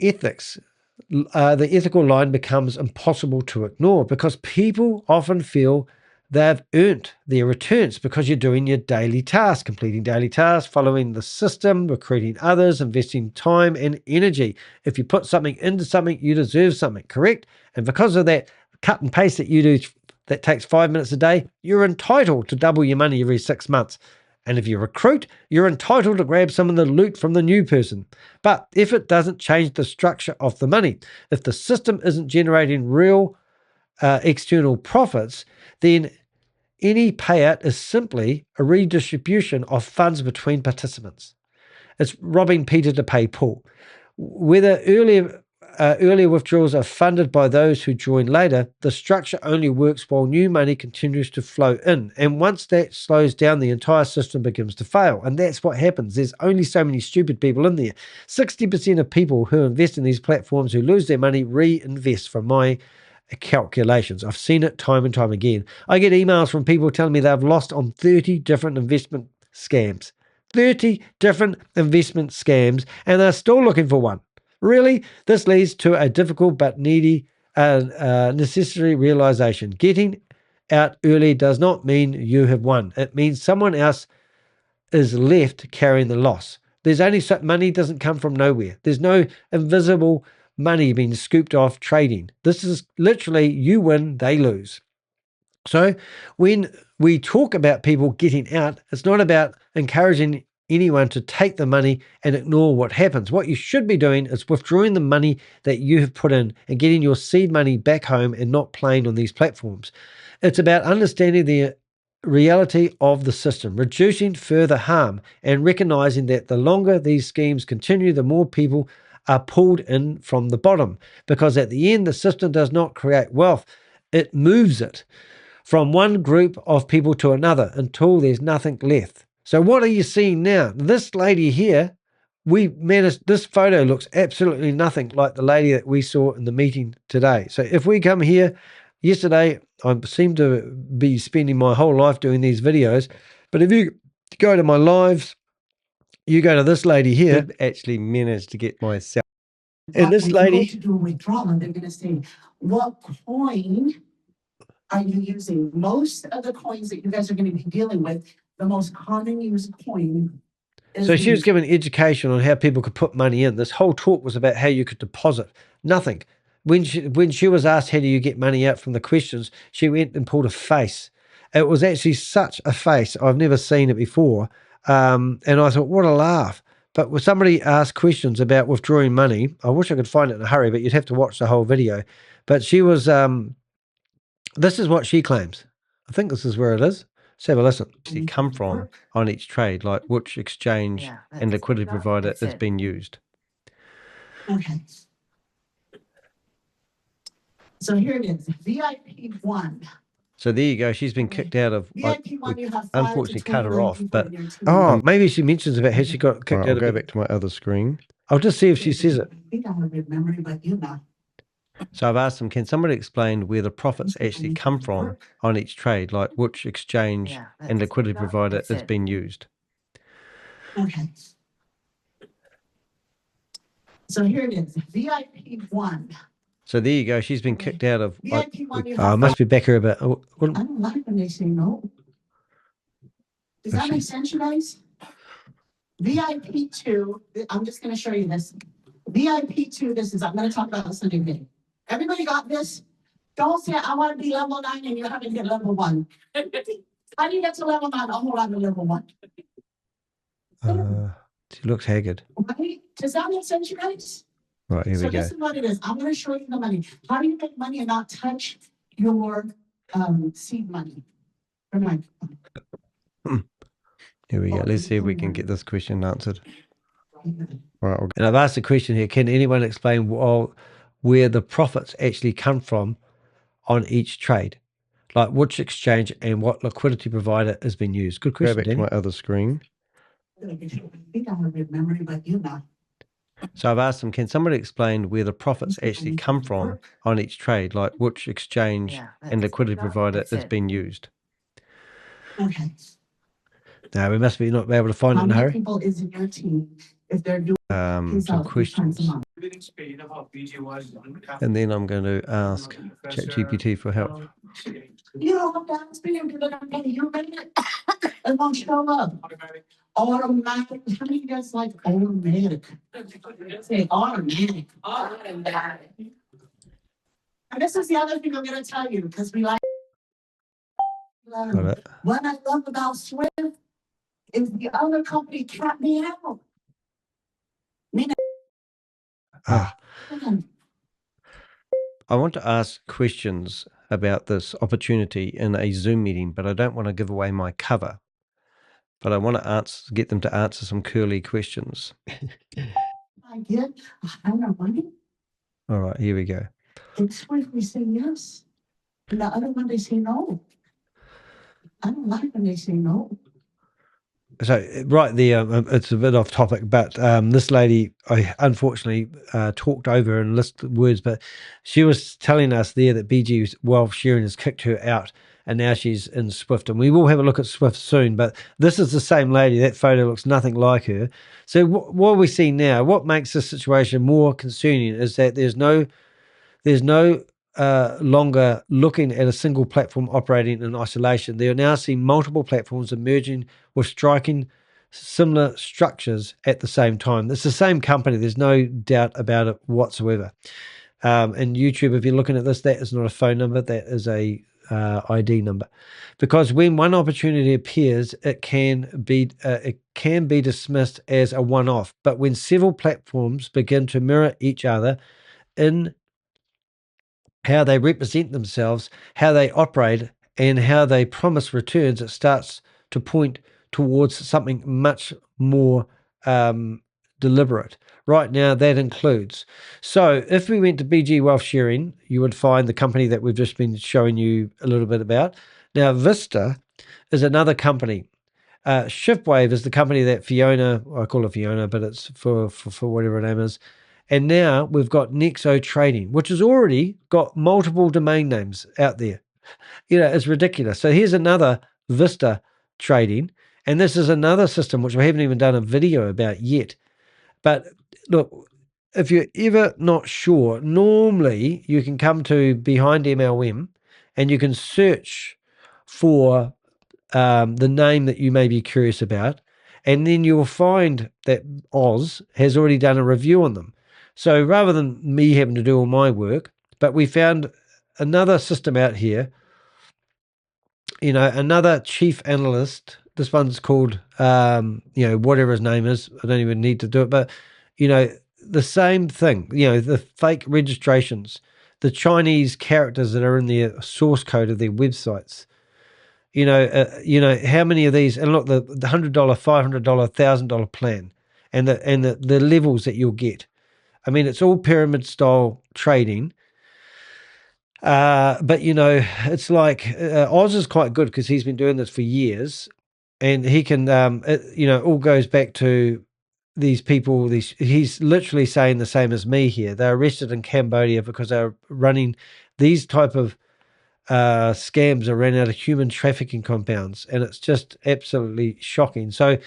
ethical line becomes impossible to ignore, because people often feel they've earned their returns because you're doing your daily tasks, completing daily tasks, following the system, recruiting others, investing time and energy. If you put something into something, you deserve something, correct? And because of that cut and paste that you do that takes 5 minutes a day, you're entitled to double your money every 6 months. And if you recruit, you're entitled to grab some of the loot from the new person. But if it doesn't change the structure of the money, if the system isn't generating real external profits, then any payout is simply a redistribution of funds between participants. It's robbing Peter to pay Paul. Whether earlier withdrawals are funded by those who join later, the structure only works while new money continues to flow in. And once that slows down, the entire system begins to fail. And that's what happens. There's only so many stupid people in there. 60% of people who invest in these platforms who lose their money reinvest, from my calculations. I've seen it time and time again. I get emails from people telling me they've lost on 30 different investment scams. 30 different investment scams, and they're still looking for one. Really, this leads to a difficult but necessary realization. Getting out early does not mean you have won. It means someone else is left carrying the loss. There's only money doesn't come from nowhere. There's no invisible money being scooped off trading. This is literally you win, they lose. So when we talk about people getting out, it's not about encouraging anyone to take the money and ignore what happens. What you should be doing is withdrawing the money that you have put in and getting your seed money back home and not playing on these platforms. It's about understanding the reality of the system, reducing further harm, and recognizing that the longer these schemes continue, the more people are pulled in from the bottom, because at the end, the system does not create wealth. It moves it from one group of people to another until there's nothing left. So what are you seeing now? This lady here, this photo looks absolutely nothing like the lady that we saw in the meeting today. So if we come here, yesterday, I seem to be spending my whole life doing these videos, but if you go to my lives, you go to this lady here, actually managed to get myself. And this lady to do a withdrawal, and they're going to say, what coin are you using? Most of the coins that you guys are going to be dealing with, the most common used coin is. So she was given education on how people could put money in. This whole talk was about how you could deposit. Nothing. When she was asked, how do you get money out, from the questions, she went and pulled a face. It was actually such a face. I've never seen it before. And I thought, what a laugh. But when somebody asked questions about withdrawing money, I wish I could find it in a hurry, but you'd have to watch the whole video. But she was, this is what she claims. I think this is where it is. Let's have a listen. It come from on each trade, like which exchange and liquidity provider has been used. Okay. So here it is, VIP 1. So there you go. She's been kicked out of. VIP 1, you have unfortunately cut her off, but oh, maybe she mentions about how she got kicked out. I'll go back to my other screen. I'll just see if she says it. I think I have a good memory, but you know. So I've asked them, can somebody explain where the profits actually come from on each trade, like which exchange and liquidity provider has been used? Okay. So here it is, VIP 1. So there you go. She's been kicked out of. VIP 1, I must be back here about. I don't like when they say no. Does that make sense, you guys? VIP 2, I'm just going to show you this. VIP 2, I'm going to talk about this in a minute. Everybody got this? Don't say, I want to be level 9 and you haven't hit level 1. How do you get to level 9? I'll hold on to level 1. She looks haggard. Right? Does that make sense, you guys? Right, here we go. So this is what it is. I'm going to show you the money. How do you make money and not touch your seed money? Here we go. Let's see if we can get this question answered. Right, and I've asked a question here. Can anyone explain where the profits actually come from on each trade? Like which exchange and what liquidity provider has been used? Good question. Go back to my other screen. I think I have a good memory, but you know. So I've asked them, can somebody explain where the profits actually come from on each trade, like which exchange and liquidity provider is being used? Okay. Now, we must be not be able to find it How in a many hurry. people is in your team if they're doing Some questions. And then I'm going to ask ChatGPT for help. You don't have to ask me, I'm gonna pay you a minute. It won't show up. Automatic. How many of you guys like automatic? Say automatic. Automatic. And this is the other thing I'm gonna tell you, because we like. Got it. What I love about Swift is the other company capped me out. I want to ask questions about this opportunity in a Zoom meeting, but I don't want to give away my cover. But I want to get them to answer some curly questions. I get a higher money. All right, here we go. And Swift, we say yes. And the other one, they say no. I don't like when they say no. So right there, it's a bit off topic, but this lady, I unfortunately talked over and listed words, but she was telling us there that BG Wealth Sharing has kicked her out, and now she's in Swift. And we will have a look at Swift soon, but this is the same lady. That photo looks nothing like her. So what we see now, what makes this situation more concerning is that there's no longer looking at a single platform operating in isolation. They are now seeing multiple platforms emerging with striking similar structures at the same time. It's the same company. There's no doubt about it whatsoever. And YouTube, if you're looking at this, that is not a phone number. That is a ID number. Because when one opportunity appears, it can be dismissed as a one-off. But when several platforms begin to mirror each other in how they represent themselves, how they operate, and how they promise returns, it starts to point towards something much more deliberate. Right now, that includes. So if we went to BG Wealth Sharing, you would find the company that we've just been showing you a little bit about. Now, Vista is another company. Shiftwave is the company that Fiona, I call her Fiona, but it's for whatever her name is. And now we've got NEXO Trading, which has already got multiple domain names out there. You know, it's ridiculous. So here's another Vista Trading. And this is another system which we haven't even done a video about yet. But look, if you're ever not sure, normally you can come to Behind MLM and you can search for the name that you may be curious about. And then you'll find that Oz has already done a review on them. So rather than me having to do all my work, but we found another system out here, you know, another chief analyst. This one's called, you know, whatever his name is. I don't even need to do it, but, you know, the same thing, you know, the fake registrations, the Chinese characters that are in their source code of their websites. You know, how many of these, and look, the $100, $500, $1,000 plan and the levels that you'll get. I mean, it's all pyramid style trading. But, you know, it's like Oz is quite good because he's been doing this for years and he can, you know, it all goes back to these people. He's literally saying the same as me here. They're arrested in Cambodia because they're running these type of scams around out of human trafficking compounds. And it's just absolutely shocking. So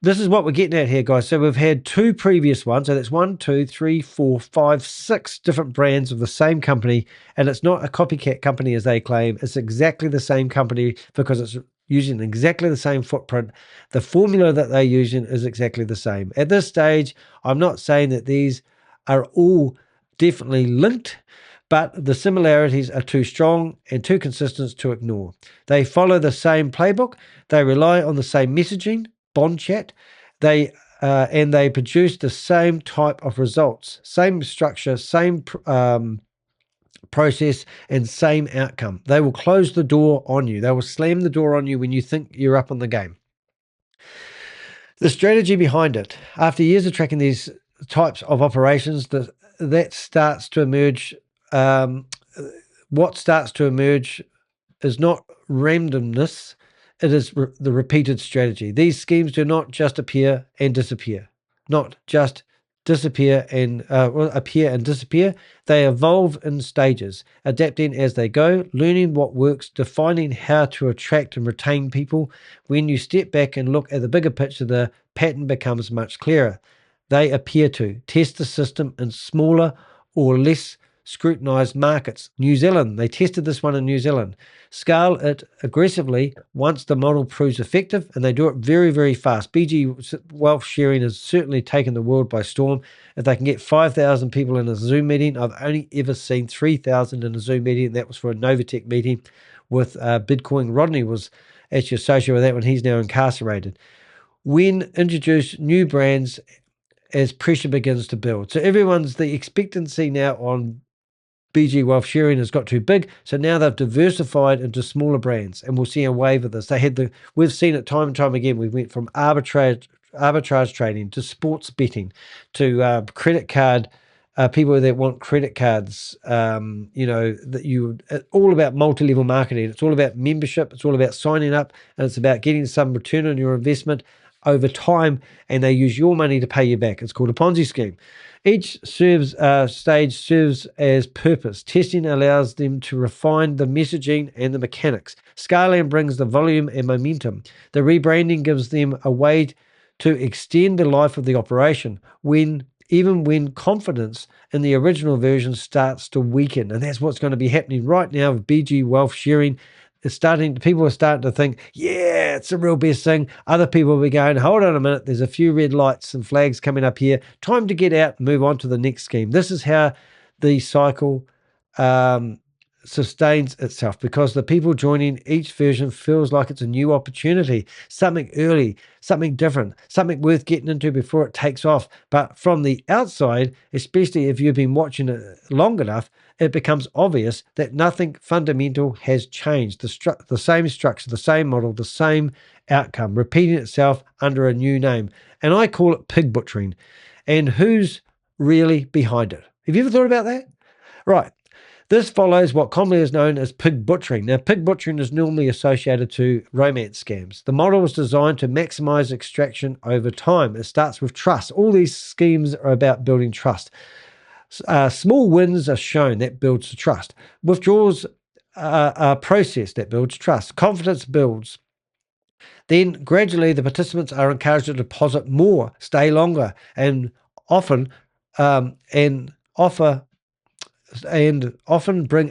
this is what we're getting at here, guys. So we've had two previous ones. So that's 1, 2, 3, 4, 5, 6 different brands of the same company. And it's not a copycat company as they claim. It's exactly the same company because it's using exactly the same footprint. The formula that they're using is exactly the same. At this stage, I'm not saying that these are all definitely linked, but the similarities are too strong and too consistent to ignore. They follow the same playbook. They rely on the same messaging, bond chat, and they produce the same type of results, same structure, same process, and same outcome. They will close the door on you. They will slam the door on you when you think you're up on the game. The strategy behind it, after years of tracking these types of operations, that starts to emerge. What starts to emerge is not randomness. It is the repeated strategy. These schemes do not just appear and disappear. Not just appear and disappear. They evolve in stages, adapting as they go, learning what works, defining how to attract and retain people. When you step back and look at the bigger picture, the pattern becomes much clearer. They appear to test the system in smaller or less scrutinized markets. New Zealand, they tested this one in New Zealand. Scale it aggressively once the model proves effective, and they do it very, very fast. BG wealth sharing has certainly taken the world by storm. If they can get 5,000 people in a Zoom meeting, I've only ever seen 3,000 in a Zoom meeting. That was for a Novatech meeting with Bitcoin. Rodney was actually associated with that one. He's now incarcerated. When introduce new brands as pressure begins to build. So the expectancy now on BG Wealth Sharing has got too big, so now they've diversified into smaller brands, and we'll see a wave of this. We've seen it time and time again. We went from arbitrage trading to sports betting to credit card. People that want credit cards, it's all about multi-level marketing. It's all about membership. It's all about signing up, and it's about getting some return on your investment over time, and they use your money to pay you back. It's called a Ponzi scheme. Each stage serves as purpose. Testing allows them to refine the messaging and the mechanics. Scaling brings the volume and momentum. The rebranding gives them a way to extend the life of the operation even when confidence in the original version starts to weaken. And that's what's going to be happening right now with BG Wealth Sharing. People are starting to think, yeah, it's the real best thing. Other people will be going, hold on a minute, there's a few red lights and flags coming up here. Time to get out and move on to the next scheme. This is how the cycle sustains itself, because the people joining each version feels like it's a new opportunity, something early, something different, something worth getting into before it takes off. But from the outside, especially if you've been watching it long enough, it becomes obvious that nothing fundamental has changed. The same structure, the same model, the same outcome, repeating itself under a new name. And I call it pig butchering. And who's really behind it? Have you ever thought about that? Right. This follows what commonly is known as pig butchering. Now, pig butchering is normally associated to romance scams. The model is designed to maximize extraction over time. It starts with trust. All these schemes are about building trust. Small wins are shown. That builds the trust. Withdrawals are processed. That builds trust. Confidence builds. Then gradually the participants are encouraged to deposit more, stay longer, and often bring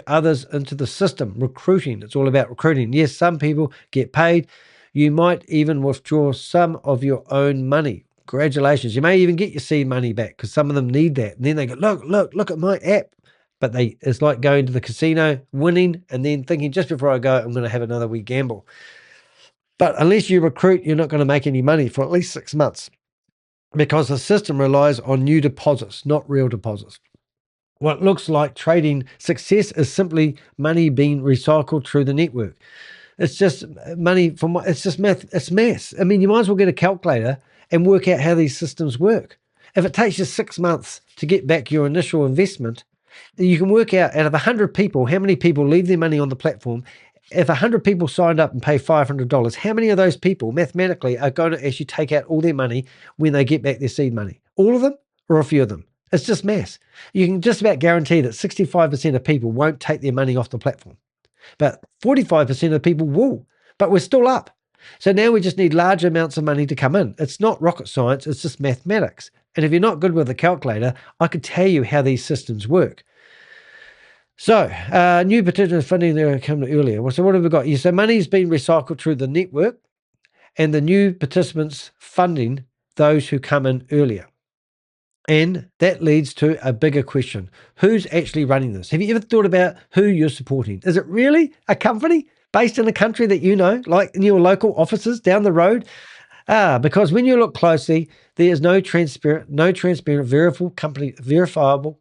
others into the system. Recruiting. It's all about recruiting. Yes, some people get paid. You might even withdraw some of your own money. Congratulations. You may even get your seed money back because some of them need that. And then they go, look at my app. But it's like going to the casino, winning, and then thinking, just before I go, I'm going to have another wee gamble. But unless you recruit, you're not going to make any money for at least 6 months, because the system relies on new deposits, not real deposits. What looks like trading success is simply money being recycled through the network. It's just money it's just math. It's maths. I mean, you might as well get a calculator and work out how these systems work. If it takes you 6 months to get back your initial investment, you can work out of 100 people, how many people leave their money on the platform. If 100 people signed up and pay $500, how many of those people mathematically are going to actually take out all their money when they get back their seed money? All of them or a few of them? It's just maths. You can just about guarantee that 65% of people won't take their money off the platform, but 45% of people will. But we're still up. So now we just need large amounts of money to come in. It's not rocket science. It's just mathematics. And if you're not good with a calculator, I could tell you how these systems work. So new potential funding there came earlier. So what have we got here? So money's been recycled through the network, and the new participants funding those who come in earlier. And that leads to a bigger question. Who's actually running this? Have you ever thought about who you're supporting? Is it really a company based in a country that you know, like in your local offices down the road? Because when you look closely, there is no transparent, verifiable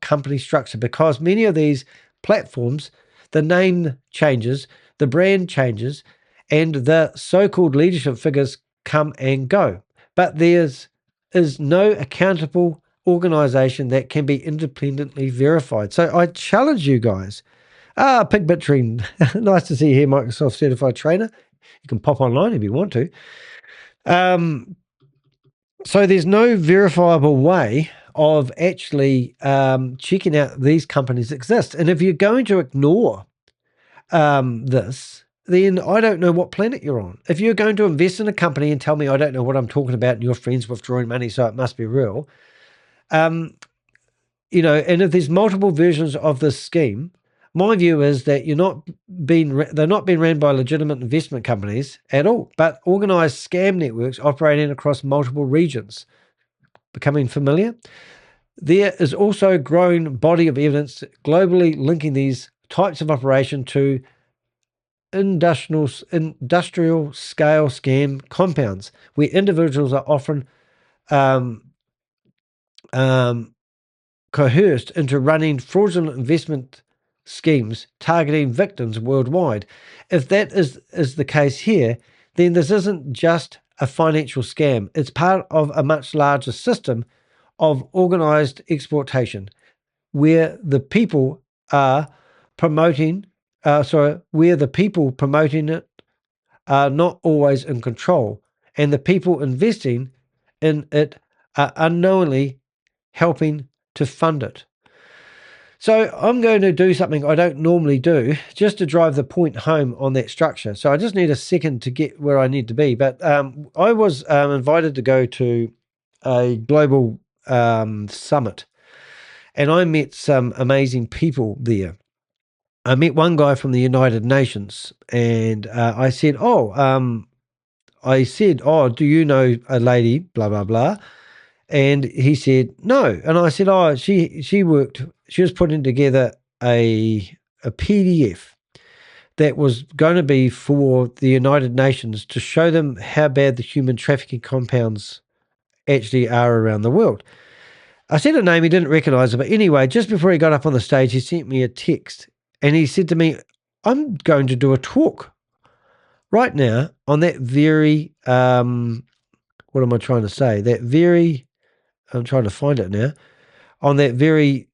company structure, because many of these platforms, the name changes, the brand changes, and the so-called leadership figures come and go. But there is no accountable organization that can be independently verified. So I challenge you guys. Pig butchering. Nice to see you here, Microsoft Certified Trainer. You can pop online if you want to. So there's no verifiable way of actually checking out these companies exist. And if you're going to ignore this, then I don't know what planet you're on. If you're going to invest in a company and tell me I don't know what I'm talking about and your friends withdrawing money, so it must be real, you know, and if there's multiple versions of this scheme, my view is that they're not being ran by legitimate investment companies at all, but organized scam networks operating across multiple regions. Becoming familiar? There is also a growing body of evidence globally linking these types of operation to industrial scale scam compounds, where individuals are often coerced into running fraudulent investment schemes targeting victims worldwide. If that is the case here, then this isn't just a financial scam. It's part of a much larger system of organized exploitation where the people are promoting it are not always in control, and the people investing in it are unknowingly helping to fund it. So I'm going to do something I don't normally do just to drive the point home on that structure. So I just need a second to get where I need to be. But I was invited to go to a global summit, and I met some amazing people there. I met one guy from the United Nations, and I said, do you know a lady, blah, blah, blah? And he said, no. And I said, she was putting together a PDF that was going to be for the United Nations to show them how bad the human trafficking compounds actually are around the world. I said a name, he didn't recognize it. But anyway, just before he got up on the stage, he sent me a text and he said to me, I'm going to do a talk right now on that very, what am I trying to say? I'm trying to find it now, on that very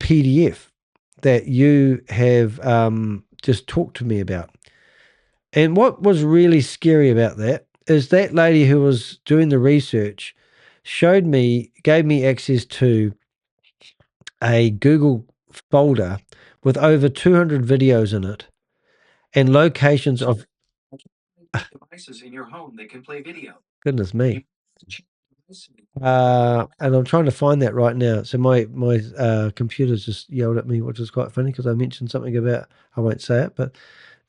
PDF that you have just talked to me about. And what was really scary about that is that lady who was doing the research gave me access to a Google folder with over 200 videos in it and locations of devices in your home that can play video. Goodness me. And I'm trying to find that right now. So my computer's just yelled at me, which is quite funny because I mentioned something about, I won't say it, but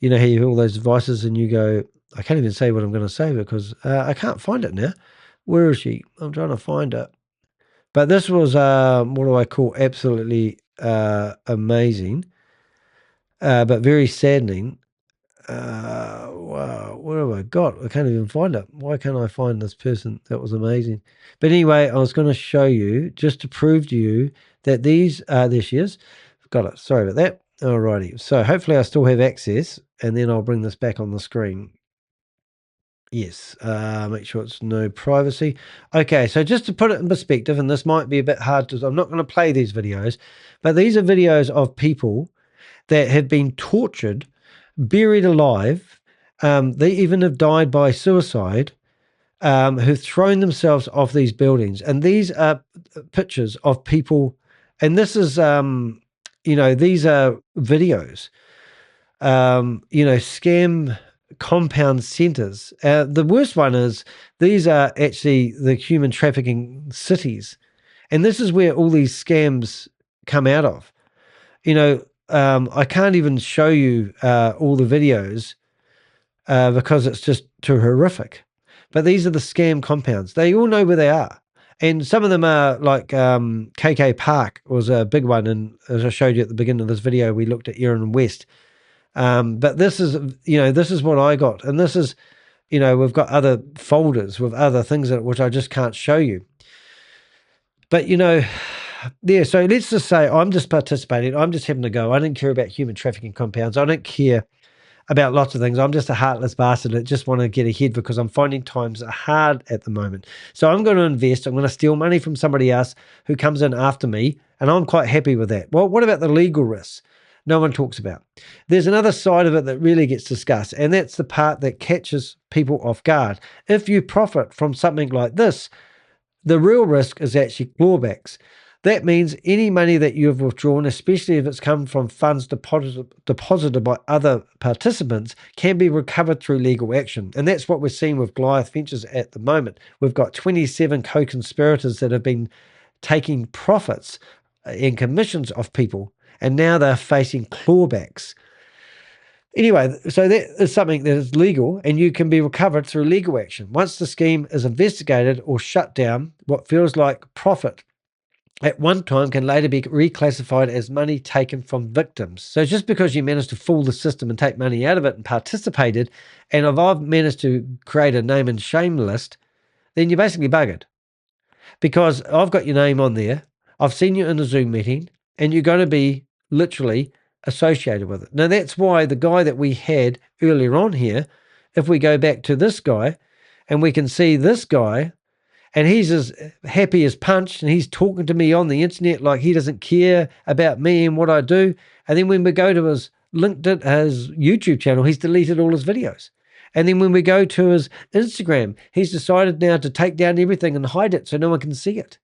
you know how you hear all those devices and you go, I can't even say what I'm going to say because I can't find it now. Where is she? I'm trying to find it. But this was, what do I call, absolutely amazing, but very saddening. Wow, what have I got? I can't even find it. Why can't I find this person? That was amazing. But anyway, I was going to show you just to prove to you that there she is. Got it. Sorry about that. Alrighty. So hopefully I still have access and then I'll bring this back on the screen. Yes, make sure it's no privacy. Okay, so just to put it in perspective, and this might be a bit hard to, I'm not going to play these videos, but these are videos of people that have been tortured, buried alive. They even have died by suicide, who've thrown themselves off these buildings. And these are pictures of people, and this is, these are videos, scam compound centers. The worst one is these are actually the human trafficking cities. And this is where all these scams come out of. I can't even show you all the videos because it's just too horrific. But these are the scam compounds. They all know where they are. And some of them are like KK Park was a big one. And as I showed you at the beginning of this video, we looked at Erin West. But this is what I got. And this is, we've got other folders with other things in it, which I just can't show you. But, yeah, so let's just say I'm just participating. I'm just having to go. I don't care about human trafficking compounds. I don't care about lots of things. I'm just a heartless bastard that just want to get ahead because I'm finding times are hard at the moment. So I'm going to invest. I'm going to steal money from somebody else who comes in after me, and I'm quite happy with that. Well, what about the legal risks? No one talks about. There's another side of it that really gets discussed, and that's the part that catches people off guard. If you profit from something like this, The real risk is actually clawbacks. That means any money that you have withdrawn, especially if it's come from funds deposited by other participants, can be recovered through legal action. And that's what we're seeing with Goliath Ventures at the moment. We've got 27 co-conspirators that have been taking profits and commissions off people, and now they're facing clawbacks. Anyway, so that is something that is legal and you can be recovered through legal action. Once the scheme is investigated or shut down, what feels like profit at one time can later be reclassified as money taken from victims. So just because you managed to fool the system and take money out of it and participated, and if I've managed to create a name and shame list, then you're basically buggered. Because I've got your name on there, I've seen you in a Zoom meeting, and you're going to be literally associated with it. Now, that's why the guy that we had earlier on here, if we go back to this guy, and we can see this guy, and he's as happy as punch, and he's talking to me on the internet like he doesn't care about me and what I do. And then when we go to his LinkedIn, his YouTube channel, he's deleted all his videos. And then when we go to his Instagram, he's decided now to take down everything and hide it so no one can see it.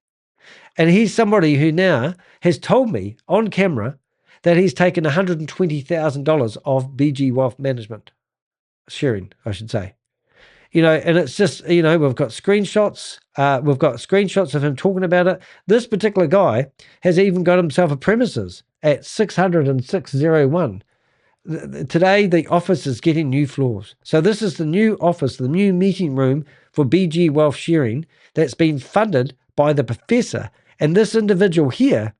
And he's somebody who now has told me on camera that he's taken $120,000 of BG Wealth Management sharing, I should say. You know, and it's just, you know, we've got screenshots. We've got screenshots of him talking about it. This particular guy has even got himself a premises at 60601. Today, the office is getting new floors. So this is the new office, the new meeting room for BG Wealth Sharing that's been funded by the professor. And this individual here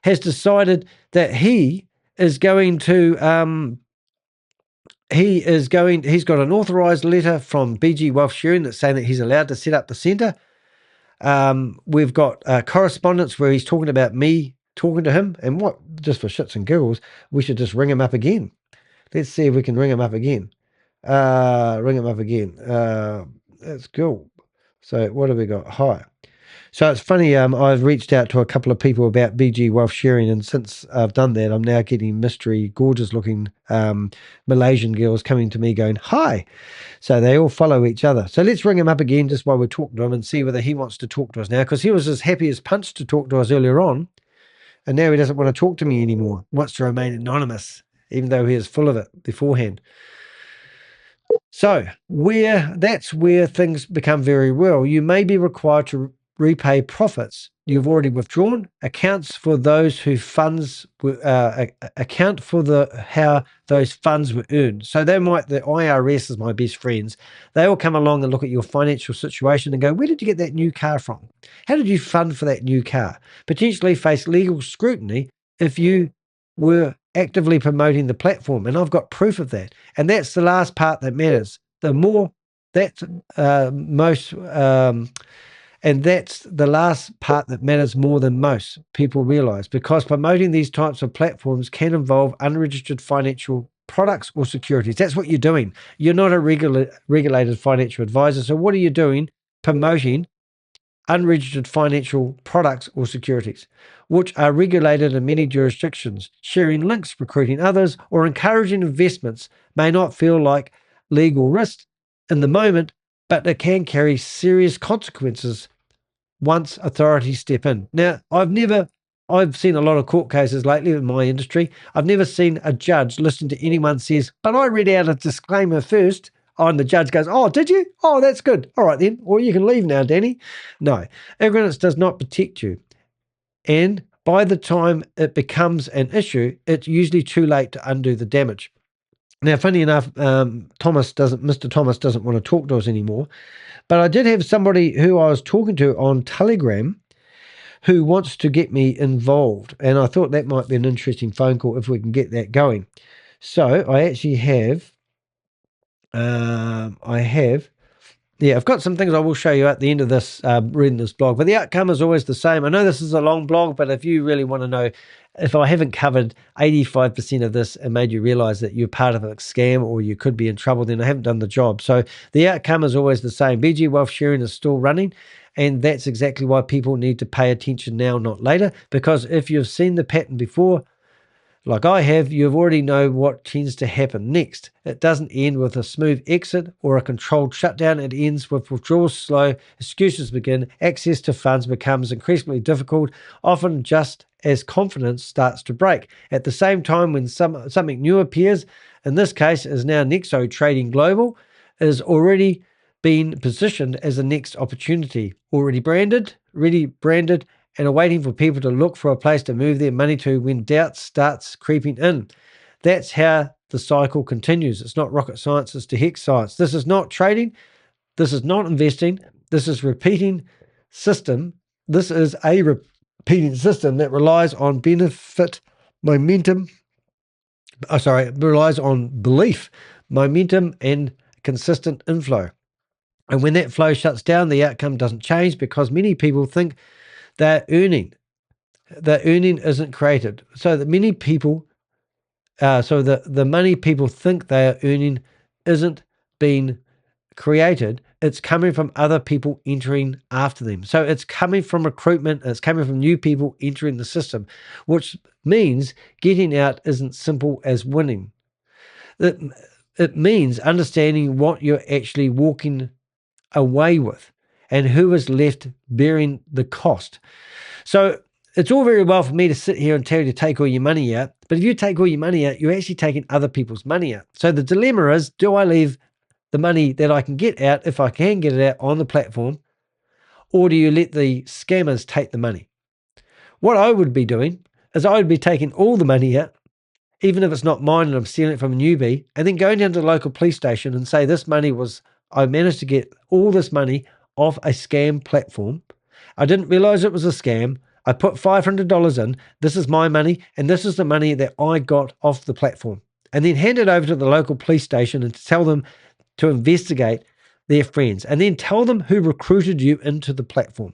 has decided that he is going to... he's got an authorized letter from BG Wealth Sharing that's saying that he's allowed to set up the center. We've got correspondence where he's talking about me talking to him, and what, just for shits and giggles, we should just ring him up again. Let's see if we can ring him up again. Ring him up again. That's cool. So what have we got? Hi. So it's funny, I've reached out to a couple of people about BG Wealth Sharing, and since I've done that, I'm now getting mystery, gorgeous-looking Malaysian girls coming to me going, hi. So they all follow each other. So let's ring him up again just while we're talking to him and see whether he wants to talk to us now, because he was as happy as punch to talk to us earlier on, and now he doesn't want to talk to me anymore. Wants to remain anonymous, even though he is full of it beforehand. So that's where things become very real. You may be required to repay profits you've already withdrawn, accounts for those who funds account for how those funds were earned. So the IRS is my best friends. They all come along and look at your financial situation and go, where did you get that new car from? How did you fund for that new car? Potentially face legal scrutiny if you were actively promoting the platform. And I've got proof of that. And that's the last part that matters. And that's the last part that matters more than most people realize, because promoting these types of platforms can involve unregistered financial products or securities. That's what you're doing. You're not a regulated financial advisor. So what are you doing? Promoting unregistered financial products or securities, which are regulated in many jurisdictions. Sharing links, recruiting others, or encouraging investments may not feel like legal risk in the moment, but it can carry serious consequences once authorities step in. Now, I've seen a lot of court cases lately in my industry. I've never seen a judge listen to anyone says, but I read out a disclaimer first. Oh, and the judge goes, oh, did you? Oh, that's good. All right then. Well, you can leave now, Danny. No, ignorance does not protect you. And by the time it becomes an issue, it's usually too late to undo the damage. Now, funny enough, Mr. Thomas doesn't want to talk to us anymore. But I did have somebody who I was talking to on Telegram who wants to get me involved. And I thought that might be an interesting phone call if we can get that going. So I actually have, I've got some things I will show you at the end of this, reading this blog. But the outcome is always the same. I know this is a long blog, but if you really want to know, if I haven't covered 85% of this and made you realize that you're part of a scam or you could be in trouble, then I haven't done the job. So the outcome is always the same. BG Wealth Sharing is still running, and that's exactly why people need to pay attention now, not later, because if you've seen the pattern before, like I have, you already know what tends to happen next. It doesn't end with a smooth exit or a controlled shutdown. It ends with withdrawals slow, excuses begin, access to funds becomes increasingly difficult, often just as confidence starts to break. At the same time, when something new appears, in this case is now NEXO Trading Global, is already been positioned as the next opportunity, already branded, ready branded, and are waiting for people to look for a place to move their money to when doubt starts creeping in. That's how the cycle continues. It's not rocket science, it's hex science. This is not trading. This is not investing. This is repeating system. This is a repeating system that relies on relies on belief, momentum, and consistent inflow. And when that flow shuts down, the outcome doesn't change because many people think they're earning. The earning isn't created. So that many people, the money people think they are earning isn't being created. It's coming from other people entering after them. So it's coming from recruitment. It's coming from new people entering the system, which means getting out isn't simple as winning. It means understanding what you're actually walking away with and who is left bearing the cost. So it's all very well for me to sit here and tell you to take all your money out, but if you take all your money out, you're actually taking other people's money out. So the dilemma is, do I leave the money that I can get out, if I can get it out, on the platform, or do you let the scammers take the money? What I would be doing is I would be taking all the money out, even if it's not mine and I'm stealing it from a newbie, and then going down to the local police station and say, I managed to get all this money off a scam platform. I didn't realize it was a scam. I put $500 in. This is my money, and this is the money that I got off the platform. And then hand it over to the local police station and tell them to investigate their friends, and then tell them who recruited you into the platform,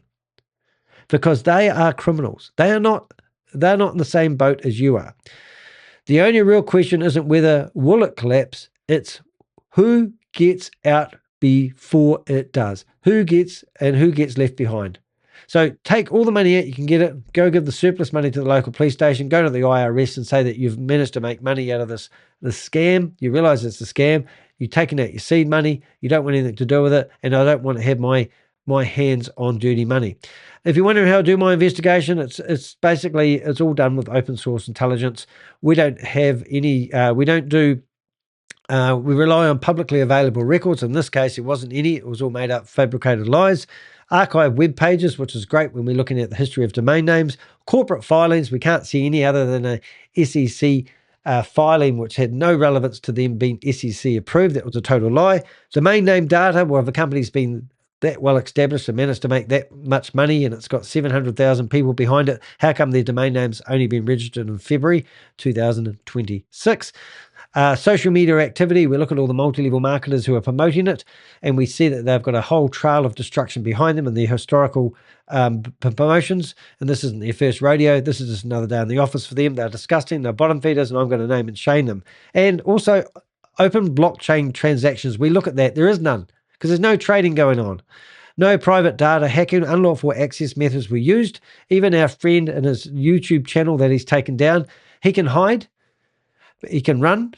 because they are criminals. They're not in the same boat as you are. The only real question isn't whether will it collapse, it's who gets out before it does. Who gets left behind. So take all the money out, you can get it, go give the surplus money to the local police station, go to the IRS and say that you've managed to make money out of this scam. You realize it's a scam. You've taken out your seed money. You don't want anything to do with it, and I don't want to have my hands on dirty money. If you're wondering how I do my investigation, it's basically, it's all done with open source intelligence. We don't have any, we rely on publicly available records. In this case, it wasn't any. It was all made up, fabricated lies. Archive web pages, which is great when we're looking at the history of domain names. Corporate filings, we can't see any other than a SEC filing, which had no relevance to them being SEC approved. That was a total lie. Domain name data, well, if a company's been that well established and managed to make that much money and it's got 700,000 people behind it, how come their domain name's only been registered in February 2026? Social media activity, we look at all the multi-level marketers who are promoting it, and we see that they've got a whole trail of destruction behind them and their historical promotions. And this isn't their first rodeo. This is just another day in the office for them. They're disgusting. They're bottom feeders, and I'm going to name and shame them. And also, open blockchain transactions. We look at that. There is none because there's no trading going on. No private data hacking, unlawful access methods were used. Even our friend in his YouTube channel that he's taken down, he can hide, he can run,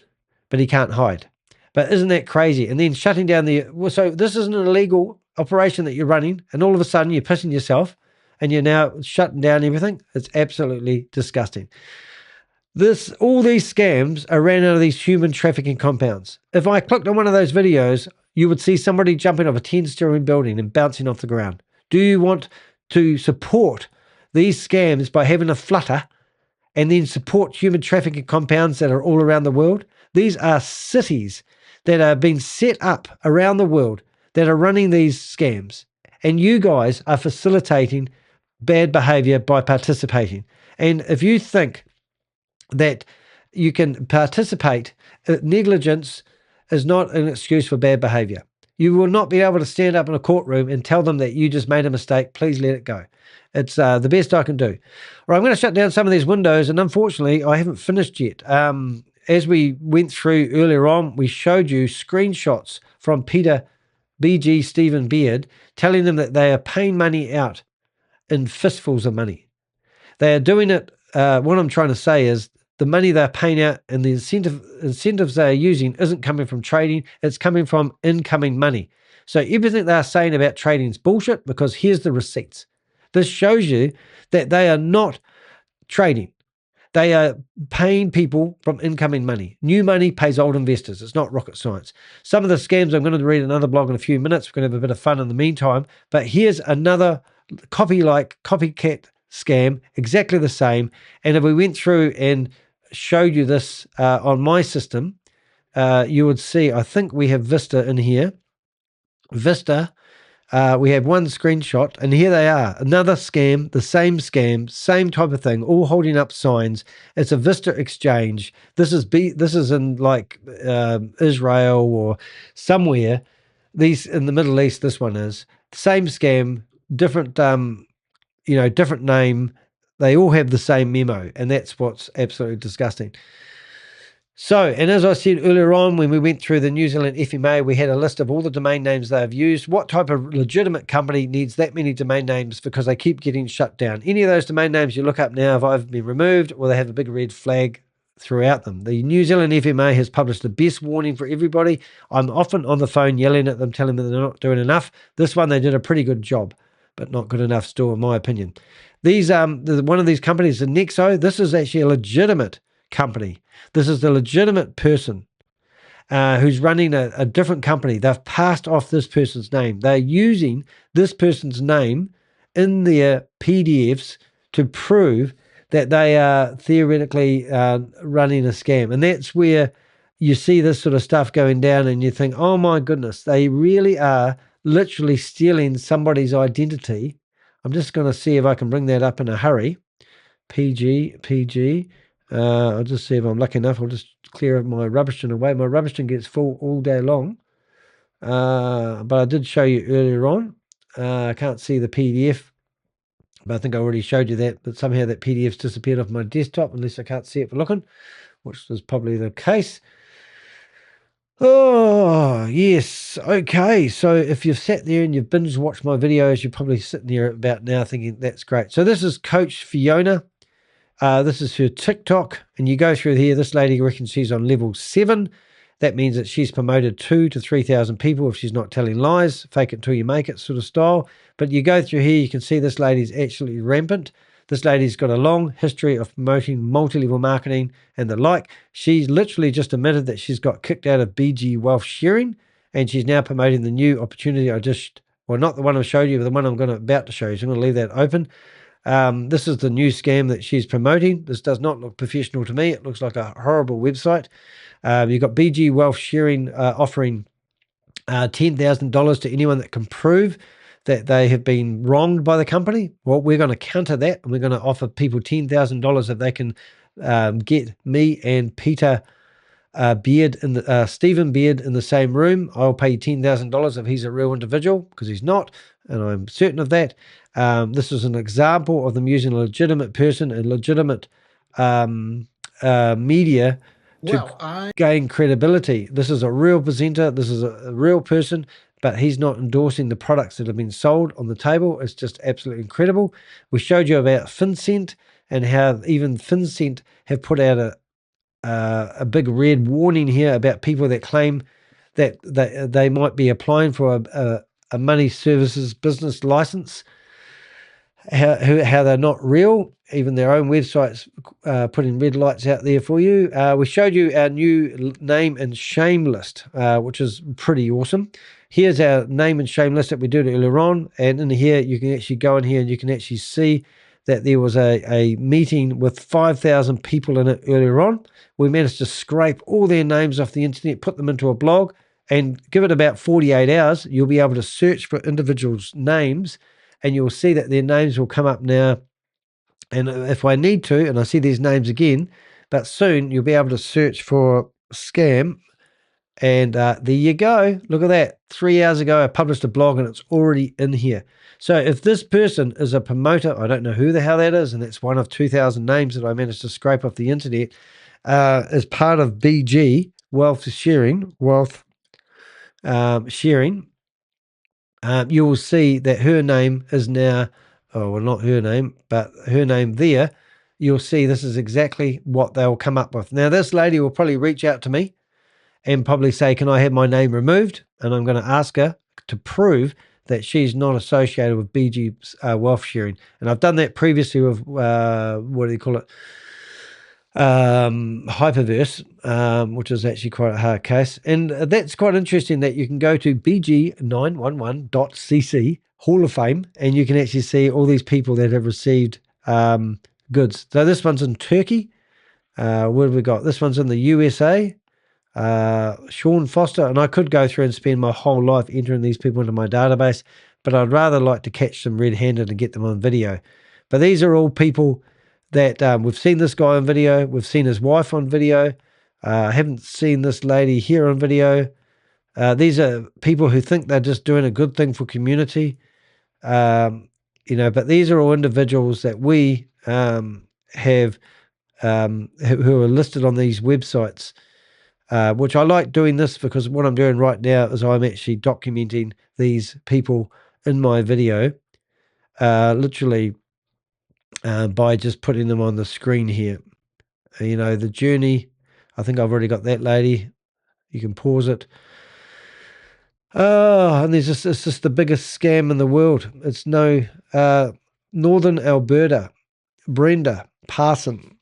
but he can't hide. But isn't that crazy? And then shutting down so this is an illegal operation that you're running, and all of a sudden you're pissing yourself and you're now shutting down everything. It's absolutely disgusting. All these scams are ran out of these human trafficking compounds. If I clicked on one of those videos, you would see somebody jumping off a 10-story building and bouncing off the ground. Do you want to support these scams by having a flutter and then support human trafficking compounds that are all around the world? These are cities that are being set up around the world that are running these scams. And you guys are facilitating bad behavior by participating. And if you think that you can participate, negligence is not an excuse for bad behavior. You will not be able to stand up in a courtroom and tell them that you just made a mistake. Please let it go. It's the best I can do. All right, I'm going to shut down some of these windows, and unfortunately, I haven't finished yet. As we went through earlier on, we showed you screenshots from Peter BG Stephen Beard telling them that they are paying money out in fistfuls of money. They are doing it. What I'm trying to say is the money they're paying out and the incentives they're using isn't coming from trading, it's coming from incoming money. So everything they're saying about trading is bullshit, because here's the receipts. This shows you that they are not trading. They are paying people from incoming money. New money pays old investors. It's not rocket science. Some of the scams, I'm going to read another blog in a few minutes. We're going to have a bit of fun in the meantime. But here's another copycat scam, exactly the same. And if we went through and showed you this on my system, you would see, I think we have Vista in here. Vista. We have one screenshot, and here they are. Another scam, same type of thing, all holding up signs. It's a Vista exchange. This is in like Israel or somewhere. These in the Middle East. This one is same scam, different different name. They all have the same memo, and that's what's absolutely disgusting. So, and as I said earlier on, when we went through the New Zealand FMA, we had a list of all the domain names they have used. What type of legitimate company needs that many domain names because they keep getting shut down? Any of those domain names you look up now have either been removed or they have a big red flag throughout them. The New Zealand FMA has published the best warning for everybody. I'm often on the phone yelling at them, telling them they're not doing enough. This one, they did a pretty good job, but not good enough still, in my opinion. These one of these companies, the NEXO, this is actually a legitimate company. This is the legitimate person who's running a different company. They've passed off this person's name. They're using this person's name in their PDFs to prove that they are theoretically running a scam. And that's where you see this sort of stuff going down and you think, oh my goodness, they really are literally stealing somebody's identity. I'm just going to see if I can bring that up in a hurry. PG. I'll just see if I'm lucky enough. I'll just clear my rubbish bin away. My rubbish bin gets full all day long. But I did show you earlier on. I can't see the PDF, but I think I already showed you that. But somehow that PDF's disappeared off my desktop, unless I can't see it for looking, which is probably the case. Oh, yes. Okay. So if you've sat there and you've binge watched my videos, you're probably sitting there about now thinking, that's great. So this is Coach Fiona. This is her TikTok, and you go through here. This lady reckons she's on level 7. That means that she's promoted 2,000 to 3,000 people if she's not telling lies, fake it until you make it sort of style. But you go through here, you can see this lady's actually rampant. This lady's got a long history of promoting multi-level marketing and the like. She's literally just admitted that she's got kicked out of BG Wealth Sharing, and she's now promoting the new opportunity well, not the one I showed you, but the one I'm about to show you. So I'm going to leave that open. This is the new scam that she's promoting. This does not look professional to me. It looks like a horrible website. You've got BG Wealth Sharing offering $10,000 to anyone that can prove that they have been wronged by the company. Well, we're going to counter that, and we're going to offer people $10,000 if they can get me and Peter Stephen Beard in the same room. I'll pay you $10,000 if he's a real individual, because he's not, and I'm certain of that. This is an example of them using a legitimate person, a legitimate media to gain credibility. This is a real presenter. This is a real person, but he's not endorsing the products that have been sold on the table. It's just absolutely incredible. We showed you about FinCEN and how even FinCEN have put out a big red warning here about people that claim that they might be applying for a money services business license, how they're not real. Even their own websites putting red lights out there for you. We showed you our new name and shame list, which is pretty awesome. Here's our name and shame list that we did earlier on, and in here you can actually go in here and you can actually see that there was a meeting with 5,000 people in it earlier on. We managed to scrape all their names off the internet, put them into a blog, and give it about 48 hours, you'll be able to search for individuals' names, and you'll see that their names will come up now. And if I need to, and I see these names again, but soon you'll be able to search for scam. And there you go. Look at that. 3 hours ago, I published a blog and it's already in here. So if this person is a promoter, I don't know who the hell that is, and that's one of 2,000 names that I managed to scrape off the internet, as part of BG Wealth Sharing, you will see that her name is now, oh, well, not her name, but her name there you'll see this is exactly what they'll come up with. Now, this lady will probably reach out to me and probably say, can I have my name removed? And I'm going to ask her to prove that she's not associated with BG wealth sharing. And I've done that previously with, what do you call it? Hyperverse, which is actually quite a hard case. And that's quite interesting that you can go to bg911.cc Hall of Fame, and you can actually see all these people that have received goods. So this one's in Turkey. What have we got? This one's in the USA. Sean Foster, and I could go through and spend my whole life entering these people into my database, but I'd rather like to catch them red-handed and get them on video. But these are all people that we've seen this guy on video, we've seen his wife on video, haven't seen this lady here on video. These are people who think they're just doing a good thing for community, but these are all individuals that we have who are listed on these websites. Which I like doing this because what I'm doing right now is I'm actually documenting these people in my video, literally by just putting them on the screen here. The journey, I think I've already got that lady. You can pause it. Oh, and it's just the biggest scam in the world. It's Northern Alberta, Brenda Parson.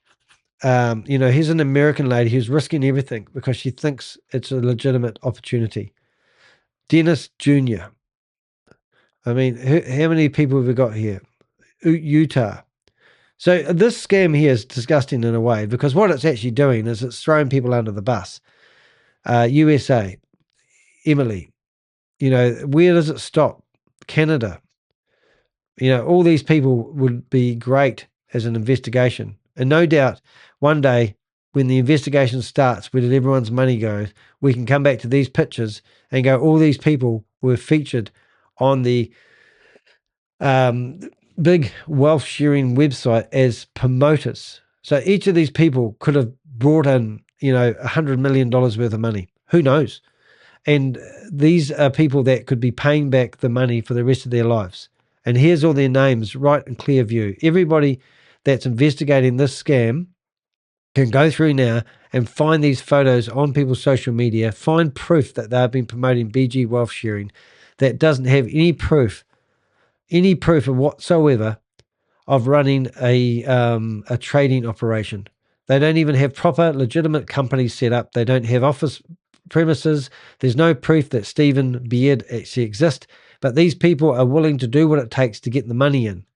Here's an American lady who's risking everything because she thinks it's a legitimate opportunity. Dennis Jr. I mean, how many people have we got here? Utah. So this scam here is disgusting in a way because what it's actually doing is it's throwing people under the bus. USA, Emily, where does it stop? Canada. All these people would be great as an investigation. And no doubt one day when the investigation starts, where did everyone's money go? We can come back to these pictures and go, all these people were featured on the big wealth sharing website as promoters. So each of these people could have brought in, $100 million worth of money. Who knows? And these are people that could be paying back the money for the rest of their lives. And here's all their names right in clear view. Everybody that's investigating this scam can go through now and find these photos on people's social media, find proof that they've been promoting BG wealth sharing that doesn't have any proof of whatsoever of running a trading operation. They don't even have proper legitimate companies set up. They don't have office premises. There's no proof that Stephen Beard actually exists, but these people are willing to do what it takes to get the money in.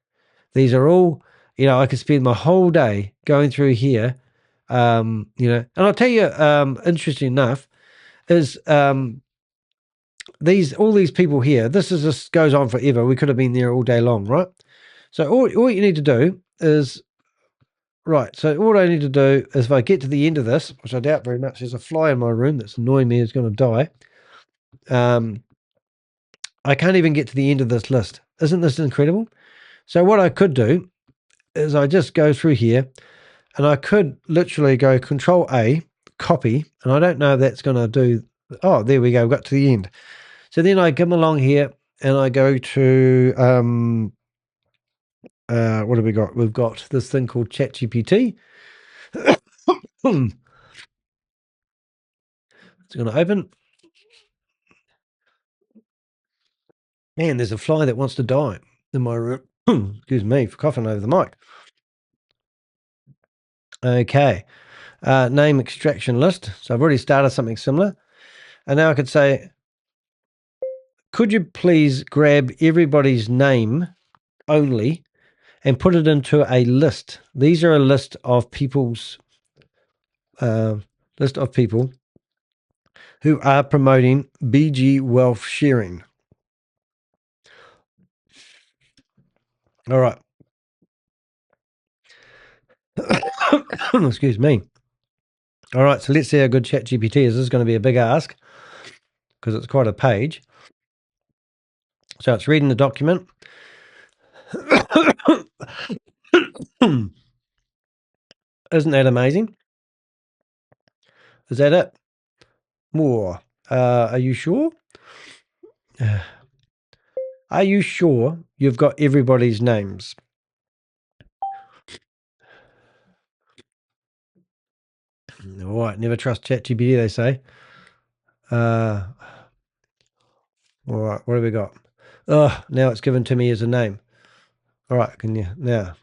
These are all, I could spend my whole day going through here, and I'll tell you, interesting enough, is all these people here, this goes on forever. We could have been there all day long, right? So all you need to do is, so all I need to do is if I get to the end of this, which I doubt very much, there's a fly in my room that's annoying me, it's going to die. I can't even get to the end of this list. Isn't this incredible? So what I could do is I just go through here and I could literally go Control A, copy, and I don't know if that's going to do. Oh, there we go. We got to the end. So then I come along here and I go to, what have we got? We've got this thing called ChatGPT. It's going to open. Man, there's a fly that wants to die in my room. Excuse me for coughing over the mic. Okay. Name extraction list. So I've already started something similar. And now I could say, could you please grab everybody's name only and put it into a list? These are a list of people's people who are promoting BG wealth sharing. All right. Excuse me. All right, so let's see how good ChatGPT is. This is going to be a big ask because it's quite a page. So it's reading the document. Isn't that amazing? Is that it? More. Are you sure? Are you sure you've got everybody's names? All right, never trust ChatGPT, they say. All right, what have we got? Oh, now it's given to me as a name. All right, can you now?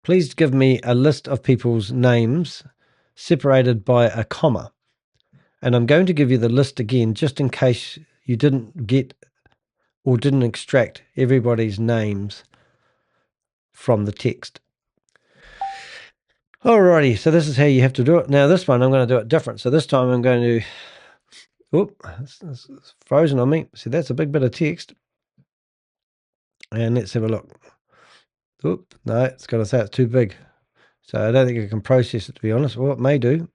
Please give me a list of people's names separated by a comma. And I'm going to give you the list again, just in case you didn't get or didn't extract everybody's names from the text. Alrighty, so this is how you have to do it. Now this one, I'm going to do it different. So this time I'm going to, it's frozen on me. See, that's a big bit of text. And let's have a look. Oop, no, it's going to say it's too big. So I don't think I can process it, to be honest. Well, it may do.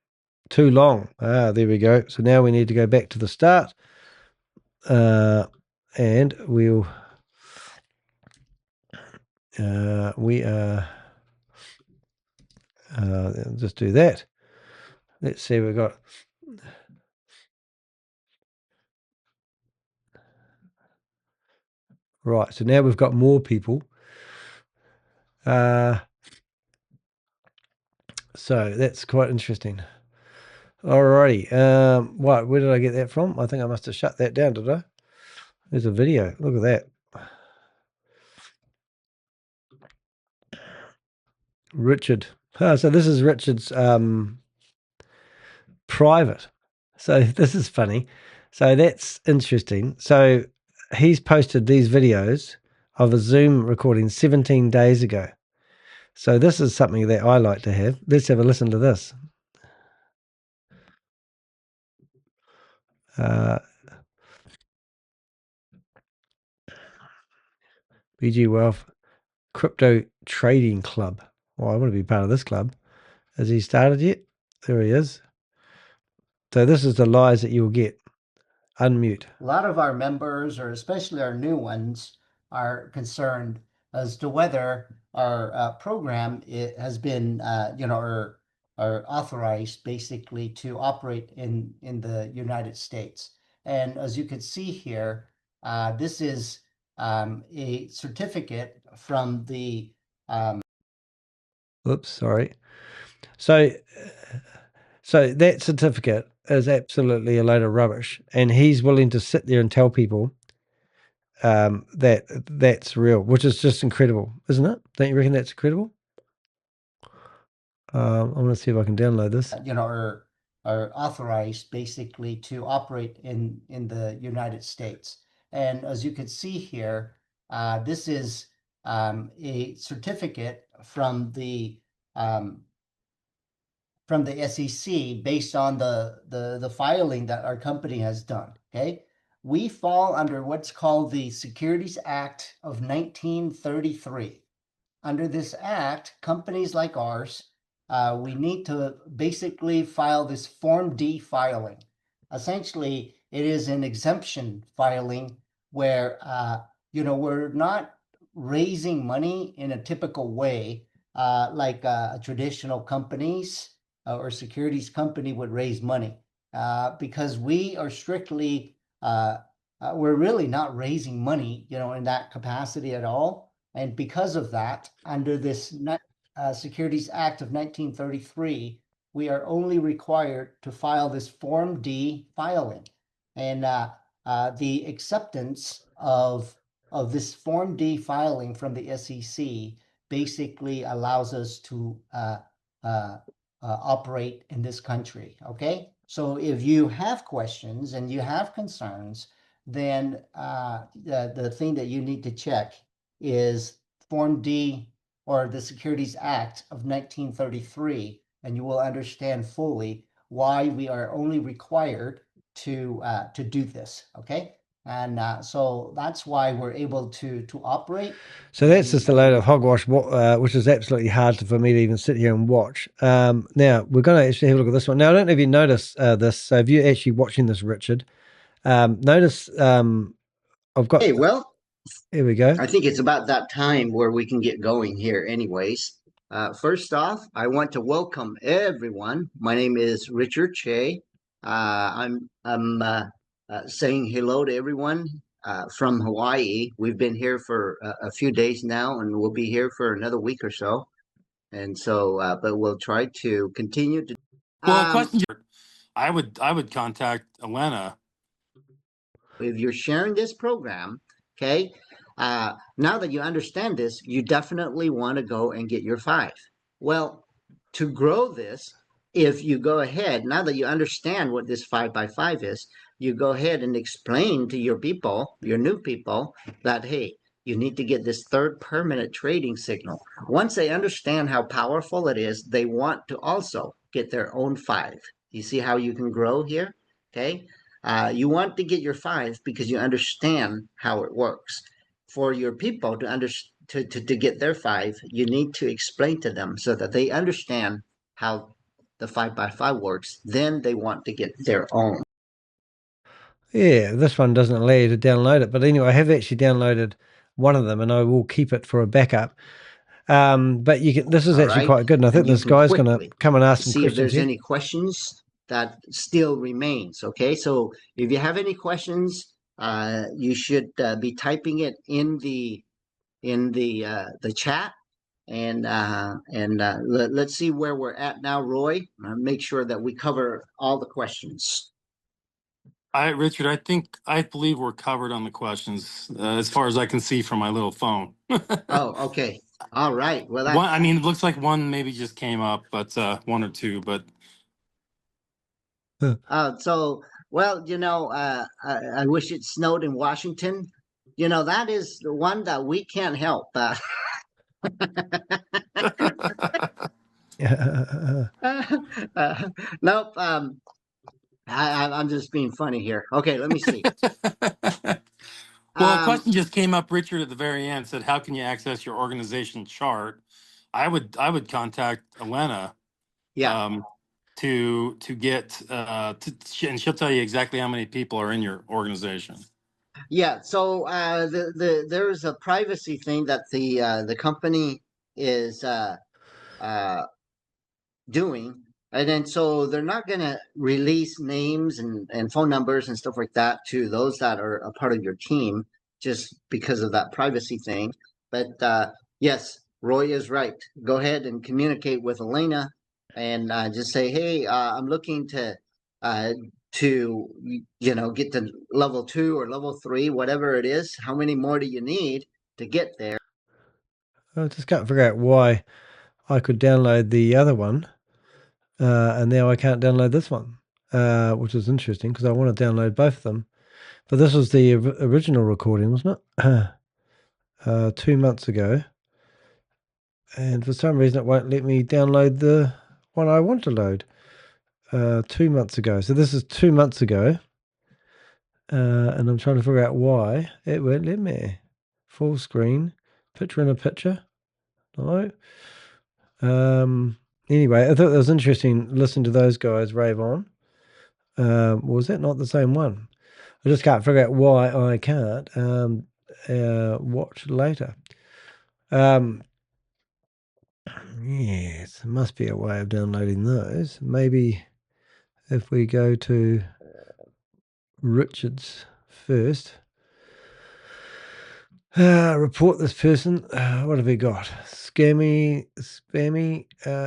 Too long. Ah, there we go. So now we need to go back to the start. And we'll, just do that. Let's see, we've got, right, so now we've got more people. So that's quite interesting. Alrighty. What? Where did I get that from? I think I must have shut that down, did I? There's a video. Look at that. Richard. So this is Richard's private. So this is funny. So that's interesting. So he's posted these videos of a Zoom recording 17 days ago. So this is something that I like to have. Let's have a listen to this. BG Wealth Crypto Trading Club. Well, I want to be part of this club. Has he started yet? There he is. So this is the lies that you'll get. Unmute. A lot of our members, or especially our new ones, are concerned as to whether our program has been, or authorized basically to operate in the United States. And as you can see here, this is a certificate from the Oops, sorry. So that certificate is absolutely a load of rubbish, and he's willing to sit there and tell people that that's real, which is just incredible, isn't it? Don't you reckon that's incredible? I'm going to see if I can download this. Are authorized basically to operate in the United States. And as you can see here, this is a certificate from the SEC based on the filing that our company has done. Okay, we fall under what's called the Securities Act of 1933. Under this act, companies like ours, we need to basically file this Form D filing. Essentially, it is an exemption filing where, we're not raising money in a typical way, like traditional companies or securities company would raise money, because we are strictly, we're really not raising money, in that capacity at all. And because of that, under this Securities Act of 1933, we are only required to file this Form D filing. And the acceptance of this Form D filing from the SEC basically allows us to operate in this country. Okay, so if you have questions and you have concerns, then the thing that you need to check is Form D or the Securities Act of 1933, and you will understand fully why we are only required to do this. Okay, and so that's why we're able to operate. So that's just a load of hogwash, which is absolutely hard for me to even sit here and watch. Now we're going to actually have a look at this one. Now I don't know if you notice this. So if you're actually watching this, Richard, notice I've got. Hey, well, here we go. I think it's about that time where we can get going here anyways. First off, I want to welcome everyone. My name is Richard Che. I'm saying hello to everyone from Hawaii. We've been here for a few days now, and we'll be here for another week or so. And so, but we'll try to continue to. Well, question. I would contact Elena. If you're sharing this program, okay, now that you understand this, you definitely want to go and get your 5. Well, to grow this, if you go ahead, now that you understand what this 5x5 is, you go ahead and explain to your people, your new people, that, hey, you need to get this third permanent trading signal. Once they understand how powerful it is, they want to also get their own 5. You see how you can grow here? Okay. You want to get your 5 because you understand how it works. For your people to get their 5, you need to explain to them so that they understand how the 5x5 works. Then they want to get their own. Yeah, this one doesn't allow you to download it. But anyway, I have actually downloaded one of them, and I will keep it for a backup. But you can. This is actually quite good, and I think this guy's going to come and ask some see questions if there's here. any questions that still remains. Okay, so if you have any questions, you should be typing it in the chat, and let's see where we're at now, Roy. Make sure that we cover all the questions. Richard, I believe we're covered on the questions as far as I can see from my little phone. Oh, okay. All right. Well, I mean, it looks like one maybe just came up, but one or two, but. So, well, you know, I wish it snowed in Washington. You know, that is the one that we can't help. Nope. I'm just being funny here. Okay, let me see. Well, a question just came up, Richard, at the very end, said, how can you access your organization chart? I would contact Elena. Yeah. To get and she'll tell you exactly how many people are in your organization. Yeah, so there's a privacy thing that the company is doing, and then so they're not going to release names and phone numbers and stuff like that to those that are a part of your team just because of that privacy thing. But yes, Roy is right. Go ahead and communicate with Elena and just say, hey, I'm looking to get to level 2 or level 3, whatever it is. How many more do you need to get there? I just can't figure out why I could download the other one, and now I can't download this one, which is interesting because I want to download both of them. But this was the original recording, wasn't it? 2 months ago. And for some reason, it won't let me download the one I want to load 2 months ago. So this is 2 months ago. And I'm trying to figure out why it won't let me. Full screen, picture in a picture. No. Anyway, I thought it was interesting listening to those guys rave on. Was that not the same one? I just can't figure out why I can't watch later. Yes, there must be a way of downloading those. Maybe if we go to Richard's first. Report this person. What have we got? Spammy,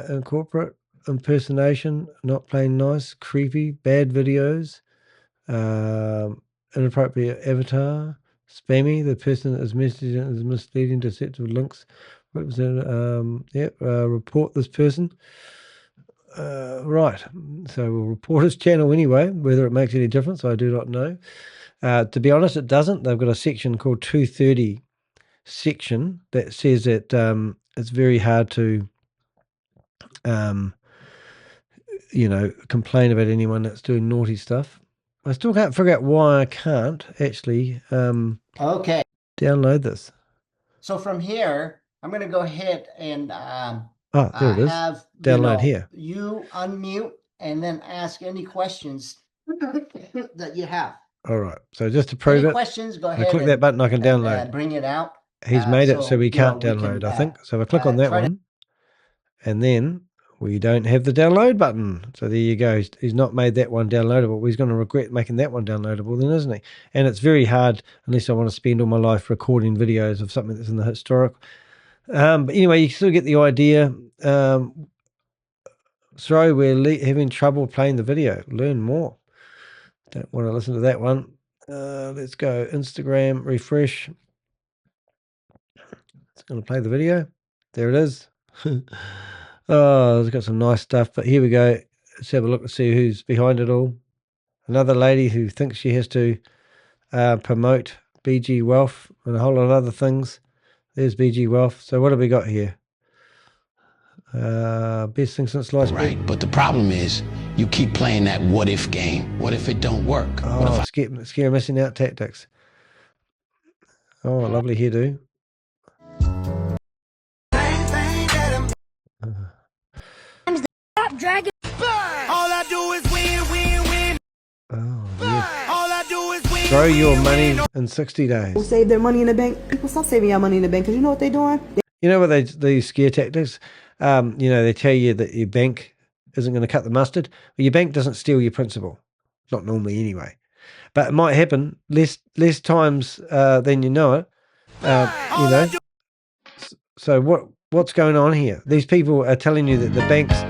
incorporate, impersonation, not plain nice, creepy, bad videos, inappropriate avatar, spammy, the person is messaging is misleading, deceptive links. Report this person. Right. So we'll report his channel anyway. Whether it makes any difference, I do not know. To be honest, it doesn't. They've got a section called 230 section that says that it's very hard to, complain about anyone that's doing naughty stuff. I still can't figure out why I can't actually okay, download this. So from here, I'm going to go ahead and there it is. Have download here. You unmute and then ask any questions that you have. All right. So just to prove any it, questions, go ahead. I click that button, I can download. Bring it out. He's made it so we can't download, I think. So if I click on that one, and then we don't have the download button. So there you go. He's not made that one downloadable. He's going to regret making that one downloadable then, isn't he? And it's very hard, unless I want to spend all my life recording videos of something that's in the historic But anyway, you still get the idea. Sorry, we're having trouble playing the video. Learn more. Don't want to listen to that one. Let's go Instagram, refresh. It's going to play the video. There it is. Oh, it's got some nice stuff. But here we go. Let's have a look and see who's behind it all. Another lady who thinks she has to promote BG Wealth and a whole lot of other things. There's BG Wealth. So what have we got here? Best thing since sliced bread. Right, but the problem is you keep playing that what if game. What if it don't work? Oh, scare missing out tactics. Oh, lovely hairdo. Dragon. All I do is win, win, win. Oh, yeah. All I do is win. Throw your money in 60 days. Save their money in the bank. People stop saving your money in the bank because you know what they're doing? You know what these scare tactics? They tell you that your bank isn't going to cut the mustard. But your bank doesn't steal your principal. Not normally anyway. But it might happen less times than you know it. So what's going on here? These people are telling you that the banks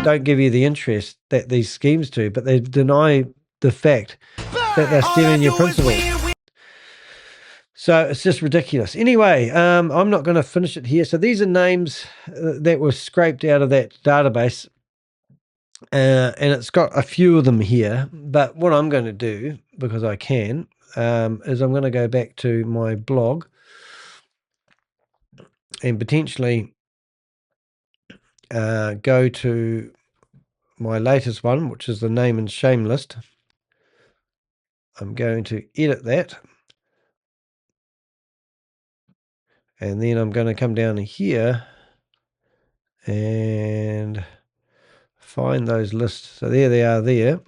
don't give you the interest that these schemes do, but they deny the fact that they're stealing your principal. So it's just ridiculous. Anyway, I'm not going to finish it here. So these are names that were scraped out of that database. And it's got a few of them here. But what I'm going to do, because I can, is I'm going to go back to my blog and potentially go to my latest one, which is the name and shame list. I'm going to edit that. And then I'm going to come down here and find those lists. So there they are there.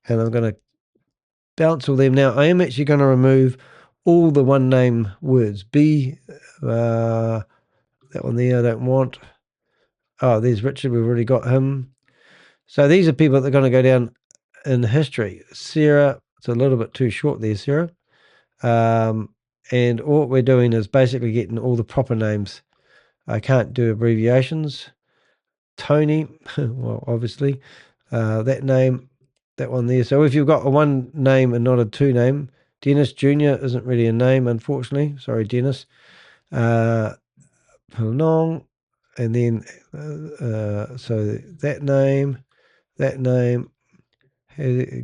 And I'm going to bounce all them. Now, I am actually going to remove all the one name words. That one there I don't want. Oh, there's Richard. We've already got him. So these are people that are going to go down in history. Sarah, it's a little bit too short there, Sarah. And what we're doing is basically getting all the proper names. I can't do abbreviations. Tony, well, obviously, that name, that one there. So if you've got a one name and not a two name, Dennis Jr. isn't really a name, unfortunately. Sorry, Dennis. Long, and then so that name,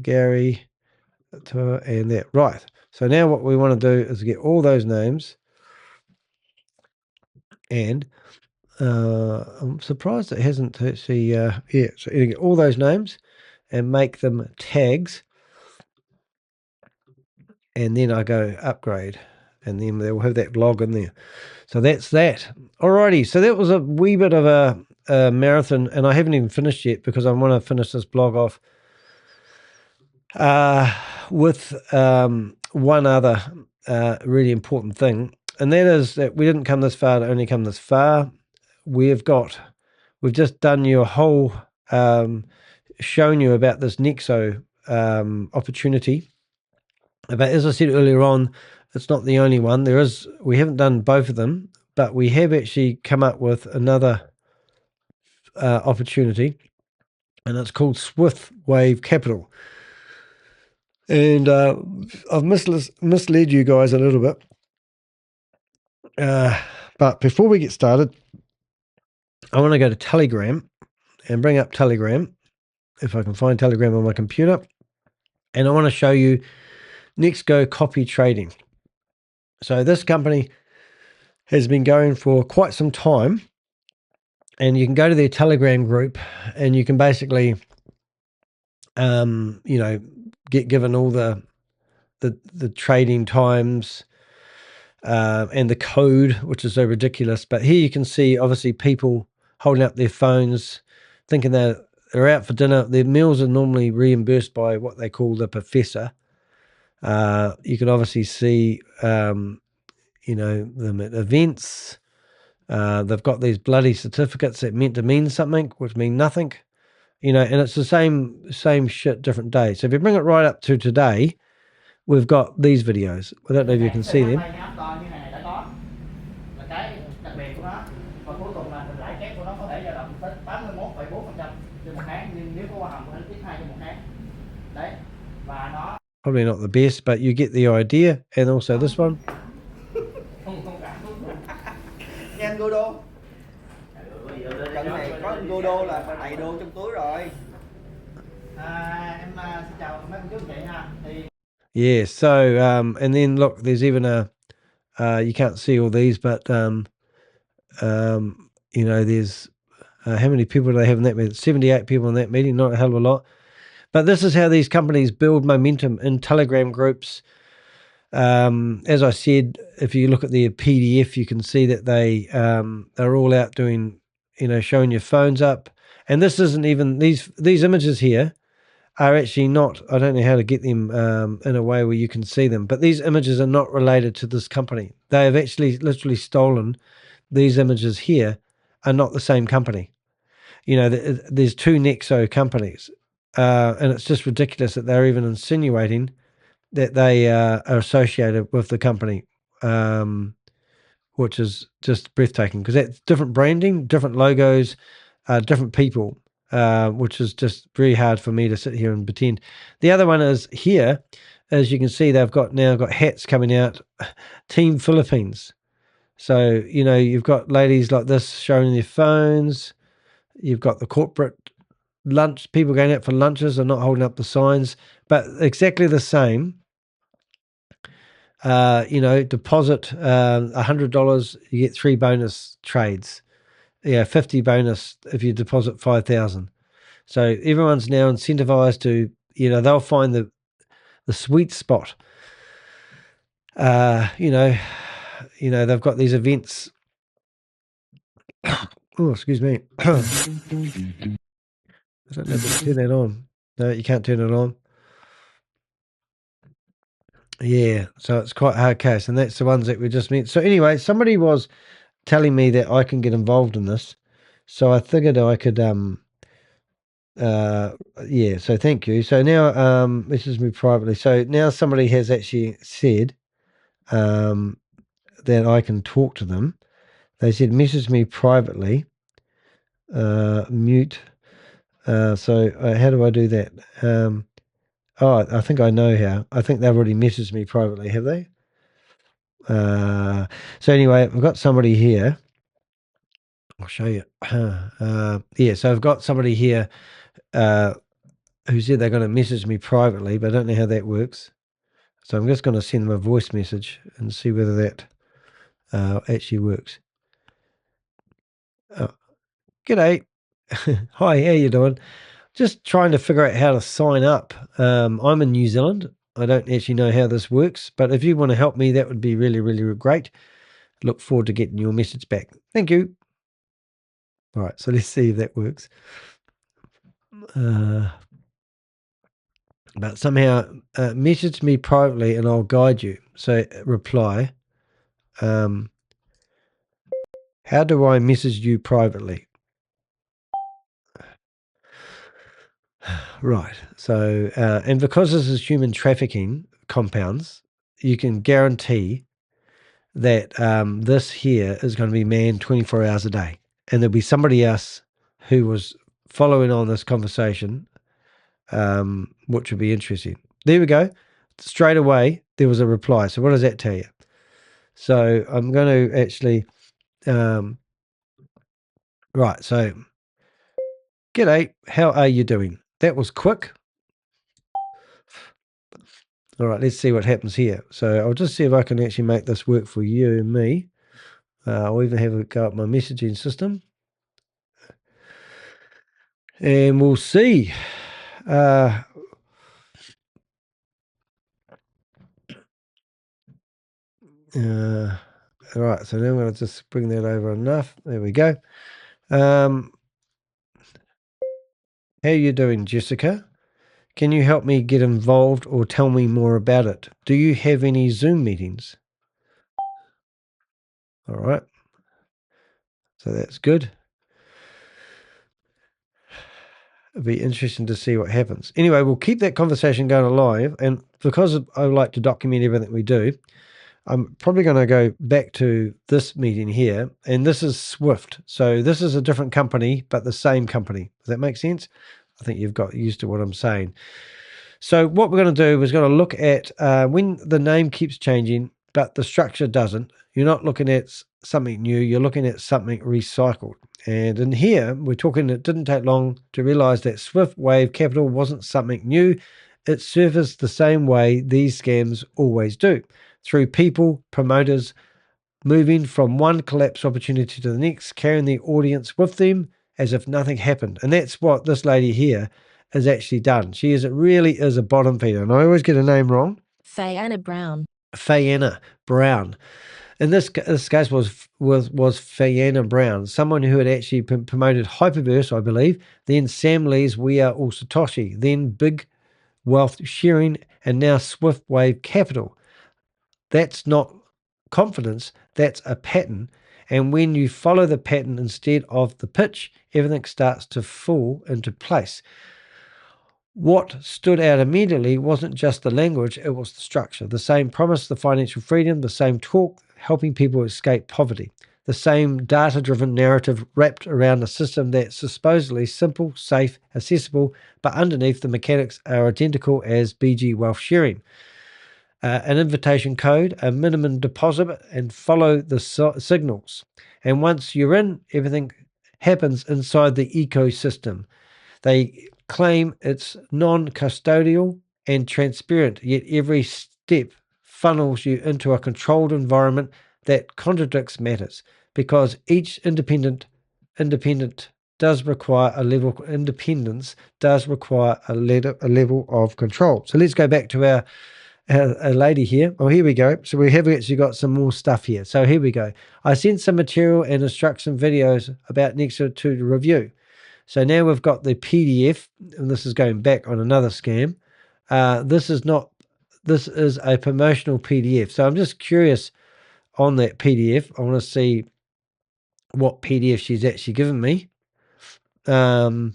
Gary, and that. Right. So now what we want to do is get all those names, and I'm surprised it hasn't actually, so you get all those names and make them tags, and then I go upgrade, and then they'll have that log in there. So that's that. Alrighty, so that was a wee bit of a marathon, and I haven't even finished yet because I want to finish this blog off with one other really important thing, and that is that we didn't come this far to only come this far. We've just done you a whole shown you about this NEXO opportunity. But as I said earlier on, it's not the only one. We haven't done both of them, but we have actually come up with another opportunity, and it's called Swift Wave Capital. And I've misled you guys a little bit. But before we get started, I want to go to Telegram and bring up Telegram, if I can find Telegram on my computer. And I want to show you NEXO Copy Trading. So this company has been going for quite some time, and you can go to their Telegram group and you can basically, get given all the trading times and the code, which is so ridiculous. But here you can see, obviously, people holding up their phones, thinking they're out for dinner. Their meals are normally reimbursed by what they call the professor. You can obviously see, them at events. They've got these bloody certificates that meant to mean something, which mean nothing. And it's the same shit, different day. So if you bring it right up to today, we've got these videos. I don't know if you can see them. đặc biệt của nó. Và cuối cùng là lãi kép của nó có thể dao động tới 81,4% trên một tháng, nhưng nếu có hoa hồng đến tiếp 2 trên một tháng. Đấy. Và nó Probably not the best, but you get the idea. And also this one. Nghe anh Godo. Trận này có anh Godo là đầy đô trong túi rồi. Em xin chào mấy cô chú chị ha. Thì Yeah, so and then look, there's even a you can't see all these, but you know, there's how many people do they have in that meeting? 78 people in that meeting, not a hell of a lot. But this is how these companies build momentum in Telegram groups. As I said, if you look at their PDF, you can see that they're all out doing, you know, showing your phones up. And this isn't even these images here are actually not. I don't know how to get them in a way where you can see them, but these images are not related to this company. They have actually literally stolen these images here. Are not the same company. You know, there's two NEXO companies, and it's just ridiculous that they're even insinuating that they are associated with the company, which is just breathtaking because that's different branding, different logos, different people, which is just very hard for me to sit here and pretend. The other one is here, as you can see, they've now got hats coming out, Team Philippines. So, you know, you've got ladies like this showing their phones. You've got the corporate lunch, people going out for lunches and not holding up the signs, but exactly the same. You know, deposit $100, you get 3 bonus trades. Yeah, 50 bonus if you deposit 5,000. So everyone's now incentivized to, you know, they'll find the sweet spot. You know, they've got these events. Oh, excuse me. I don't know if I can turn that on. No, you can't turn it on. Yeah, so it's quite hard case, and that's the ones that we just met. So anyway, somebody was telling me that I can get involved in this, so I figured I could yeah, so thank you. So now this is me privately. So now somebody has actually said that I can talk to them. They said message me privately, mute. So how do I do that? Oh, I think I know how. I think they've already messaged me privately, have they? So anyway, I've got somebody here. I'll show you. Yeah, so I've got somebody here who said they're going to message me privately, but I don't know how that works. So I'm just going to send them a voice message and see whether that actually works. Oh, g'day. Hi, how you doing? Just trying to figure out how to sign up. I'm in New Zealand. I don't actually know how this works, but if you want to help me, that would be really, really great. Look forward to getting your message back. Thank you. All right, so let's see if that works. But somehow message me privately and I'll guide you. So reply. How do I message you privately? Right. So, and because this is human trafficking compounds, you can guarantee that this here is going to be manned 24 hours a day. And there'll be somebody else who was following on this conversation, which would be interesting. There we go. Straight away, there was a reply. So what does that tell you? So I'm going to actually, right. So, g'day. How are you doing? That was quick. All right, let's see what happens here. So I'll just see if I can actually make this work for you and me. I'll even have a go at my messaging system. And we'll see. All right, so now I'm going to just bring that over enough. There we go. How are you doing, Jessica? Can you help me get involved or tell me more about it? Do you have any Zoom meetings? All right. So that's good. It'll be interesting to see what happens. Anyway, we'll keep that conversation going alive. And because I like to document everything we do, I'm probably going to go back to this meeting here, and this is Swift. So this is a different company, but the same company. Does that make sense? I think you've got used to what I'm saying. So what we're going to do is going to look at when the name keeps changing, but the structure doesn't. You're not looking at something new. You're looking at something recycled. And in here, we're talking, it didn't take long to realize that Swift Wave Capital wasn't something new. It surfaced the same way these scams always do, through people, promoters, moving from one collapse opportunity to the next, carrying the audience with them as if nothing happened. And that's what this lady here has actually done. She really is a bottom feeder. And I always get her name wrong. Fayanna Brown. Fayanna Brown. In this case was Fayanna Brown, someone who had actually promoted Hyperverse, I believe, then Sam Lee's We Are All Satoshi, then Big Wealth Sharing, and now Swift Wave Capital. That's not confidence, that's a pattern. And when you follow the pattern instead of the pitch, everything starts to fall into place. What stood out immediately wasn't just the language, it was the structure. The same promise, the financial freedom, the same talk, helping people escape poverty. The same data-driven narrative wrapped around a system that's supposedly simple, safe, accessible, but underneath the mechanics are identical as BG Wealth Sharing. An invitation code, a minimum deposit, and follow the signals. And once you're in, everything happens inside the ecosystem. They claim it's non-custodial and transparent, yet every step funnels you into a controlled environment that contradicts matters, because each independent does require a level independence does require a level of control. So let's go back to our lady here. Oh, here we go. So we have actually got some more stuff here. So here we go. I sent some material and instruction videos about NEXO to review. So now we've got the PDF, and this is going back on another scam. This is a promotional PDF. So I'm just curious on that PDF. I want to see what PDF she's actually given me. Okay.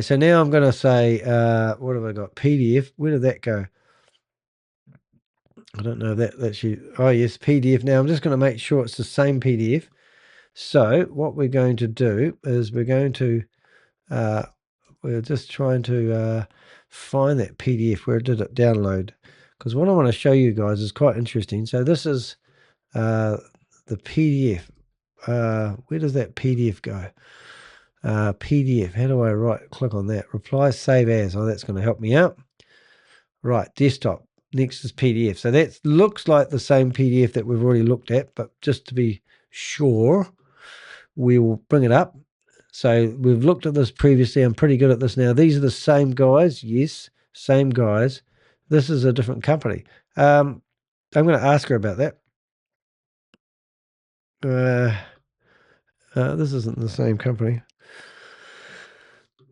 So now I'm going to say, what have I got? PDF. Where did that go? I don't know that she, oh yes, PDF. Now I'm just going to make sure it's the same PDF. So what we're going to do is we're just trying to find that PDF where did it download, because what I want to show you guys is quite interesting. So this is the PDF. Where does that PDF go? PDF. How do I right click on that? Reply save as. Oh, that's going to help me out. Right, desktop. Next is PDF. So that looks like the same PDF that we've already looked at, but just to be sure, we will bring it up. So we've looked at this previously. I'm pretty good at this now. These are the same guys. Yes, same guys. This is a different company. I'm going to ask her about that. This isn't the same company.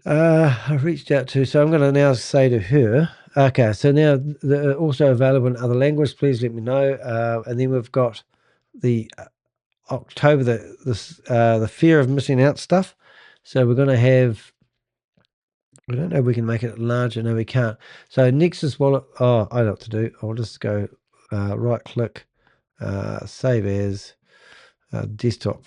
I reached out to, so I'm going to now say to her, okay, so now they're also available in other languages. Please let me know. And then we've got the October, the fear of missing out stuff. So we're going to have, I don't know if we can make it larger. No, we can't. So Nexus wallet. Oh, I know what to do. I'll just go right click, save as, desktop.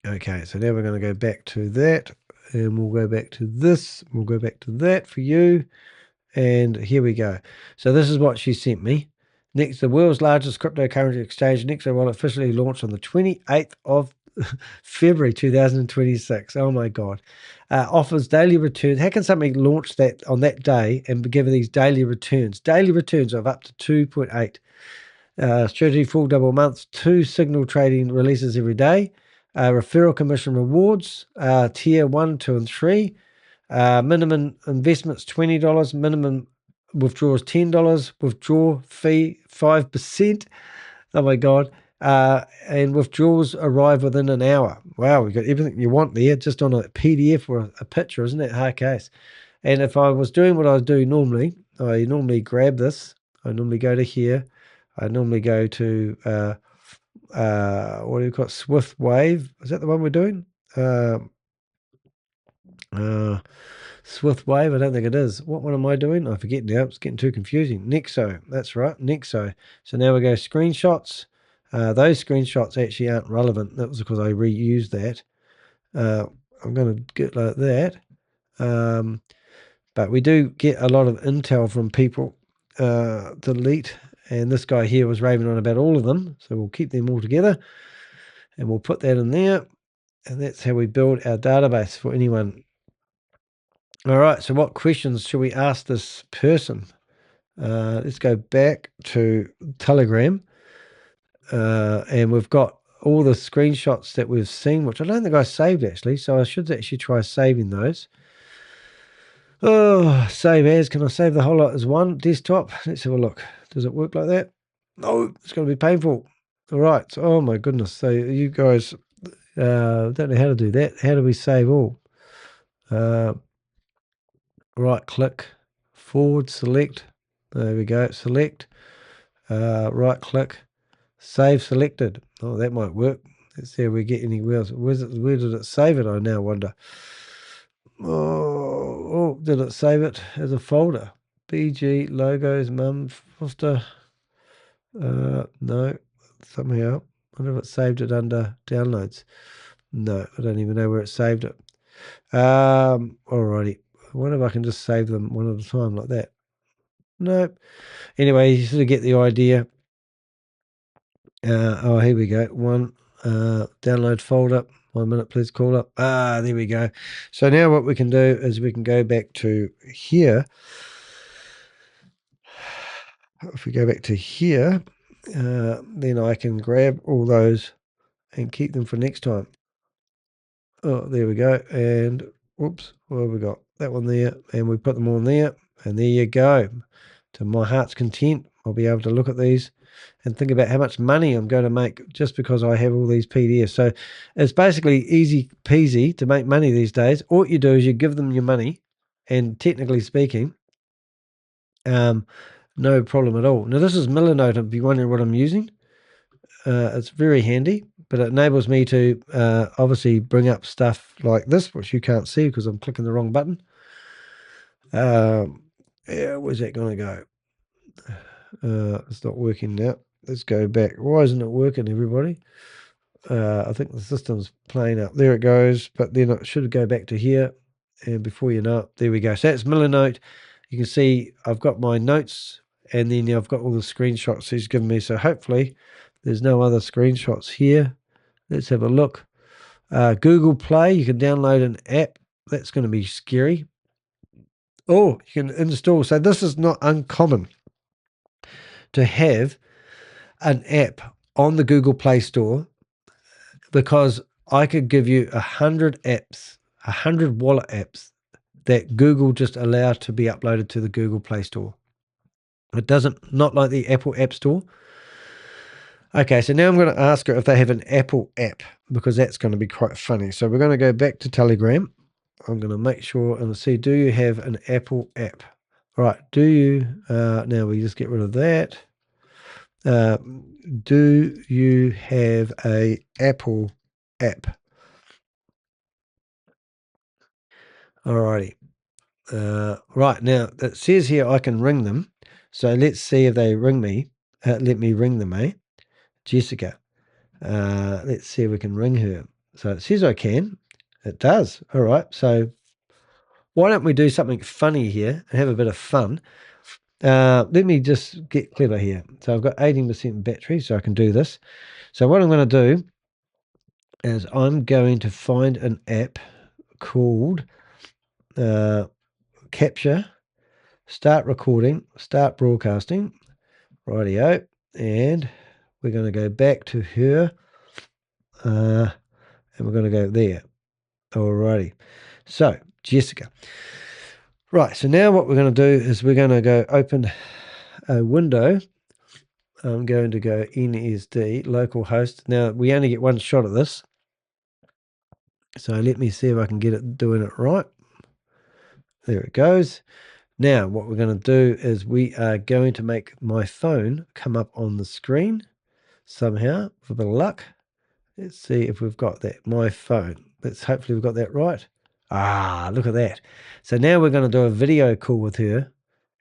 Okay, so now we're going to go back to that, and we'll go back to this. We'll go back to that for you. And here we go. So this is what she sent me. Next, the world's largest cryptocurrency exchange, NEXO Wallet, officially launched on the 28th of February 2026. Oh my God. Offers daily returns. How can something launch that on that day and give these daily returns? Daily returns of up to 2.8. Strategy full double months, 2 signal trading releases every day. Referral commission rewards, tier 1, 2, and 3. Minimum investments $20, minimum withdrawals $10, withdrawal fee 5%. Oh my God. And withdrawals arrive within an hour. Wow, we've got everything you want there just on a PDF or a picture, isn't it? Hard case. And if I was doing what I do normally, I normally grab this. I normally go to here. I normally go to what do you call it? Swift Wave. Is that the one we're doing? Swift Wave, I don't think it is. What one am I doing? I forget now. It's getting too confusing. NEXO, that's right, NEXO. So now we go screenshots. Those screenshots actually aren't relevant. That was because I reused that. I'm going to get like that. But we do get a lot of intel from people. Delete. And this guy here was raving on about all of them. So we'll keep them all together. And we'll put that in there. And that's how we build our database for anyone. All right, so what questions should we ask this person? Let's go back to Telegram. And we've got all the screenshots that we've seen, which I don't think I saved actually. So I should actually try saving those. Oh, save as. Can I save the whole lot as one desktop? Let's have a look. Does it work like that? No, it's going to be painful. All right. So, oh my goodness. So you guys don't know how to do that. How do we save all? Right click, forward select. There we go. Select. Right click, save selected. Oh, that might work. Let's see if we get anywhere else. Where did it save it? I now wonder. Oh, did it save it as a folder? BG logos, mum, foster. No, somehow. I wonder if it saved it under downloads. No, I don't even know where it saved it. Alrighty. I wonder if I can just save them one at a time like that. Nope. Anyway, you sort of get the idea. Oh, here we go. One download folder. 1 minute, please call up. There we go. So now what we can do is we can go back to here. If we go back to here, then I can grab all those and keep them for next time. Oh, there we go. And whoops, what have we got? That one there, and we put them all in there, and there you go. To my heart's content, I'll be able to look at these and think about how much money I'm going to make just because I have all these PDFs. So it's basically easy peasy to make money these days. All you do is you give them your money, and technically speaking, no problem at all. Now this is Milanote, if you're wondering what I'm using. It's very handy, but it enables me to obviously bring up stuff like this, which you can't see because I'm clicking the wrong button. Yeah, where's that going to go? It's not working now. Let's go back. Why isn't it working, everybody? I think the system's playing up. There it goes, but then it should go back to here. And before you know it, there we go. So that's Milanote. You can see I've got my notes, and then I've got all the screenshots he's given me. So hopefully there's no other screenshots here. Let's have a look. Google Play, you can download an app. That's going to be scary. Oh, you can install. So this is not uncommon to have an app on the Google Play Store, because I could give you 100 apps, 100 wallet apps that Google just allow to be uploaded to the Google Play Store. It doesn't, not like the Apple App Store. Okay, so now I'm going to ask her if they have an Apple app, because that's going to be quite funny. So we're going to go back to Telegram. I'm going to make sure and see, do you have an Apple app? Right, do you, now we just get rid of that. Do you have a Apple app? Alrighty. Right, now it says here I can ring them. So let's see if they ring me. Let me ring them, eh? Jessica. Let's see if we can ring her. So it says I can. It does. All right. So why don't we do something funny here and have a bit of fun? Let me just get clever here. So I've got 18% battery, so I can do this. So what I'm going to do is I'm going to find an app called Capture, start recording, start broadcasting. Rightio. And we're going to go back to her. And we're going to go there. Alrighty. So, Jessica. Right, so now what we're going to do is we're going to go open a window. I'm going to go NSD, localhost. Now, we only get one shot at this. So let me see if I can get it doing it right. There it goes. Now, what we're going to do is we are going to make my phone come up on the screen somehow, with a bit of luck. Let's see if we've got that. My phone. Let's hopefully we've got that right. Look at that. So now we're going to do a video call with her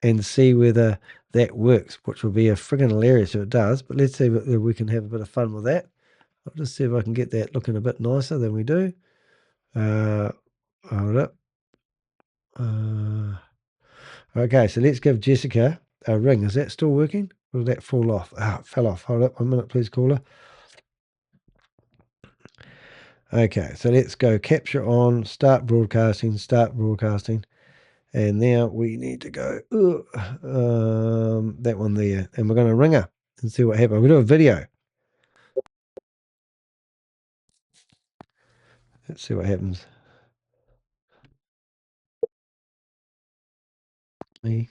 and see whether that works, which will be a friggin' hilarious if it does. But let's see if we can have a bit of fun with that. I'll just see if I can get that looking a bit nicer than we do. Hold up. Okay, so let's give Jessica a ring. Is that still working? Or did that fall off? It fell off. Hold up 1 minute, please, caller. Okay, so let's go capture on, start broadcasting. And now we need to go that one there. And we're going to ring her and see what happens. We'll do a video. Let's see what happens. Me.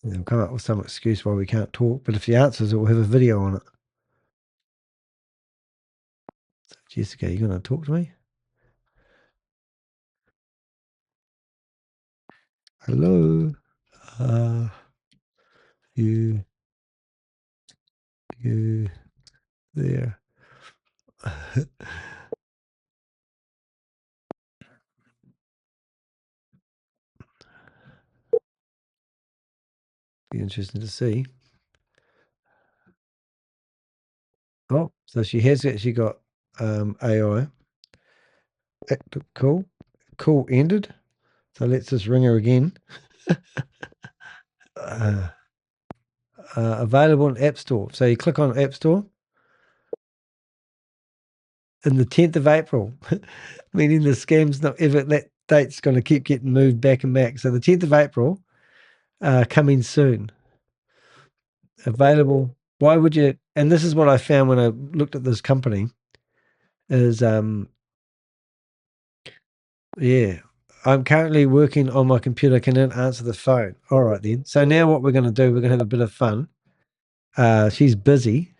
They'll come up with some excuse why we can't talk, but if she answers, it will have a video on it. So Jessica, you going to talk to me? Hello. You there. Be interesting to see. Oh, so she has actually got AI. Cool. Cool ended. So let's just ring her again. Available in App Store. So you click on App Store. And the 10th of April, meaning the scam's not ever, that date's going to keep getting moved back and back. So the 10th of April, coming soon. Available. Why would you? And this is what I found when I looked at this company is, yeah, I'm currently working on my computer. Can it answer the phone? All right, then. So now what we're going to do, we're going to have a bit of fun. She's busy.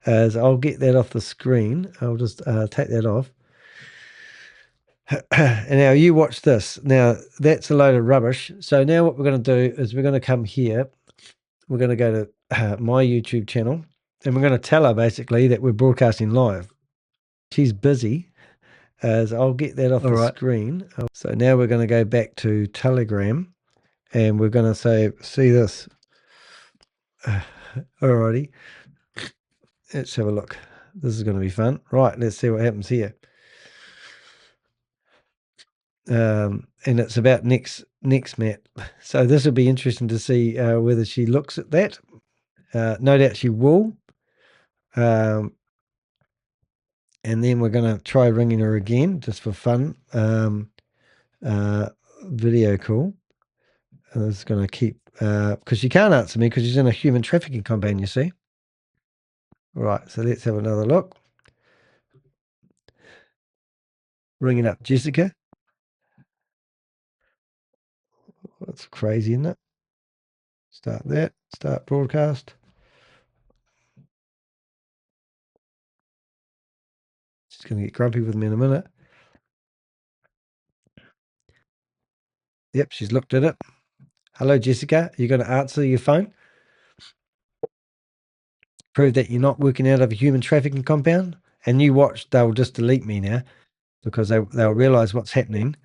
As I'll get that off the screen. I'll just take that off. And now you watch this. Now that's a load of rubbish. So now what we're going to do is we're going to come here. We're going to go to my YouTube channel and we're going to tell her basically that we're broadcasting live. She's busy. As I'll get that off the screen. So now we're going to go back to Telegram and we're going to say, see this. Alrighty. Let's have a look. This is going to be fun. Right. Let's see what happens here. And it's about NextMat. So this will be interesting to see whether she looks at that. No doubt she will. And then we're going to try ringing her again just for fun. Video call. And it's going to keep, because she can't answer me because she's in a human trafficking compound, you see. Right, so let's have another look. Ringing up Jessica. That's crazy, isn't it? Start that. Start broadcast. She's going to get grumpy with me in a minute. Yep, she's looked at it. Hello, Jessica. Are you going to answer your phone? Prove that you're not working out of a human trafficking compound? And you watch, they'll just delete me now because they'll realize what's happening.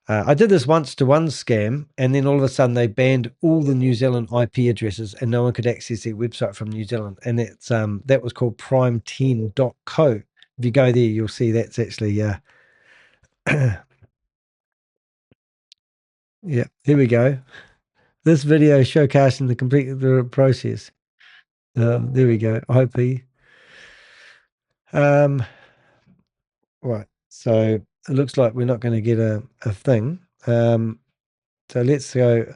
I did this once to one scam, and then all of a sudden they banned all the New Zealand IP addresses, and no one could access their website from New Zealand. And it's that was called prime10.co. If you go there, you'll see that's actually yeah. Here we go. This video showcasing the complete process. There we go. IP. Right. So it looks like we're not going to get a thing. So let's go.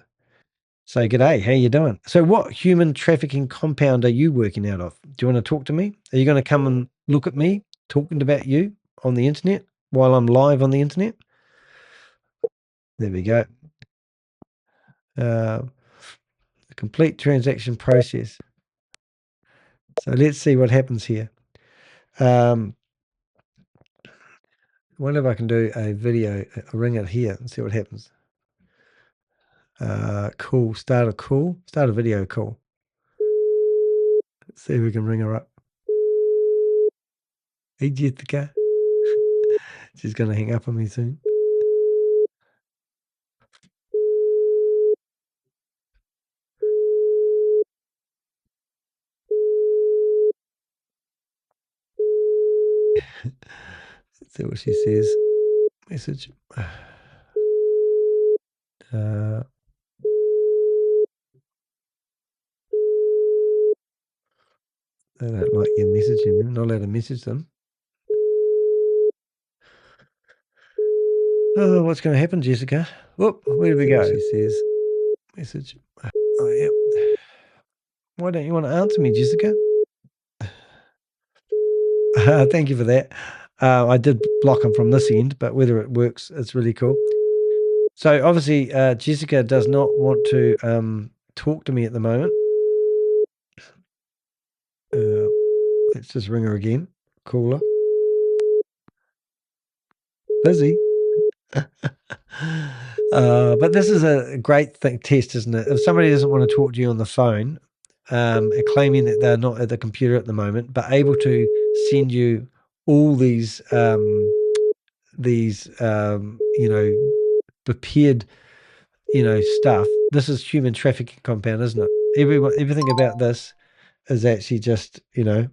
Say, g'day, how you doing? So what human trafficking compound are you working out of? Do you want to talk to me? Are you going to come and look at me talking about you on the internet while I'm live on the internet? There we go. The complete transaction process. So let's see what happens here. I wonder if I can do a video, ring it here and see what happens. Cool. Start a video call. Let's see if we can ring her up. Hey, Jessica. She's going to hang up on me soon. Let's see what she says. Message. They don't like you messaging them. Not allowed to message them. Oh, what's going to happen, Jessica? Whoop, where do we go? She says, message. Oh, yep. Why don't you want to answer me, Jessica? Thank you for that. I did block them from this end, but whether it works, it's really cool. So obviously, Jessica does not want to talk to me at the moment. Let's just ring her again. Call her. Busy. But this is a great test, isn't it? If somebody doesn't want to talk to you on the phone, claiming that they're not at the computer at the moment, but able to send you all these prepared, stuff. This is human trafficking compound, isn't it? Everything about this is actually just, human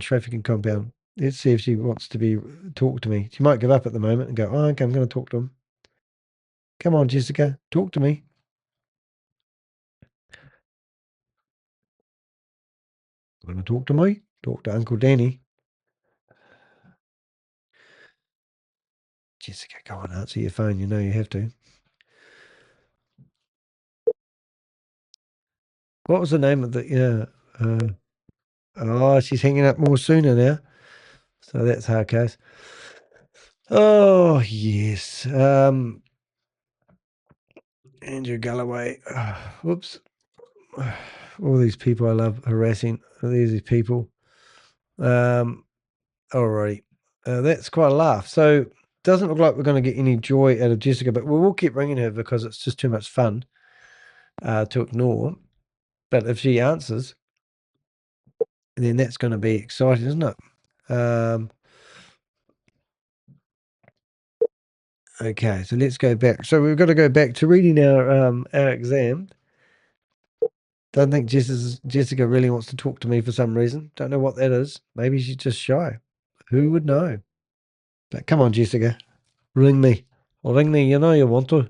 trafficking compound. Let's see if she wants to talk to me. She might give up at the moment and go, oh, okay, I'm going to talk to him. Come on, Jessica, talk to me. Want to talk to me? Talk to Uncle Danny. Jessica, go on, answer your phone. You know you have to. What was the name of the, oh, she's hanging up more sooner now. So that's how it goes. Oh, yes. Andrew Galloway. Whoops. All these people I love harassing. These people. Alrighty. That's quite a laugh. So doesn't look like we're going to get any joy out of Jessica, but we will keep ringing her because it's just too much fun to ignore. But if she answers, then that's going to be exciting, isn't it? Okay, so let's go back. So we've got to go back to reading our exam. Don't think Jessica really wants to talk to me for some reason. Don't know what that is. Maybe she's just shy. Who would know? But come on, Jessica. Ring me. Or ring me, you know you want to.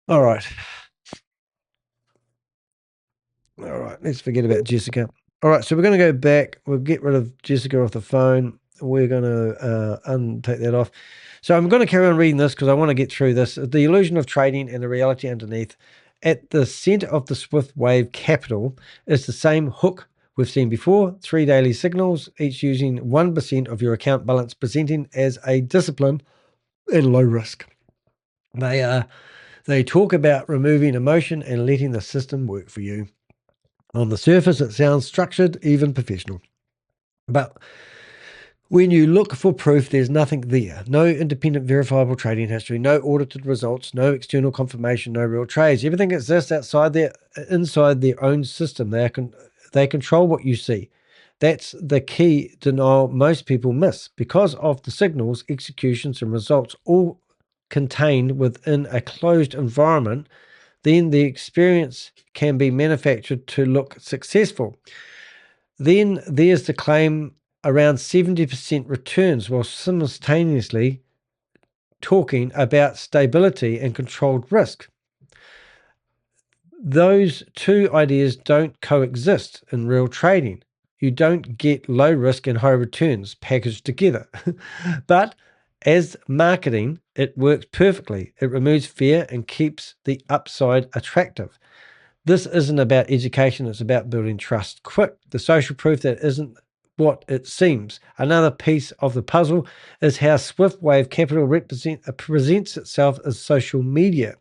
All right. All right, let's forget about Jessica. All right, so we're going to go back. We'll get rid of Jessica off the phone. We're going to take that off. So I'm going to carry on reading this because I want to get through this. The illusion of trading and the reality underneath. At the center of the swift wave capital is the same hook we've seen before. 3 daily signals, each using 1% of your account balance, presenting as a discipline and low risk. They talk about removing emotion and letting the system work for you. On the surface, it sounds structured, even professional. But when you look for proof, there's nothing there. No independent verifiable trading history, no audited results, no external confirmation, no real trades. Everything exists inside their own system. They control what you see. That's the key denial most people miss. Because of the signals, executions, and results all contained within a closed environment, then the experience can be manufactured to look successful. Then there's the claim around 70% returns while simultaneously talking about stability and controlled risk. Those two ideas don't coexist in real trading. You don't get low risk and high returns packaged together. But as marketing, it works perfectly. It removes fear and keeps the upside attractive. This isn't about education, it's about building trust. Quick, the social proof that isn't what it seems. Another piece of the puzzle is how Swift Wave Capital presents itself as social media.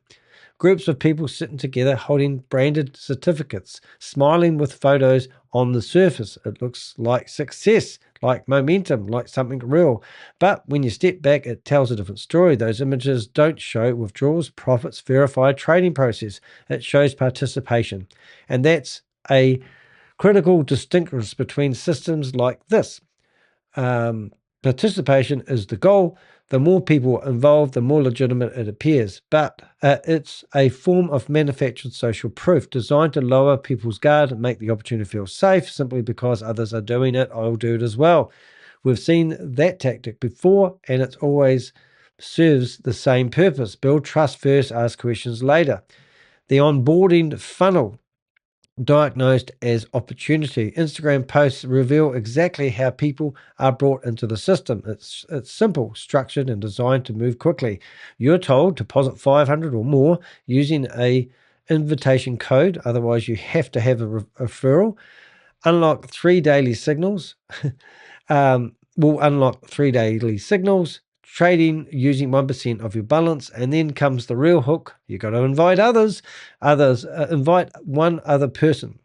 Groups of people sitting together holding branded certificates, smiling with photos on the surface. It looks like success, like momentum, like something real. But when you step back, it tells a different story. Those images don't show withdrawals, profits, verified trading process. It shows participation. And that's a Critical distinctions between systems like this. Participation is the goal. The more people involved, the more legitimate it appears. But it's a form of manufactured social proof designed to lower people's guard and make the opportunity feel safe simply because others are doing it. I'll do it as well. We've seen that tactic before, and it always serves the same purpose. Build trust first, ask questions later. The onboarding funnel, diagnosed as opportunity. Instagram posts reveal exactly how people are brought into the system. It's simple, structured, and designed to move quickly. You're told to deposit 500 or more using a invitation code. Otherwise, you have to have a referral. Unlock 3 daily signals. Will unlock 3 daily signals. Trading using 1% of your balance, and then comes the real hook. You got to invite others. Invite one other person.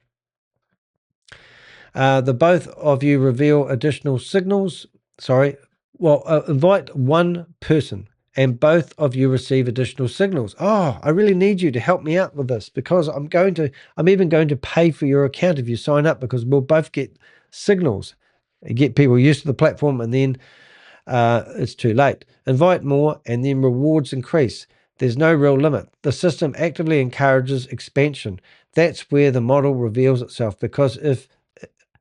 The both of you reveal additional signals. Invite one person, and both of you receive additional signals. Oh, I really need you to help me out with this because I'm even going to pay for your account if you sign up, because we'll both get signals. Get people used to the platform, and then it's too late. Invite more, and then rewards increase. There's no real limit. The system actively encourages expansion. That's where the model reveals itself, because if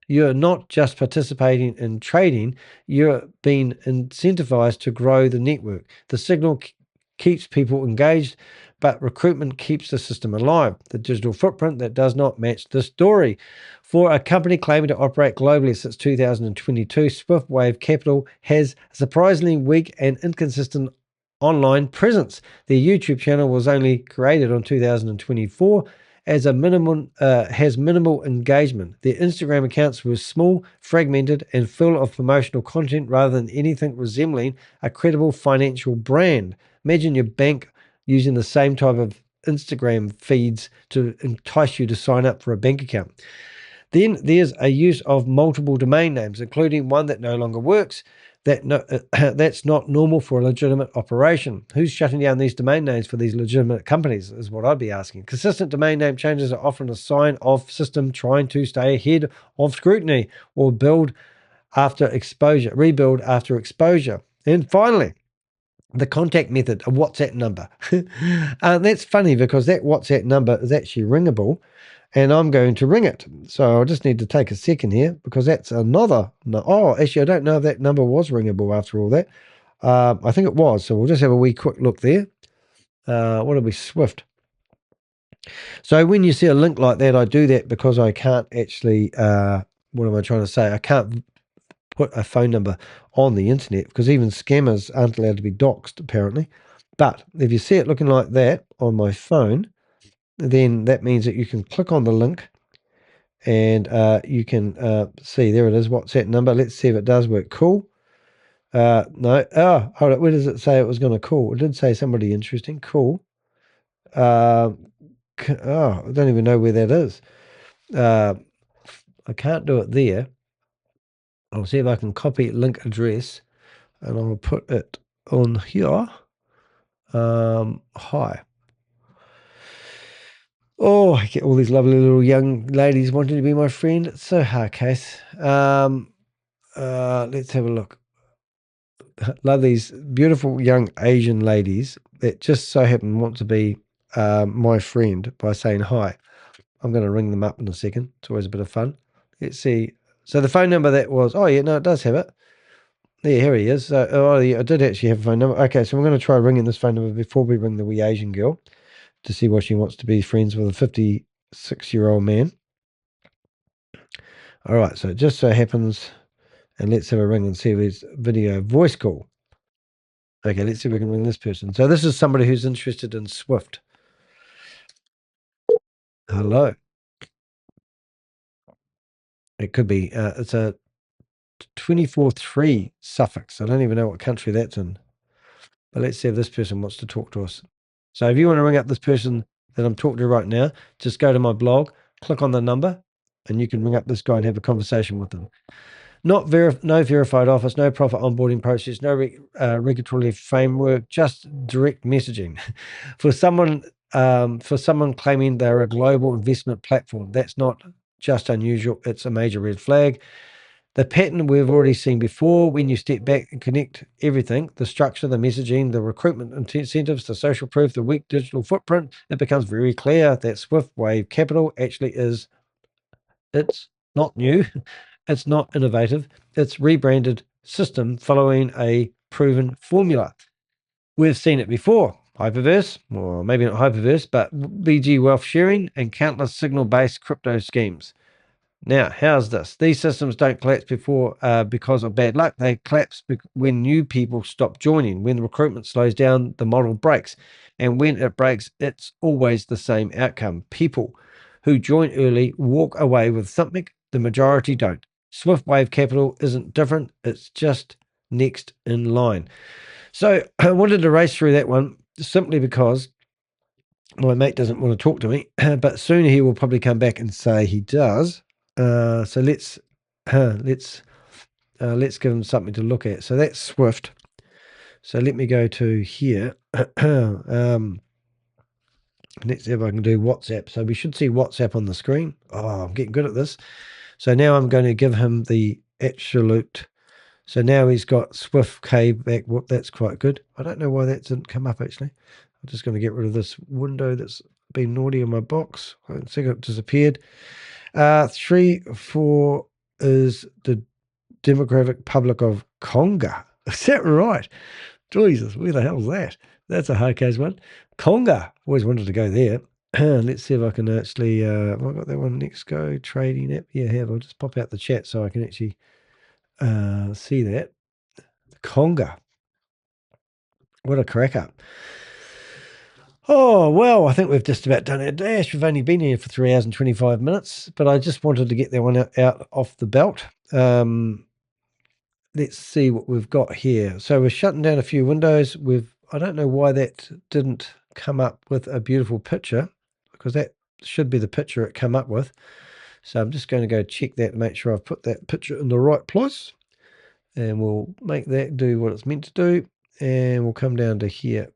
you're not just participating in trading, you're being incentivized to grow the network. The signal keeps people engaged, but recruitment keeps the system alive. The digital footprint that does not match the story. For a company claiming to operate globally since 2022, Swiftwave Capital has a surprisingly weak and inconsistent online presence. Their YouTube channel was only created in 2024 as a minimum has minimal engagement. Their Instagram accounts were small, fragmented, and full of promotional content rather than anything resembling a credible financial brand. Imagine your bank using the same type of Instagram feeds to entice you to sign up for a bank account. Then there's a use of multiple domain names, including one that no longer works. That's not normal for a legitimate operation. Who's shutting down these domain names for these legitimate companies is what I'd be asking. Consistent domain name changes are often a sign of system trying to stay ahead of scrutiny or rebuild after exposure. And finally, the contact method, a WhatsApp number. That's funny because that WhatsApp number is actually ringable, and I'm going to ring it. So I just need to take a second here because that's another. Oh, actually, I don't know if that number was ringable after all that. I think it was. So we'll just have a wee quick look there. What are we? Swift. So when you see a link like that, I do that because I can't actually, what am I trying to say? I can't put a phone number on the internet because even scammers aren't allowed to be doxed, apparently. But if you see it looking like that on my phone, then that means that you can click on the link and you can see there it is, WhatsApp number. Let's see if it does work. Cool. No. Oh, hold on. Where does it say it was going to call? It did say somebody interesting. Cool. I don't even know where that is. I can't do it there. I'll see if I can copy link address and I'll put it on here. Hi. Oh, I get all these lovely little young ladies wanting to be my friend. It's so hard case. Let's have a look. Love these beautiful young Asian ladies that just so happen want to be my friend by saying hi. I'm going to ring them up in a second. It's always a bit of fun. Let's see. So the phone number that was, oh yeah, no, it does have it. Yeah, here he is. Yeah, I did actually have a phone number. Okay, so we're going to try ringing this phone number before we ring the wee Asian girl to see why she wants to be friends with a 56-year-old man. All right, so it just so happens, and let's have a ring and see if it's video voice call. Okay, let's see if we can ring this person. So this is somebody who's interested in Swift. Hello. It could be, it's a 24-3 suffix. I don't even know what country that's in. But let's see if this person wants to talk to us. So if you want to ring up this person that I'm talking to right now, just go to my blog, click on the number, and you can ring up this guy and have a conversation with them. No verified office, no profit onboarding process, no regulatory framework, just direct messaging. For someone claiming they're a global investment platform, that's not just unusual. It's a major red flag. The pattern we've already seen before. When you step back and connect everything, the structure, the messaging, the recruitment incentives, the social proof, the weak digital footprint, it becomes very clear that Swift Wave Capital actually is, it's not new, it's not innovative, it's rebranded system following a proven formula. We've seen it before. Hyperverse, or maybe not Hyperverse, but BG Wealth Sharing and countless signal-based crypto schemes. Now, how's this? These systems don't collapse because of bad luck. They collapse when new people stop joining. When the recruitment slows down, the model breaks. And when it breaks, it's always the same outcome. People who join early walk away with something. The majority don't. Swift Wave Capital isn't different. It's just next in line. So I wanted to race through that one simply because my mate doesn't want to talk to me, but soon he will probably come back and say he does. So let's give him something to look at. So that's Swift. So let me go to here. Let's see if I can do WhatsApp. So we should see WhatsApp on the screen. Oh, I'm getting good at this. So now I'm going to give him the absolute. So now he's got Swift K back. Whoop, that's quite good. I don't know why that didn't come up actually. I'm just going to get rid of this window that's been naughty in my box. I think it disappeared. 3, 4 is the Democratic Republic of Congo. Is that right? Jesus, where the hell is that? That's a hard case one. Congo. Always wanted to go there. Let's see if I can actually. Have I got that one? NEXO Trading app. Yeah, I have. I'll just pop out the chat so I can actually see that. Congo. What a cracker. Oh, well, I think we've just about done our dash. We've only been here for 3 hours and 25 minutes, but I just wanted to get that one out off the belt. Let's see what we've got here. So we're shutting down a few windows. I don't know why that didn't come up with a beautiful picture, because that should be the picture it come up with. So I'm just going to go check that and make sure I've put that picture in the right place. And we'll make that do what it's meant to do. And we'll come down to here.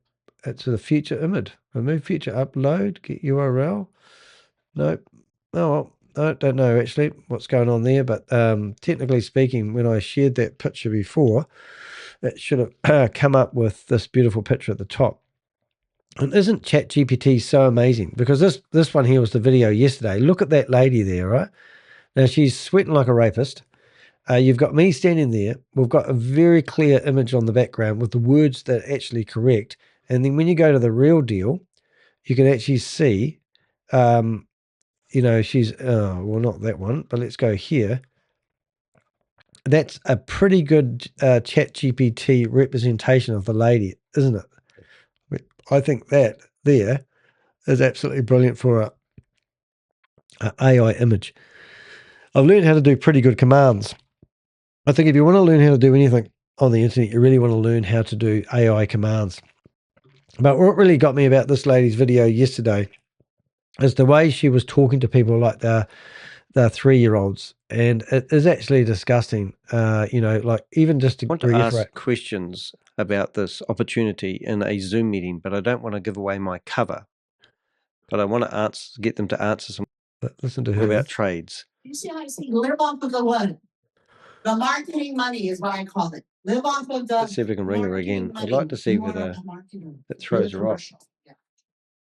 To the future image. Remove future upload. Get URL. Nope. Oh, well. I don't know actually what's going on there, but technically speaking, when I shared that picture before, it should have come up with this beautiful picture at the top. And isn't ChatGPT so amazing? Because this one here was the video yesterday. Look at that lady there, right? Now she's sweating like a rapist. You've got me standing there. We've got a very clear image on the background with the words that are actually correct. And then when you go to the real deal, you can actually see, she's, well, not that one, but let's go here. That's a pretty good ChatGPT representation of the lady, isn't it? I think that there is absolutely brilliant for a AI image. I've learned how to do pretty good commands. I think if you want to learn how to do anything on the internet, you really want to learn how to do AI commands. But what really got me about this lady's video yesterday is the way she was talking to people like they're 3-year-olds. And it is actually disgusting, like even just to ask questions about this opportunity in a Zoom meeting, but I don't want to give away my cover. But I want to get them to answer some. Listen to her about trades. You see how I say live off of the what? The marketing money is what I call it. Live off of the. Let's see if we can ring her again. I'd like to see whether it throws her off. Yeah.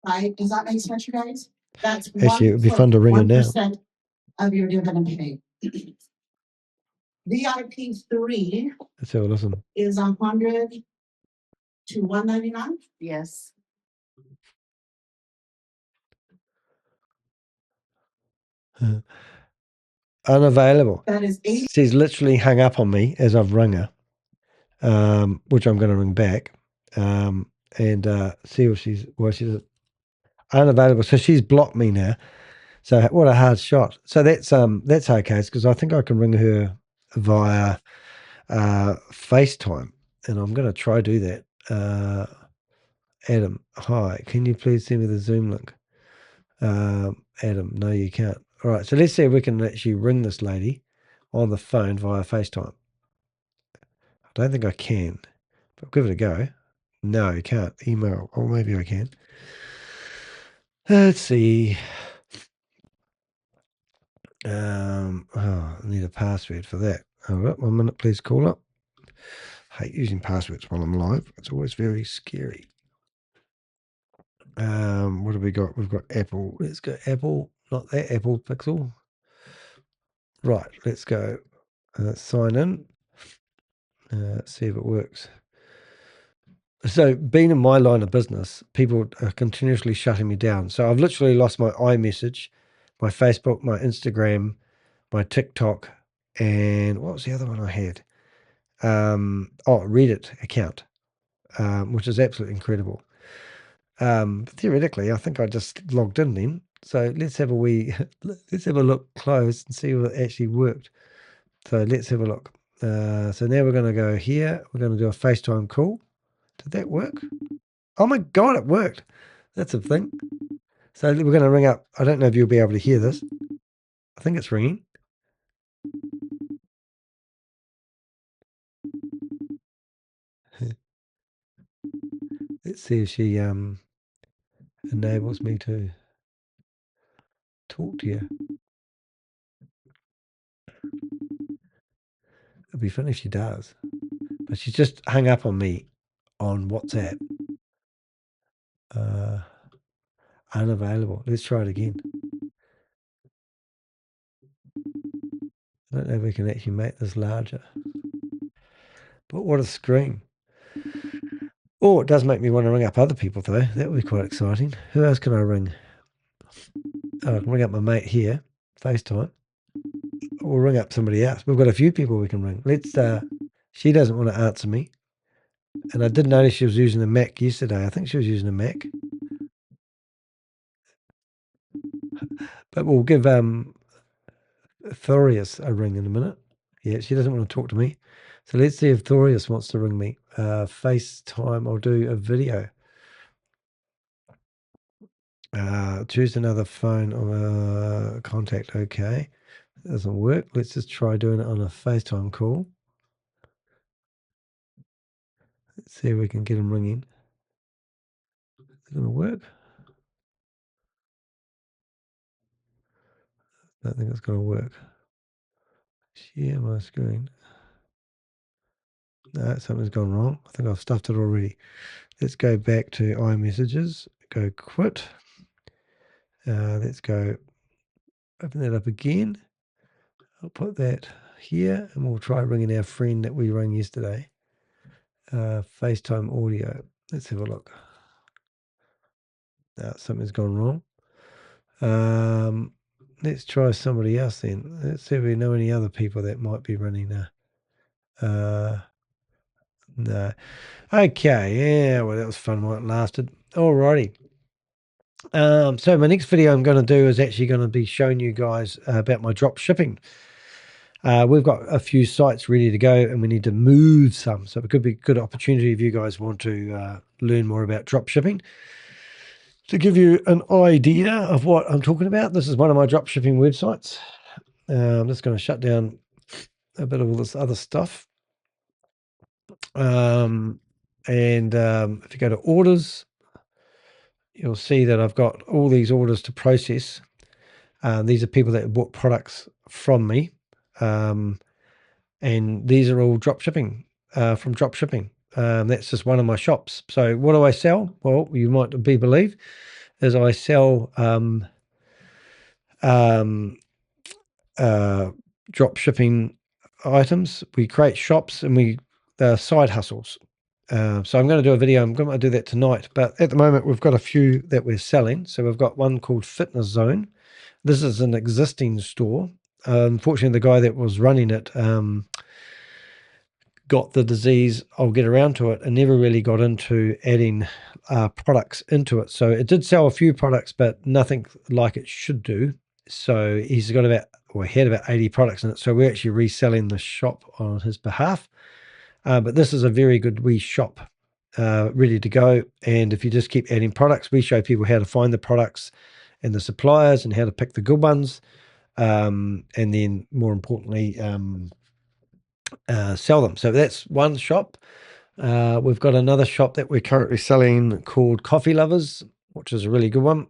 Right? Does that make sense, you guys? That's actually, it would be fun to ring her now. 1% of your dividend pay. VIP 3. Let's have a listen. Is 100 to 199. Yes. Unavailable. That is 80. She's literally hung up on me as I've rung her, which I'm going to ring back and see if she's unavailable. So she's blocked me now. So what a hard shot. So that's okay, because I think I can ring her via FaceTime, and I'm going to try do that. Adam, hi, can you please send me the Zoom link? Adam, no, you can't. All right, so let's see if we can actually ring this lady on the phone via FaceTime. I don't think I can, but give it a go. No, you can't. Email, or maybe I can. Let's see. I need a password for that. All right, 1 minute, please call up. I hate using passwords while I'm live. It's always very scary. What have we got? We've got Apple. Let's go Apple, not that Apple Pixel. Right, let's go sign in. See if it works. So being in my line of business, people are continuously shutting me down. So I've literally lost my iMessage, my Facebook, my Instagram, my TikTok, and what was the other one I had? Reddit account, which is absolutely incredible. Theoretically, I think I just logged in then. So let's have a look close and see if it actually worked. So let's have a look. So now we're going to go here. We're going to do a FaceTime call. Did that work? Oh my God, it worked. That's a thing. So we're going to ring up. I don't know if you'll be able to hear this. I think it's ringing. Let's see if she enables me to talk to you. It'd be funny if she does. But she's just hung up on me on WhatsApp. Unavailable. Let's try it again. I don't know if we can actually make this larger. But what a screen. Oh, it does make me want to ring up other people, though. That would be quite exciting. Who else can I ring? Oh, I can ring up my mate here. FaceTime. We'll ring up somebody else. We've got a few people we can ring. She doesn't want to answer me. And I did notice she was using a Mac yesterday. I think she was using a Mac. But we'll give Thorius a ring in a minute. Yeah, she doesn't want to talk to me. So let's see if Thorius wants to ring me. FaceTime, I'll do a video. Choose another phone or contact. Okay. It doesn't work. Let's just try doing it on a FaceTime call. Let's see if we can get him ringing. Is it going to work? I don't think it's going to work. Share my screen. No, something's gone wrong. I think I've stuffed it already. Let's go back to iMessages. Go quit. Let's go open that up again. I'll put that here and we'll try ringing our friend that we rang yesterday. FaceTime audio. Let's have a look. No, something's gone wrong. Let's try somebody else then. Let's see if we know any other people that might be running no. Okay, yeah, well that was fun while it lasted. Alrighty. So my next video I'm going to do is actually going to be showing you guys about my drop shipping. We've got a few sites ready to go and we need to move some. So it could be a good opportunity if you guys want to learn more about drop shipping. To give you an idea of what I'm talking about, this is one of my drop shipping websites. I'm just going to shut down a bit of all this other stuff. If you go to orders, you'll see that I've got all these orders to process. These are people that have bought products from me. And these are all drop shipping, from drop shipping. That's just one of my shops. So what do I sell? Well, you might believe is I sell drop shipping items. We create shops and we side hustles. So I'm going to do a video. I'm going to do that tonight. But at the moment, we've got a few that we're selling. So we've got one called Fitness Zone. This is an existing store. Unfortunately, the guy that was running it got the disease. I'll get around to it, and never really got into adding products into it. So it did sell a few products, but nothing like it should do. So he's got had about 80 products in it. So we're actually reselling the shop on his behalf. But this is a very good wee shop, ready to go. And if you just keep adding products, we show people how to find the products and the suppliers and how to pick the good ones. And then more importantly, sell them. So that's one shop. We've got another shop that we're currently selling called Coffee Lovers, which is a really good one.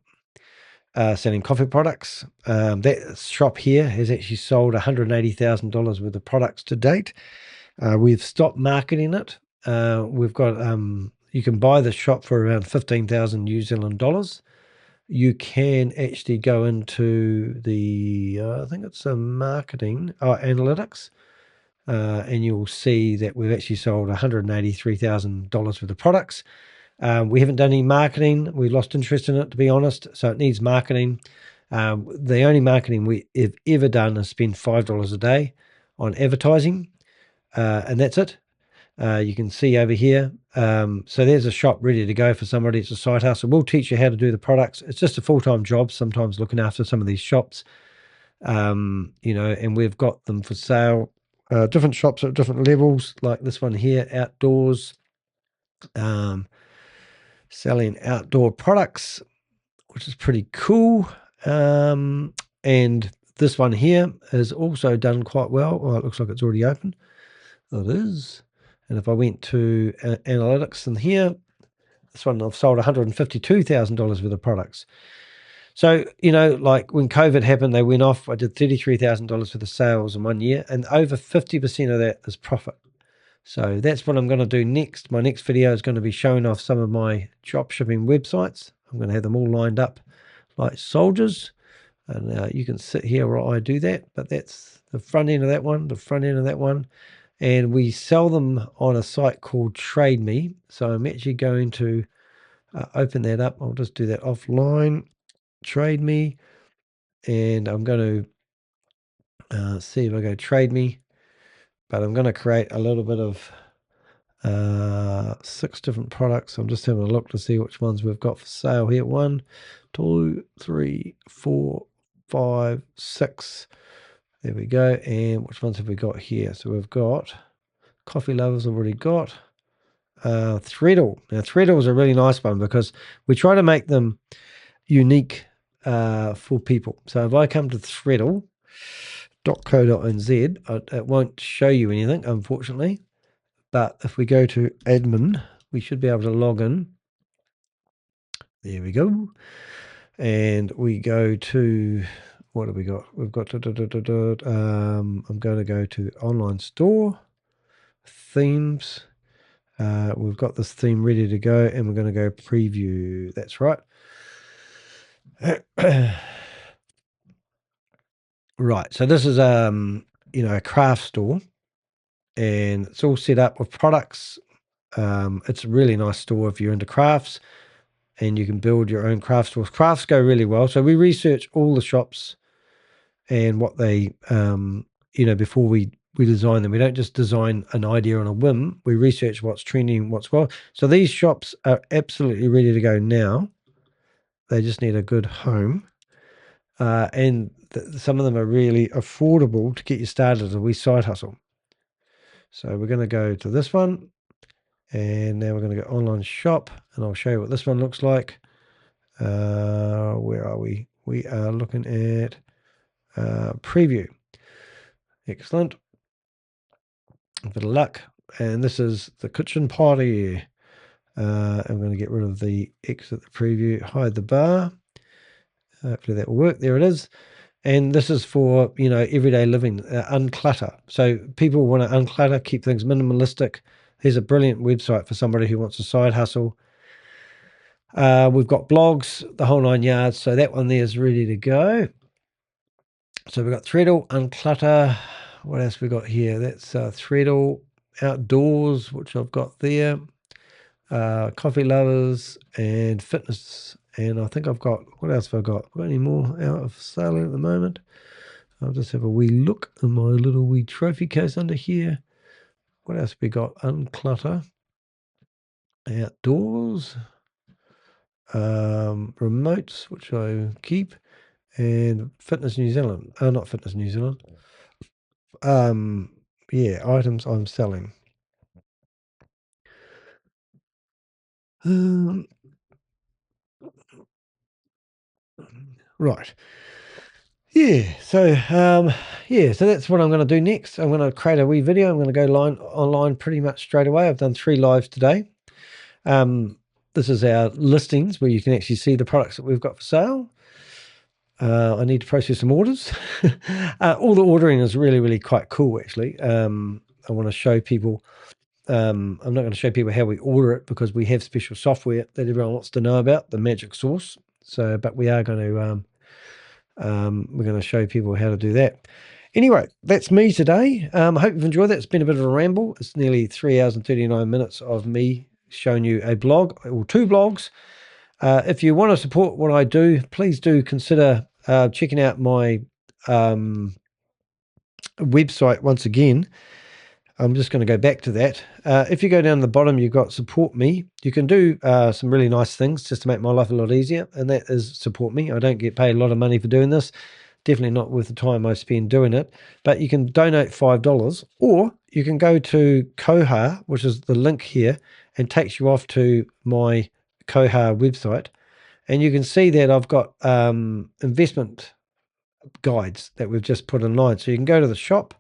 selling coffee products. That shop here has actually sold $180,000 worth of products to date. We've stopped marketing it. We've got you can buy the shop for around 15,000 New Zealand dollars. You can actually go into the I think it's a marketing analytics, and you'll see that we've actually sold $183,000 worth of products. We haven't done any marketing. We lost interest in it, to be honest, so it needs marketing. The only marketing we have ever done is spend $5 a day on advertising, and that's it. You can see over here. So there's a shop ready to go for somebody. It's a side hustle. We'll teach you how to do the products. It's just a full-time job sometimes looking after some of these shops, you know, and we've got them for sale. Different shops at different levels, like this one here, outdoors, selling outdoor products, which is pretty cool. And this one here is also done quite well. Oh, it looks like it's already open. Oh, it is. And if I went to analytics in here, this one I've sold $152,000 worth of products. So, you know, like when COVID happened, they went off. I did $33,000 worth of sales in 1 year, and over 50% of that is profit. So that's what I'm going to do next. My next video is going to be showing off some of my drop shipping websites. I'm going to have them all lined up like soldiers. And you can sit here while I do that. But that's the front end of that one, the front end of that one. And we sell them on a site called Trade Me. So I'm actually going to open that up. I'll just do that offline. Trade Me. And I'm going to see if I go Trade Me. But I'm going to create a little bit of 6 different products. I'm just having a look to see which ones we've got for sale here. 1, 2, 3, 4, 5, 6. There we go. And which ones have we got here? So we've got Coffee Lovers already got. Threadle. Now Threadle is a really nice one because we try to make them unique for people. So if I come to threadle.co.nz, it won't show you anything, unfortunately. But if we go to admin, we should be able to log in. There we go. And we go to, what have we got? We've got, I'm going to go to online store, themes. We've got this theme ready to go, and we're going to go preview. That's right. Right. So this is, you know, a craft store, and it's all set up with products. It's a really nice store if you're into crafts, and you can build your own craft stores. Crafts go really well. So we research all the shops and what they, you know, before we design them. We don't just design an idea on a whim. We research what's trending, what's well. So these shops are absolutely ready to go now. They just need a good home. And some of them are really affordable to get you started as a wee side hustle. So we're going to go to this one. And now we're going to go online shop, and I'll show you what this one looks like. Where are we? We are looking at preview. Excellent. A bit of luck. And this is the kitchen party. I'm going to get rid of the exit the preview, hide the bar. Hopefully that will work. There it is. And this is for, you know, everyday living, unclutter. So people want to unclutter, keep things minimalistic. Here's a brilliant website for somebody who wants a side hustle. We've got blogs, the whole 9 yards. So that one there is ready to go. So we've got Threadle, unclutter. What else we got here? That's Threadle, outdoors, which I've got there. Coffee Lovers and fitness. And I think I've got, what else have I got? Got any more out of sale at the moment? I'll just have a wee look in my little wee trophy case under here. What else have we got? Unclutter, outdoors, remotes, which I keep, and Fitness New Zealand. Not Fitness New Zealand. Yeah, items I'm selling. Right. Yeah, so so that's what I'm going to do next. I'm going to create a wee video. I'm going to go online pretty much straight away. I've done 3 lives today. This is our listings where you can actually see the products that we've got for sale. I need to process some orders. All the ordering is really, really quite cool, actually. I want to show people. I'm not going to show people how we order it because we have special software that everyone wants to know about, the magic sauce. So, but we are going to we're going to show people how to do that. Anyway, that's me today. I hope you've enjoyed that. It's been a bit of a ramble. It's nearly 3 hours and 39 minutes of me showing you a blog or 2 blogs. If you want to support what I do, please do consider checking out my website once again. I'm just going to go back to that. If you go down the bottom, you've got support me. You can do some really nice things just to make my life a lot easier, and that is support me. I don't get paid a lot of money for doing this. Definitely not worth the time I spend doing it. But you can donate $5, or you can go to Koha, which is the link here, and takes you off to my Koha website. And you can see that I've got investment guides that we've just put online. So you can go to the shop,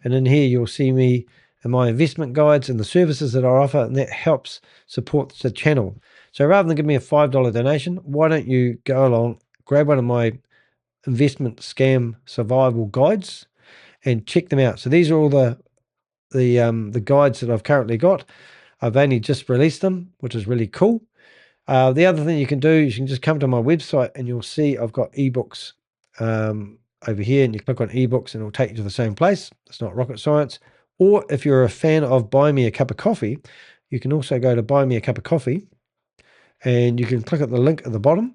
and in here you'll see me and my investment guides and the services that I offer, and that helps support the channel. So rather than give me a $5 donation, why don't you go along, grab one of my investment scam survival guides and check them out. So these are all the guides that I've currently got. I've only just released them, which is really cool. The other thing you can do is you can just come to my website and you'll see I've got ebooks over here, and you click on ebooks and it'll take you to the same place. It's not rocket science. Or if you're a fan of Buy Me a Cup of Coffee, you can also go to Buy Me a Cup of Coffee, and you can click at the link at the bottom,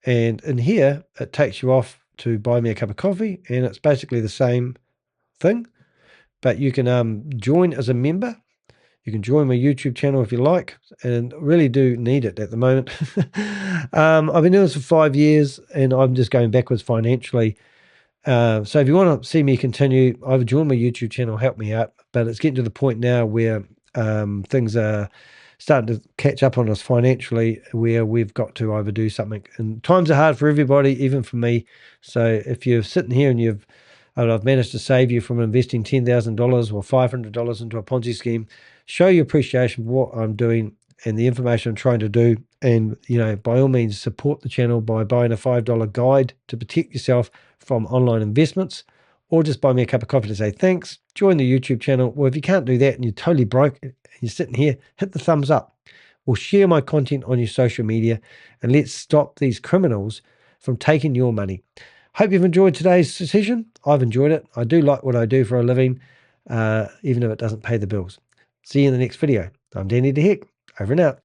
and in here it takes you off to Buy Me a Cup of Coffee, and it's basically the same thing, but you can join as a member. You can join my YouTube channel if you like, and really do need it at the moment. I've been doing this for 5 years, and I'm just going backwards financially. So if you want to see me continue, either join my YouTube channel, help me out. But it's getting to the point now where things are starting to catch up on us financially, where we've got to either do something. And times are hard for everybody, even for me. So if you're sitting here and I've managed to save you from investing $10,000 or $500 into a Ponzi scheme, show your appreciation for what I'm doing and the information I'm trying to do. And, by all means, support the channel by buying a $5 guide to protect yourself from online investments, or just buy me a cup of coffee to say thanks. Join the YouTube channel. Well, if you can't do that and you're totally broke and you're sitting here, hit the thumbs up or share my content on your social media, and let's stop these criminals from taking your money. Hope you've enjoyed today's session. I've enjoyed it. I do like what I do for a living, even if it doesn't pay the bills. See you in the next video. I'm Danny the Heck. Over and out.